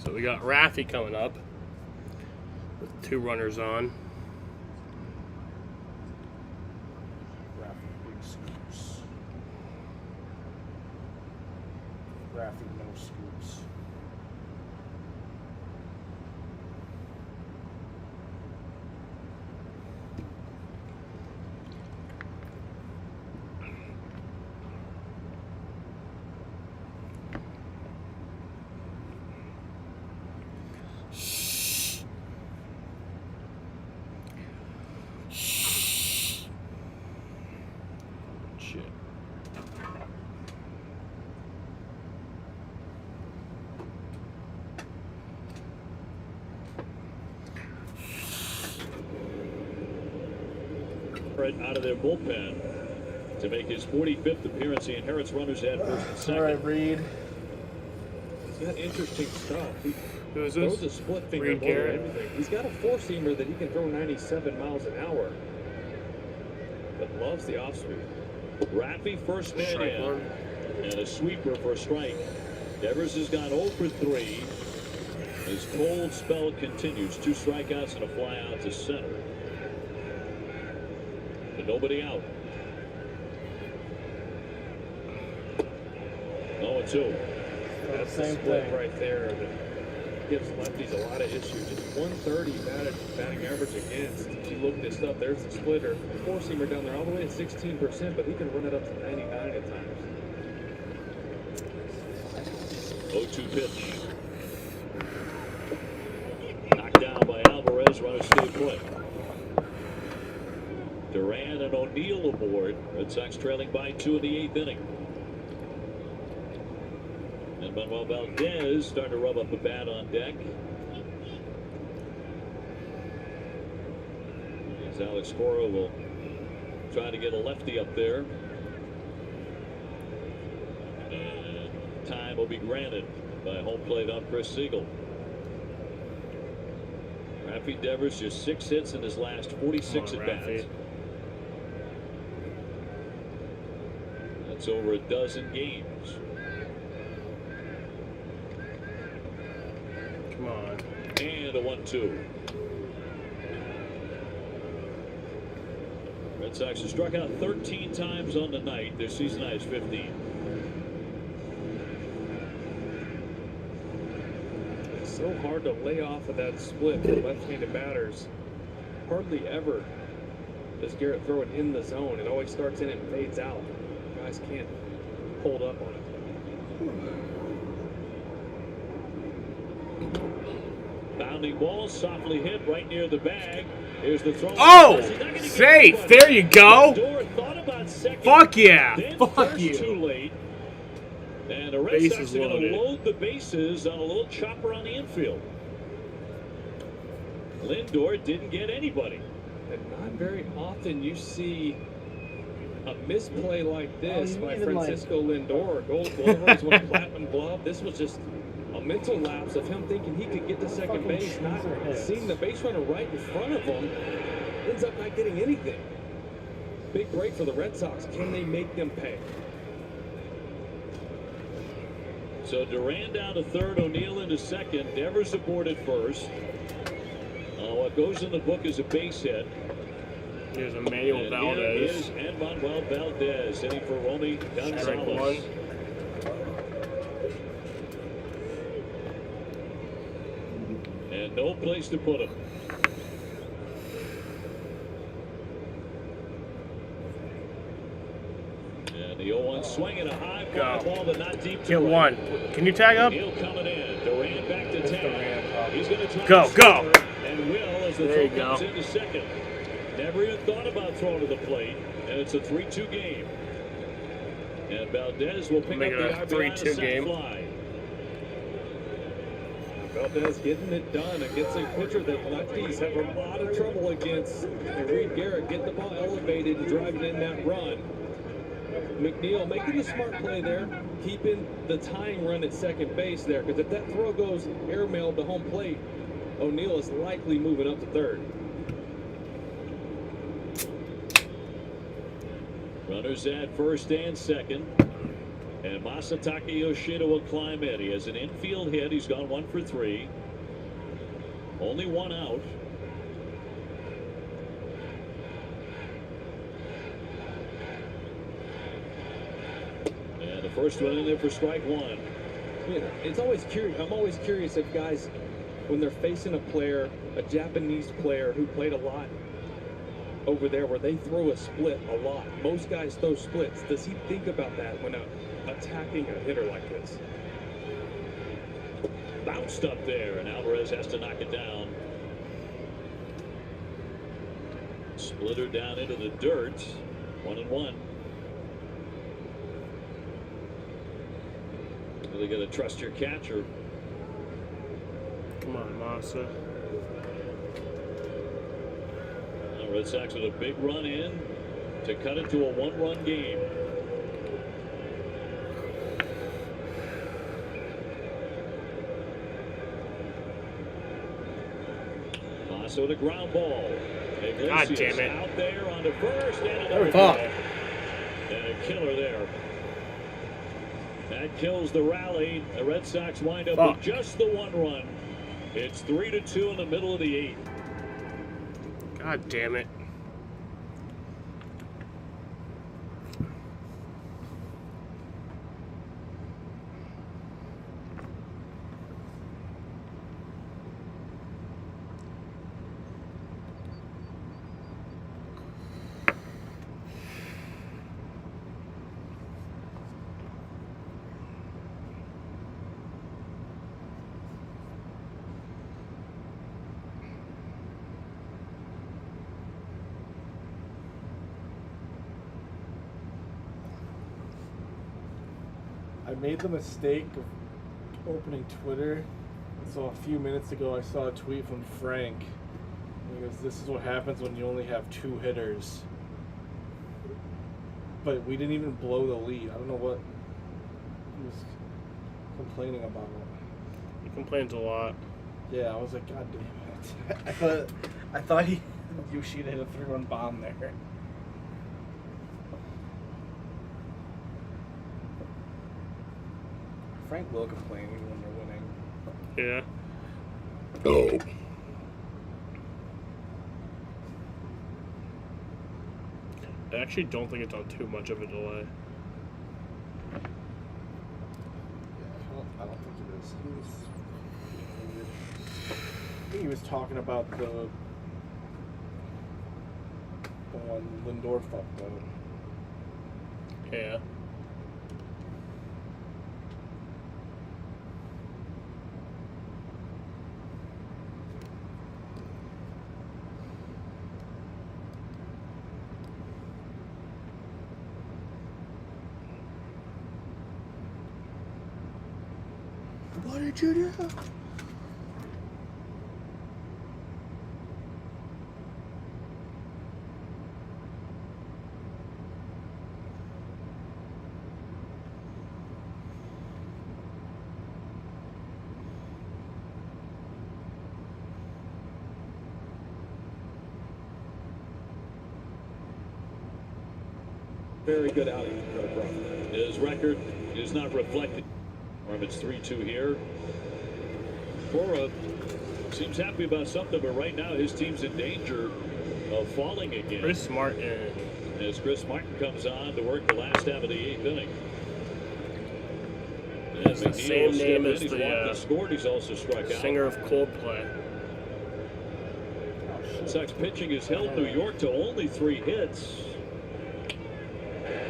So we got Rafi coming up with 2 runners on. Rafi big scoops. Rafi no scoops. Garrett out of their bullpen to make his 45th appearance. He inherits runners at first and second. All right, Reed. He's got interesting stuff. He Who is throws this? a split finger Reed ball and Garrett? everything. He's got a four-seamer that he can throw 97 miles an hour, but loves the off-speed. Raffy first man Strike in, one. and a sweeper for a strike. Devers has gone 0 for 3. His cold spell continues. 2 strikeouts and a fly out to center. But nobody out. 0-2. That's the Same split thing. right there that gives lefties a lot of issues. Just 130 batting average against. If you look this up, there's the splitter. Four-seamer down there all the way at 16%, but he can run it up to 99 at times. 0-2 pitch. Knocked down by Alvarez. Runners stay put. Duran and O'Neill aboard. Red Sox trailing by 2 in the 8th inning. And Manuel Valdez starting to rub up a bat on deck. As Alex Cora will try to get a lefty up there. And time will be granted by home plate on Chris Siegel. Raffy Devers just 6 hits in his last 46 at bats. That's over a dozen games. Come on. And a 1-2. Red Sox have struck out 13 times on the night. Their season high is 15. It's so hard to lay off of that split for left-handed batters. Hardly ever does Garrett throw it in the zone. It always starts in and fades out. Guys can't hold up on it. Bounding ball, softly hit right near the bag. Here's the throw. Oh! Safe! There you go! Fuck yeah! Then Fuck first you! Too late. And the Red Bases Sox are going loaded. to load the bases on a little chopper on the infield. Lindor didn't get anybody. And not very often you see a misplay like this by even Francisco Lindor. Gold Glover, he's won a platinum glove. This was just a mental lapse of him thinking he could get to second Fucking base, not cheeser hits. seeing the base runner right in front of him. Ends up not getting anything. Big break for the Red Sox. Can they make them pay? So Duran down to third, O'Neill into second, Devers aboard at first. What goes in the book is a base hit. Here's Emmanuel And Valdez. here is Manuel Valdez hitting for Romy Strike one. Gonzalez. And no place to put him. And the 0-1 swing and a high fly Go. ball, but not deep to Get right. one. Can you tag up? O'Neill coming in. Durant back to 10. He's going to try Go, to go. score, and will as the There you throw go. comes into second. Never even thought about throwing to the plate, and it's a 3-2 game. And Valdez will pick Make up it the a RBI on a 3-2 sac game. fly. Valdez getting it done against a pitcher that lefties have a lot of trouble against. And Reed Garrett getting the ball elevated and driving in that run. McNeil making the smart play there, keeping the tying run at second base there, because if that throw goes airmailed to home plate, O'Neill is likely moving up to third. Runners at first and second. And Masataka Yoshida will climb in. He has an infield hit. He's gone 1 for 3. Only one out. And the first one in there for strike one. You know, it's always curious. I'm always curious if guys, when they're facing a player, a Japanese player who played a lot over there, where they throw a split a lot. Most guys throw splits. Does he think about that when attacking a hitter like this? Bounced up there, and Alvarez has to knock it down. Splitter down into the dirt. 1-1. Really got to trust your catcher. Come on, Masa. Red Sox with a big run in. to cut it to a one-run game. So the ground ball. God damn it. Out there on the first and another Fuck. ball. And a killer there. That kills the rally. The Red Sox wind up with just the one run. It's 3-2 in the middle of the 8th. God damn it. I made the mistake of opening Twitter. So a few minutes ago I saw a tweet from Frank. He goes, "This is what happens when you only have 2 hitters." But we didn't even blow the lead. I don't know what he was complaining about. He complains a lot. Yeah, I was like, God damn it. I thought Yoshida hit a 3-run bomb there. Frank will complain when they're winning. Yeah. Oh. I actually don't think it's on too much of a delay. I don't think it is. I think he was talking about the one Lindor fucked up. Yeah. What did you do? Very good outing. His record is not reflected. It's 3-2 here. Cora seems happy about something, but right now his team's in danger of falling again. Chris Martin. As Chris Martin comes on to work the last half of the 8th inning. It's the same name as the scored. He's also struck out. singer of Coldplay. Sox pitching has held New York to only 3 hits.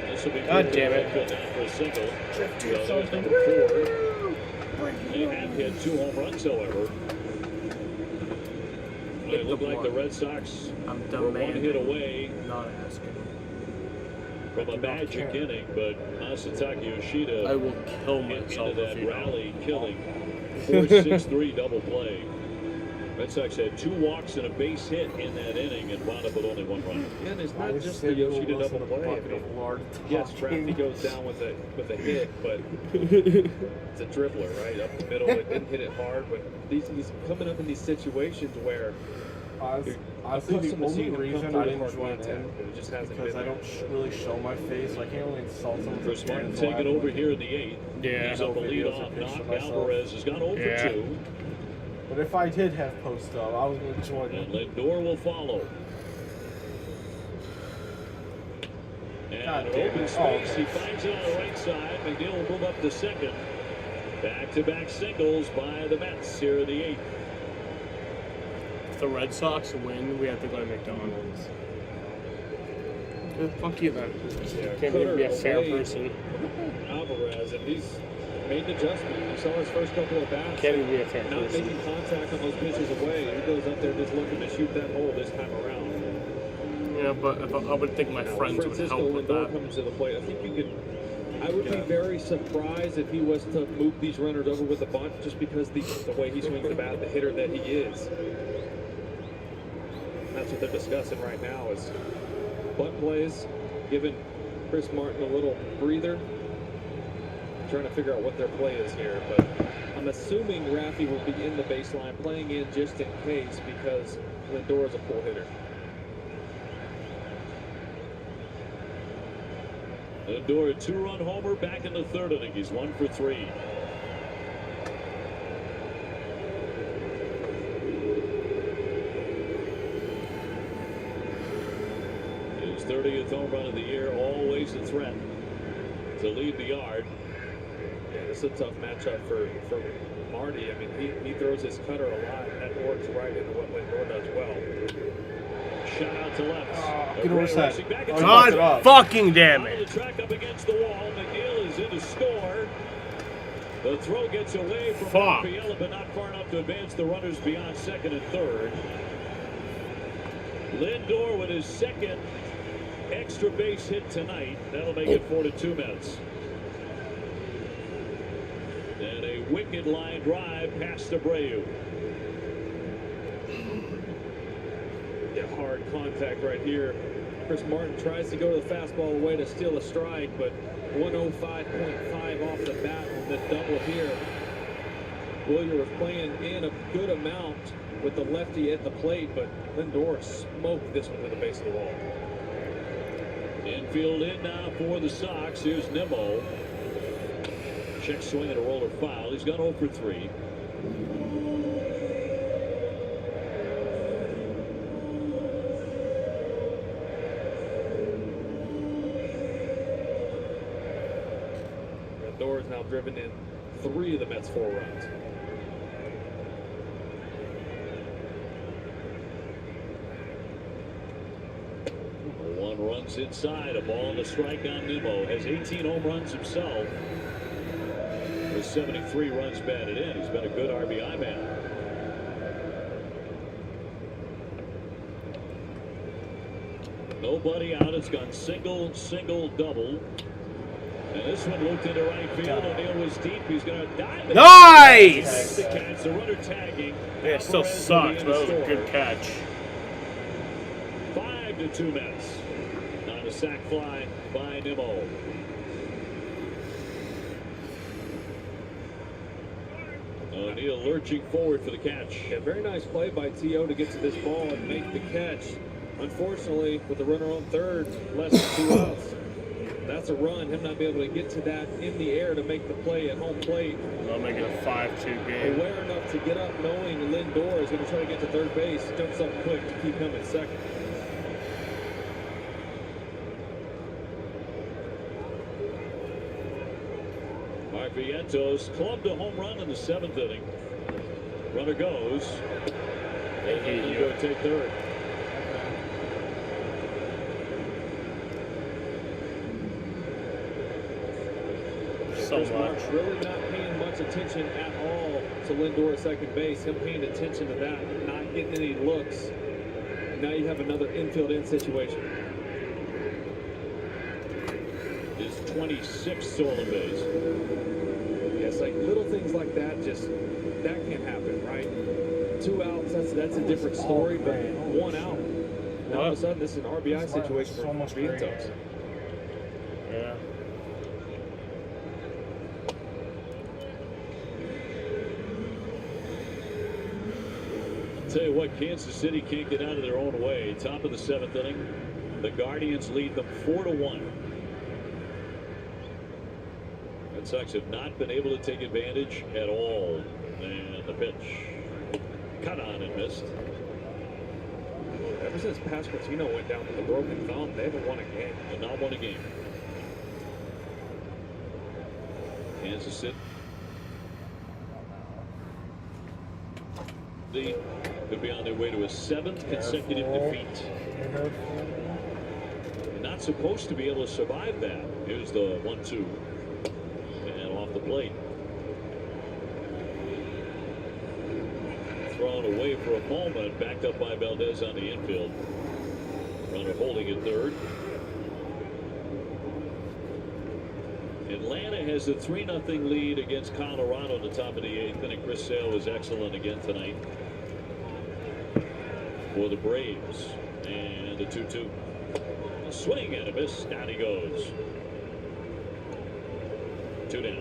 This will be God damn it. Good down for a single. So there's number 4. They have hit 2 home runs, however. It looked like the Red Sox were 1 hit away Not asking. from a magic inning, but Masataka Yoshida I will kill into myself if that you rally killing 4-6-3 double play. Red Sox had 2 walks and a base hit in that inning and wound up with only 1 run. Yeah, and it's not just the Yoshida double play. I mean, yes, Crafty goes down with a hit, but it's a dribbler, right? Up the middle, it didn't hit it hard, but he's coming up in these situations where Honestly, the only reason I didn't join in it just hasn't because been I don't really show my face, so I can't really insult someone. Chris Martin taking over here in the 8th. Yeah. He's up a lead off knock. Alvarez has gone over 2. But if I did have post up, I was going to join And in. Lindor will follow. And God an damn open it. space. He finds it on the right side. McNeil will move up to second. Back-to-back singles by the Mets here in the 8th. If the Red Sox win, we have to go to McDonald's. Fuck you then. Can't even be a fair person. Alvarez, and he's made an adjustment. You saw his first couple of bats. Can't even be a fair Not person. making contact on those pitches away. He goes up there just looking to shoot that hole this time around. Yeah, but I would think my friends would Francisco help with Lindor that. comes to the plate. I think you could. I would be very surprised if he was to move these runners over with a bunt, just because the way he swings the bat, the hitter that he is. That's what they're discussing right now is bunt plays giving Chris Martin a little breather. Trying to figure out what their play is here, but I'm assuming Raffy will be in the baseline playing in just in case because Lindor is a pull hitter. Lindor, a 2-run homer back in the third inning. He's 1 for 3. His 30th home run of the year, always a threat to lead the yard. Yeah, this is a tough matchup for Marty. I mean, he throws his cutter a lot. That works right into what Lindor does well. Shot out to left. Get over side. Oh, God fucking damn The it. track up against the wall. McNeil is in to score. The throw gets away from Fuck. Raphael, but not far enough to advance the runners beyond second and third. Lindor with his second extra base hit tonight. That'll make it 4-2 Mets. And a wicked line drive past Abreu. Yeah, hard contact right here. Chris Martin tries to go to the fastball away to steal a strike, but 105.5 off the bat on the double here. Willier was playing in a good amount with the lefty at the plate, but Lindor smoked this one to the base of the wall. Infield in now for the Sox. Here's Nimmo. Check swing and a roller foul. He's gone 0 for 3. Lindor has now driven in 3 of the Mets' 4 runs. One runs inside. A ball and a strike on Nimmo. Has 18 home runs himself. With 73 runs batted in. He's been a good RBI man. Nobody out. It's gone single, single, double. And this one looked into right field. O'Neill was deep. He's going to dive. Nice! The catch. The runner tagging. Yeah, it still sucks, but that was a good catch. 5-2 Mets. On a sac fly by Nimmo. O'Neill lurching forward for the catch. Yeah, very nice play by T.O. to get to this ball and make the catch. Unfortunately, with the runner on third, less than 2 outs. That's a run. Him not be able to get to that in the air to make the play at home plate. They'll make it a 5-2 game. Aware enough to get up knowing Lindor is going to try to get to third base. Jumps up quick to keep him at second. Mark Vientos clubbed a home run in the 7th inning. Runner goes. And he'll go take third. So much. Really not paying much attention at all to Lindor at second base. Him paying attention to that, not getting any looks. Now you have another infield in situation. His 26th stolen base. Yes, like little things like that, just that can happen, right? 2 outs, that's a different story, but 1 out. Now all of a sudden, this is an RBI situation for Vientos. Yeah. Tell you what, Kansas City can't get out of their own way. Top of the 7th inning. The Guardians lead them 4-1. Red Sox have not been able to take advantage at all. And the pitch. Cut on and missed. Ever since Pasquantino went down with a broken thumb, they haven't won a game. And not won a game. Kansas City. They could be on their way to a 7th consecutive defeat. Not supposed to be able to survive that. Here's the 1-2. And off the plate. Thrown away for a moment. Backed up by Valdez on the infield. Runner holding at third. Atlanta has a 3-0 lead against Colorado at the top of the 8th inning. Chris Sale was excellent again tonight for the Braves. And the 2-2. Swing and a miss. Down he goes. 2 down.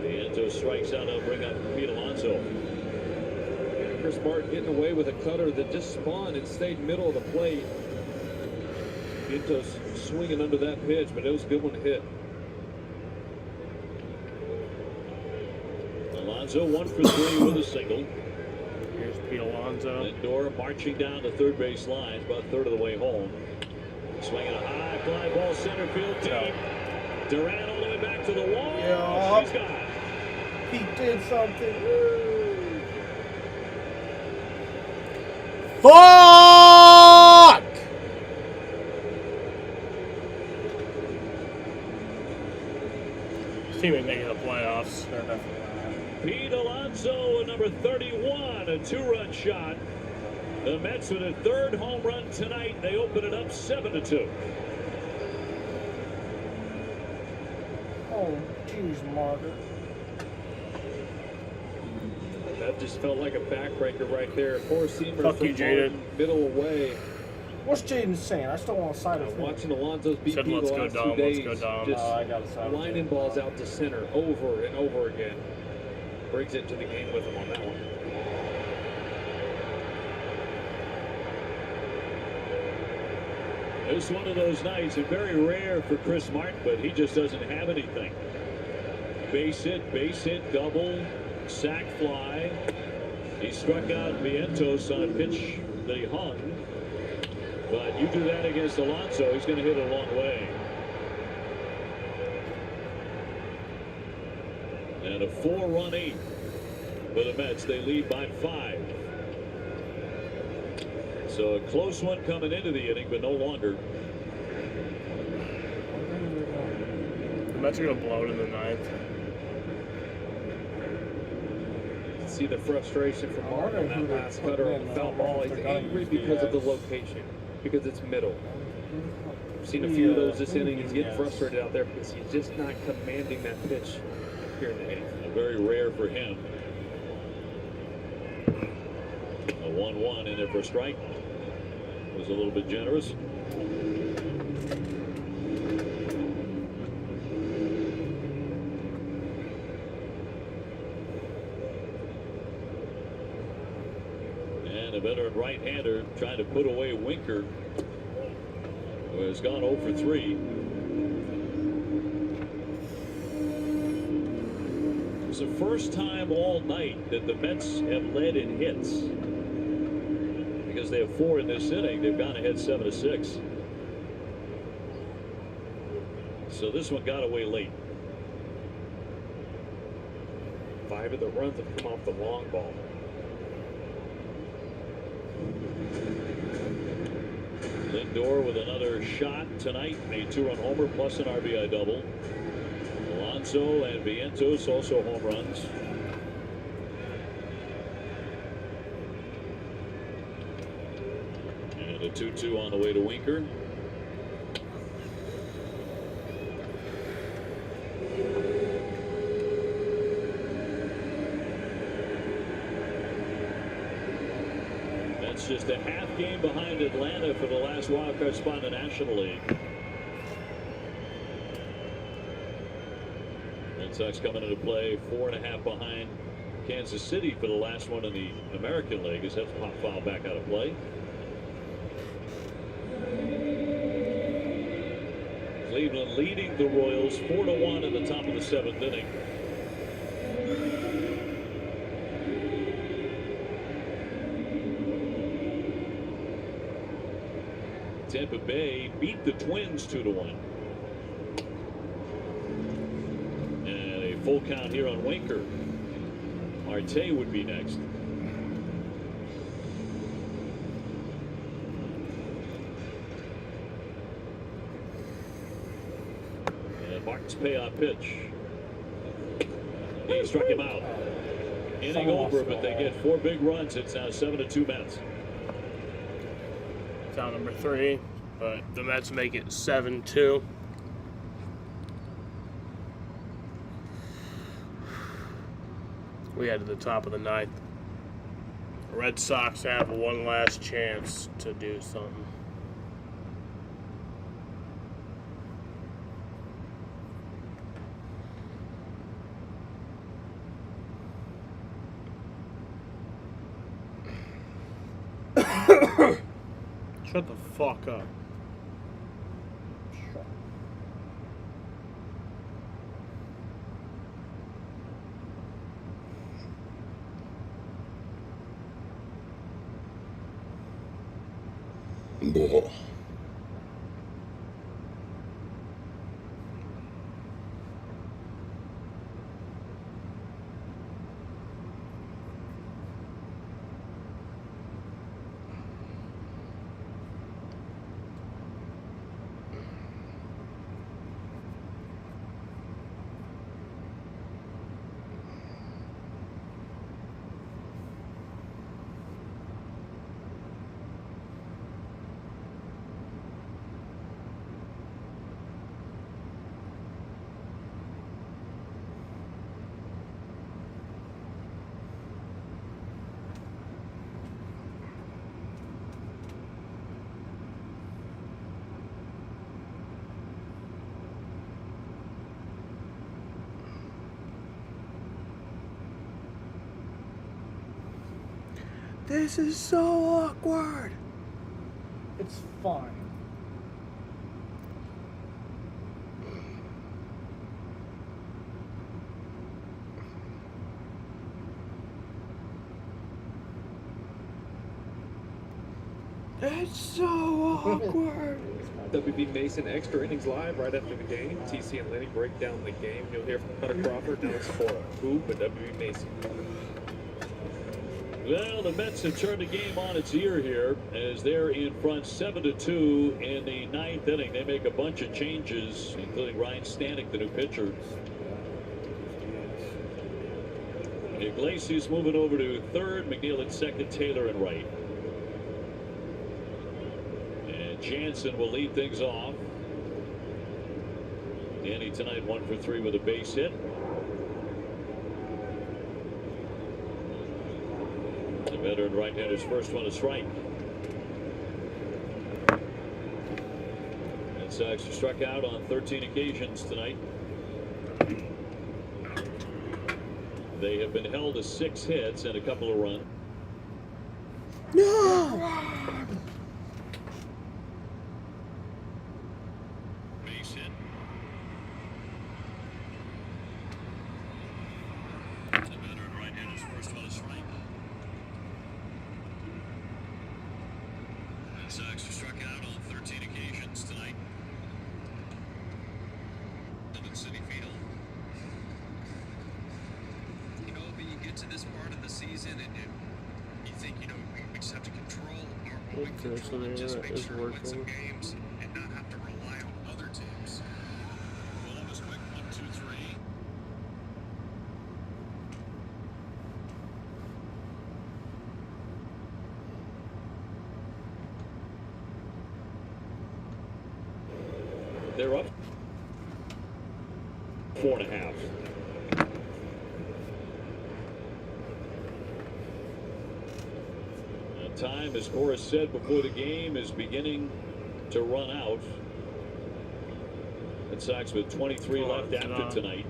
Vientos strikes out. He'll bring up Pete Alonso. Chris Martin getting away with a cutter that just spawned and stayed middle of the plate. Vientos swinging under that pitch, but it was a good one to hit. Alonso 1 for 3 with a single. Here's Pete Alonso. Lindor marching down the third base line, about a third of the way home. Swinging a high fly ball center field deep. Duran all the way back to the wall. Yeah. She's gone. He did something. Fuck! This team ain't making the playoffs. They're definitely not. Pete Alonso, number 31, a 2-run shot. The Mets with a 3rd home run tonight. They open it up 7-2. Oh, jeez, Margaret. That just felt like a backbreaker right there. 4-seamer Fuck from you, Jaden. Martin, middle away. What's Jaden saying? I still want to side with him. Watching Alonso's BP Said, the "Let's go, last Dom, 2 let's days, go, Dom." just I got to side with lining Jaden. balls out to center over and over again. Brings it to the game with him on that one. It's one of those nights, and very rare for Chris Martin, but he just doesn't have anything. Base hit, double, sac fly. He struck out Vientos on a pitch that he hung. But you do that against Alonso, he's going to hit it a long way. And a 4-run 8 for the Mets. They lead by 5. So a close one coming into the inning, but no longer. The Mets are going to blow it in the 9th. See the frustration from Martin on that last cutter on the foul ball. He's angry because of the location, because it's middle. I've seen a few of those this inning. He's getting frustrated out there because he's just not commanding that pitch here in the 8th. Very rare for him. A 1-1 in there for a strike. Was a little bit generous. And a veteran right-hander trying to put away Winker, who has gone 0 for 3. It's the first time all night that the Mets have led in hits. Because they have 4 in this inning, they've gone ahead 7-6. So this one got away late. 5 of the runs have come off the long ball. Lindor with another shot tonight, a 2-run homer plus an RBI double. Alonso and Vientos also home runs. And a 2-2 on the way to Winker. That's just a half game behind Atlanta for the last wildcard spot in the National League. Red Sox coming into play 4.5 behind Kansas City for the last one in the American League, as that's pop foul back out of play. Cleveland leading the Royals 4-1 in the top of the 7th inning. Tampa Bay beat the Twins 2-1. And a full count here on Winker. Marte would be next. And Martin's payoff pitch. He struck him out. Inning over, but they get 4 big runs. It's now 7-2 Mets. Count number 3, but the Mets make it 7-2. We head to the top of the 9th. Red Sox have one last chance to do something. Shut the fuck up. This is so awkward. It's fine. It's so awkward. WB Mason extra innings live right after the game. TC and Lenny break down the game. You'll hear from Hunter Crawford. Now it's for Hoop and WB Mason. Well, the Mets have turned the game on its ear here as they're in front 7-2 in the ninth inning. They make a bunch of changes, including Ryan Stanek, the new pitcher. Iglesias moving over to third, McNeil at second, Taylor at right. And Jansen will lead things off. Danny tonight 1 for 3 with a base hit. The veteran right-hander's first one, a strike. Red Sox are struck out on 13 occasions tonight. They have been held to 6 hits and a couple of runs. No! Base hit. The veteran right-hander's first one, a strike. Red Sox are struck out on 13 occasions tonight. In City Field. You know, but you get to this part of the season and you think, you know, we just have to control our own control and just make sure we win some games and not have to rely on other teams. Well, that was quick. 1, 2, 3. They're up 4.5. Time, as Horace said before the game, is beginning to run out. Red Sox with 23 left after tonight.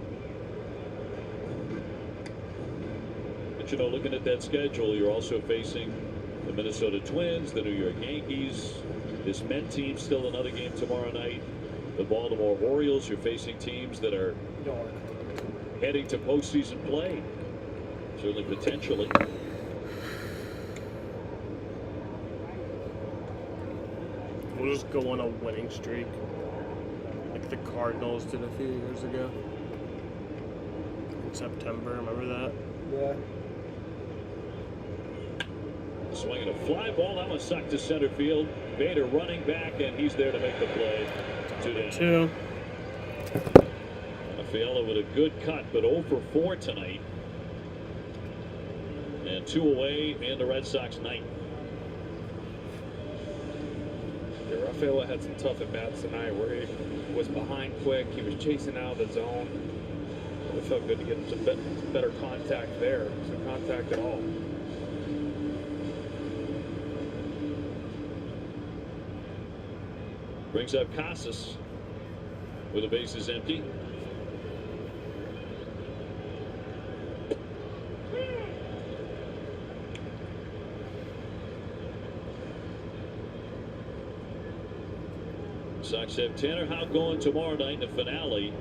But you know, looking at that schedule, you're also facing the Minnesota Twins, the New York Yankees, this Met team, still another game tomorrow night. The Baltimore Orioles, you're facing teams that are heading to postseason play. Certainly potentially. We'll just go on a winning streak, like the Cardinals did a few years ago. In September, remember that? Yeah. Swinging a fly ball, that was sucked to center field. Bader running back, and he's there to make the play. 2 down. 2. Rafaela with a good cut, but 0 for 4 tonight. And 2 away in the Red Sox ninth. Yeah, Rafaela had some tough at-bats tonight where he was behind quick. He was chasing out of the zone. It felt good to get him some better contact there. Some contact at all. Brings up Casas with the bases empty. Sox have Tanner Houck going tomorrow night in the finale.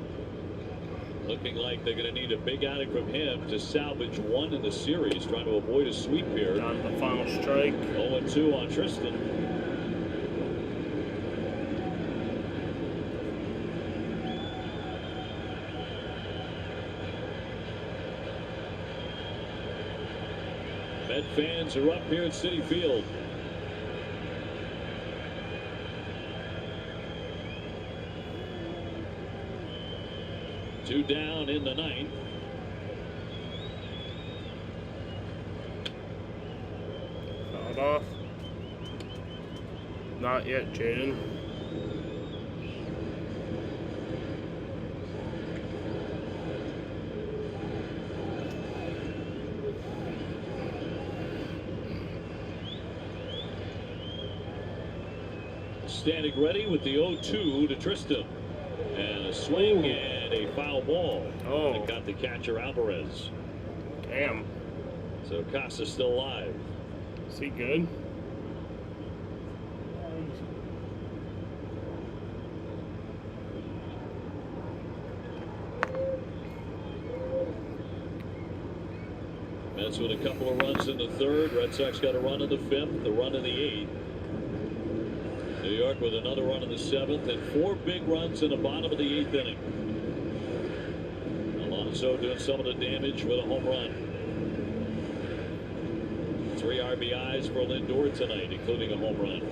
Looking like they're going to need a big outing from him to salvage one in the series, trying to avoid a sweep here. Down to the final strike. 0-2 on Tristan. Met fans are up here at Citi Field. Two down in the ninth. Fouled off. Not yet, Jaden. Standing ready with the 0-2 to Tristan. And a swing and a foul ball. Oh. That got the catcher Alvarez. Damn. So Casas still alive. Is he good? Mets with a couple of runs in the third. Red Sox got a run in the fifth, a run in the eighth. New York with another run in the seventh, and 4 big runs in the bottom of the eighth inning. Alonso doing some of the damage with a home run. 3 RBIs for Lindor tonight, including a home run.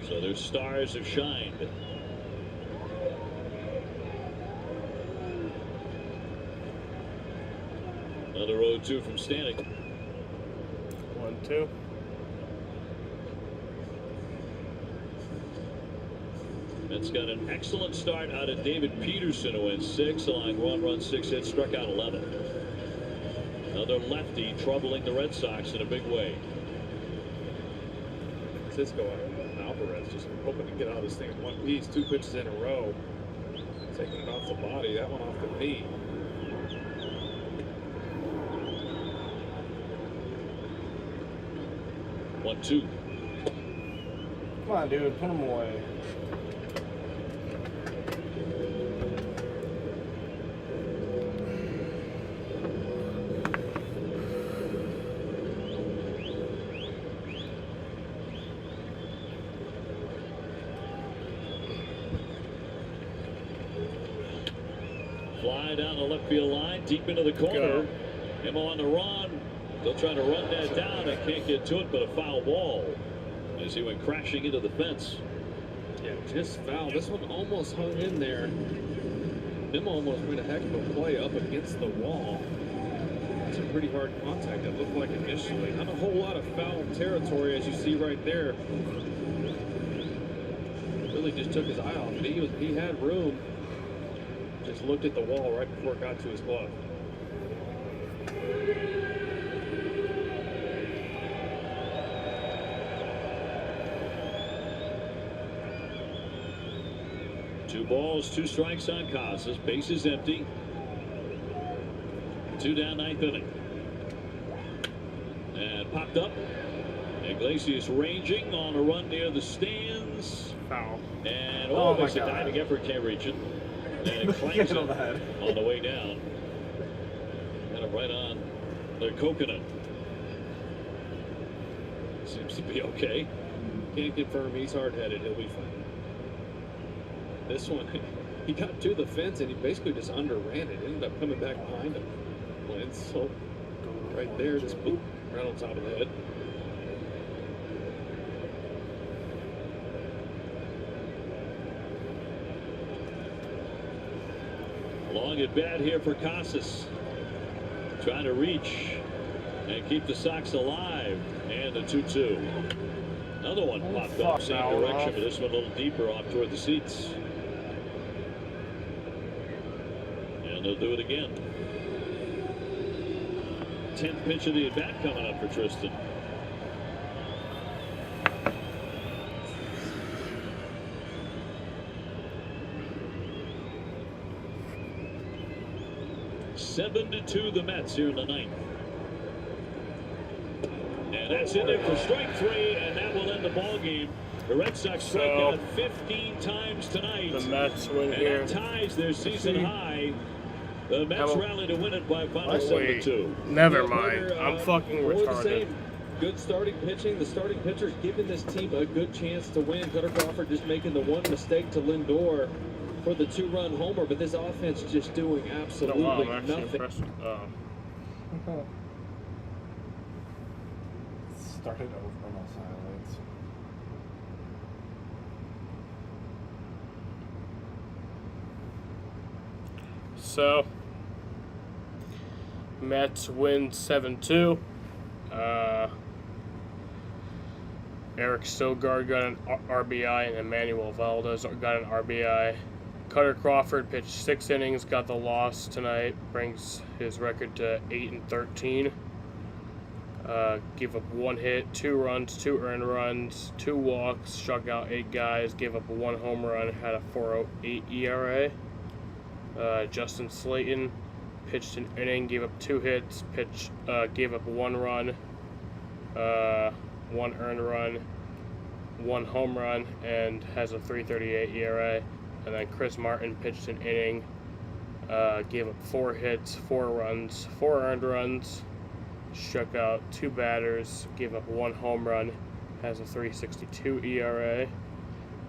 So their stars have shined. Another 0-2 from Stanek. 1-2. Mets got an excellent start out of David Peterson, who went 6, allowing 1 run, 6 hits, struck out 11. Another lefty troubling the Red Sox in a big way. Cisco Alvarez just hoping to get out of this thing in one piece. 2 pitches in a row. Taking it off the body. That one off the knee. One, 2. Come on, dude. Put him away. Fly down the left field line, deep into the corner. Him on the run. They'll try to run that down. They can't get to it, but a foul ball as he went crashing into the fence. Yeah, just foul. This one almost hung in there. Them almost made a heck of a play up against the wall. It's a pretty hard contact, it looked like initially. Not a whole lot of foul territory, as you see right there. Really just took his eye off it. He had room. Just looked at the wall right before it got to his glove. Two balls, 2 strikes on Casas. Base is empty. 2 down, 9th inning. And popped up. Iglesias ranging on a run near the stands. Foul. And Oh my makes a God. diving effort, can't reach it. And it clangs Get him on the head. on the way down. Got him right on their coconut. Seems to be okay. Can't confirm he's hard-headed. He'll be fine. This one, he got to the fence and he basically just underran it. Ended up coming back behind him. Went so right there, just boop, right on top of the head. Long at bat here for Casas. Trying to reach and keep the Sox alive. And the 2-2. Another one popped up, same direction, but this one a little deeper off toward the seats. And they'll do it again. 10th pitch of the at-bat coming up for Tristan. Seven to 2 the Mets here in the ninth. And that's in there for strike 3, and that will end the ball game. The Red Sox strike out 15 times tonight. The Mets win and here. that ties their season high. The Mets rally to win it by final 7-2. Never mind. I'm fucking More the retarded. same. Good starting pitching. The starting pitcher's giving this team a good chance to win. Cutter Crawford just making the one mistake to Lindor for the 2-run homer, but this offense just doing absolutely I'm actually nothing. impressed. Started over, no silence. So, Mets win 7-2. Eric Sogard got an RBI and Emmanuel Valdez got an RBI. Cutter Crawford pitched 6 innings, got the loss tonight, brings his record to 8-13. Gave up 1 hit, 2 runs, 2 earned runs, 2 walks, struck out 8 guys, gave up 1 home run, had a 4.08 ERA. Justin Slayton pitched an inning, gave up 2 hits, gave up 1 run, 1 earned run, 1 home run, and has a 3.38 ERA. And then Chris Martin pitched an inning, gave up 4 hits, 4 runs, 4 earned runs, struck out 2 batters, gave up 1 home run, has a 3.62 ERA.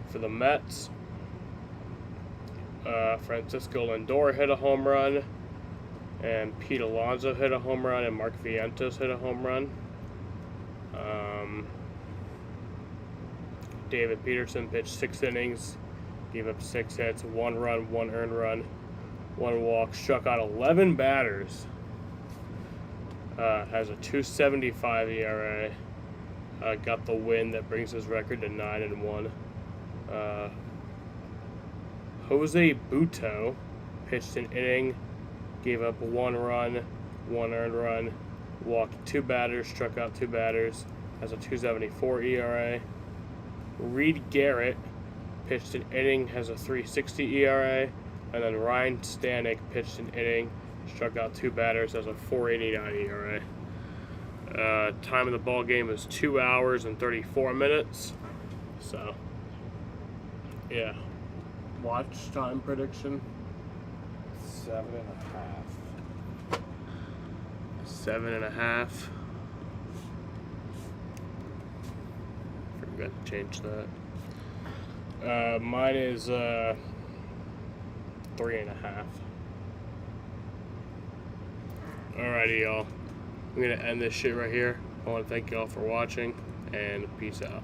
For the Mets, Francisco Lindor hit a home run, and Pete Alonso hit a home run, and Mark Vientos hit a home run. David Peterson pitched 6 innings, gave up 6 hits, 1 run, 1 earned run, 1 walk, struck out 11 batters. Has a 2.75 ERA. Got the win that brings his record to 9-1. Jose Buto pitched an inning, gave up 1 run, 1 earned run, walked 2 batters, struck out 2 batters, has a 2.74 ERA. Reed Garrett pitched an inning, has a 3.60 ERA, and then Ryan Stanek pitched an inning, struck out 2 batters, has a 4.89 ERA. Time of the ball game is 2 hours and 34 minutes. So, yeah. Watch time prediction. 7.5. 7.5. Forgot to change that. Mine is 3.5. Alrighty, y'all. I'm gonna end this shit right here. I want to thank y'all for watching, and peace out.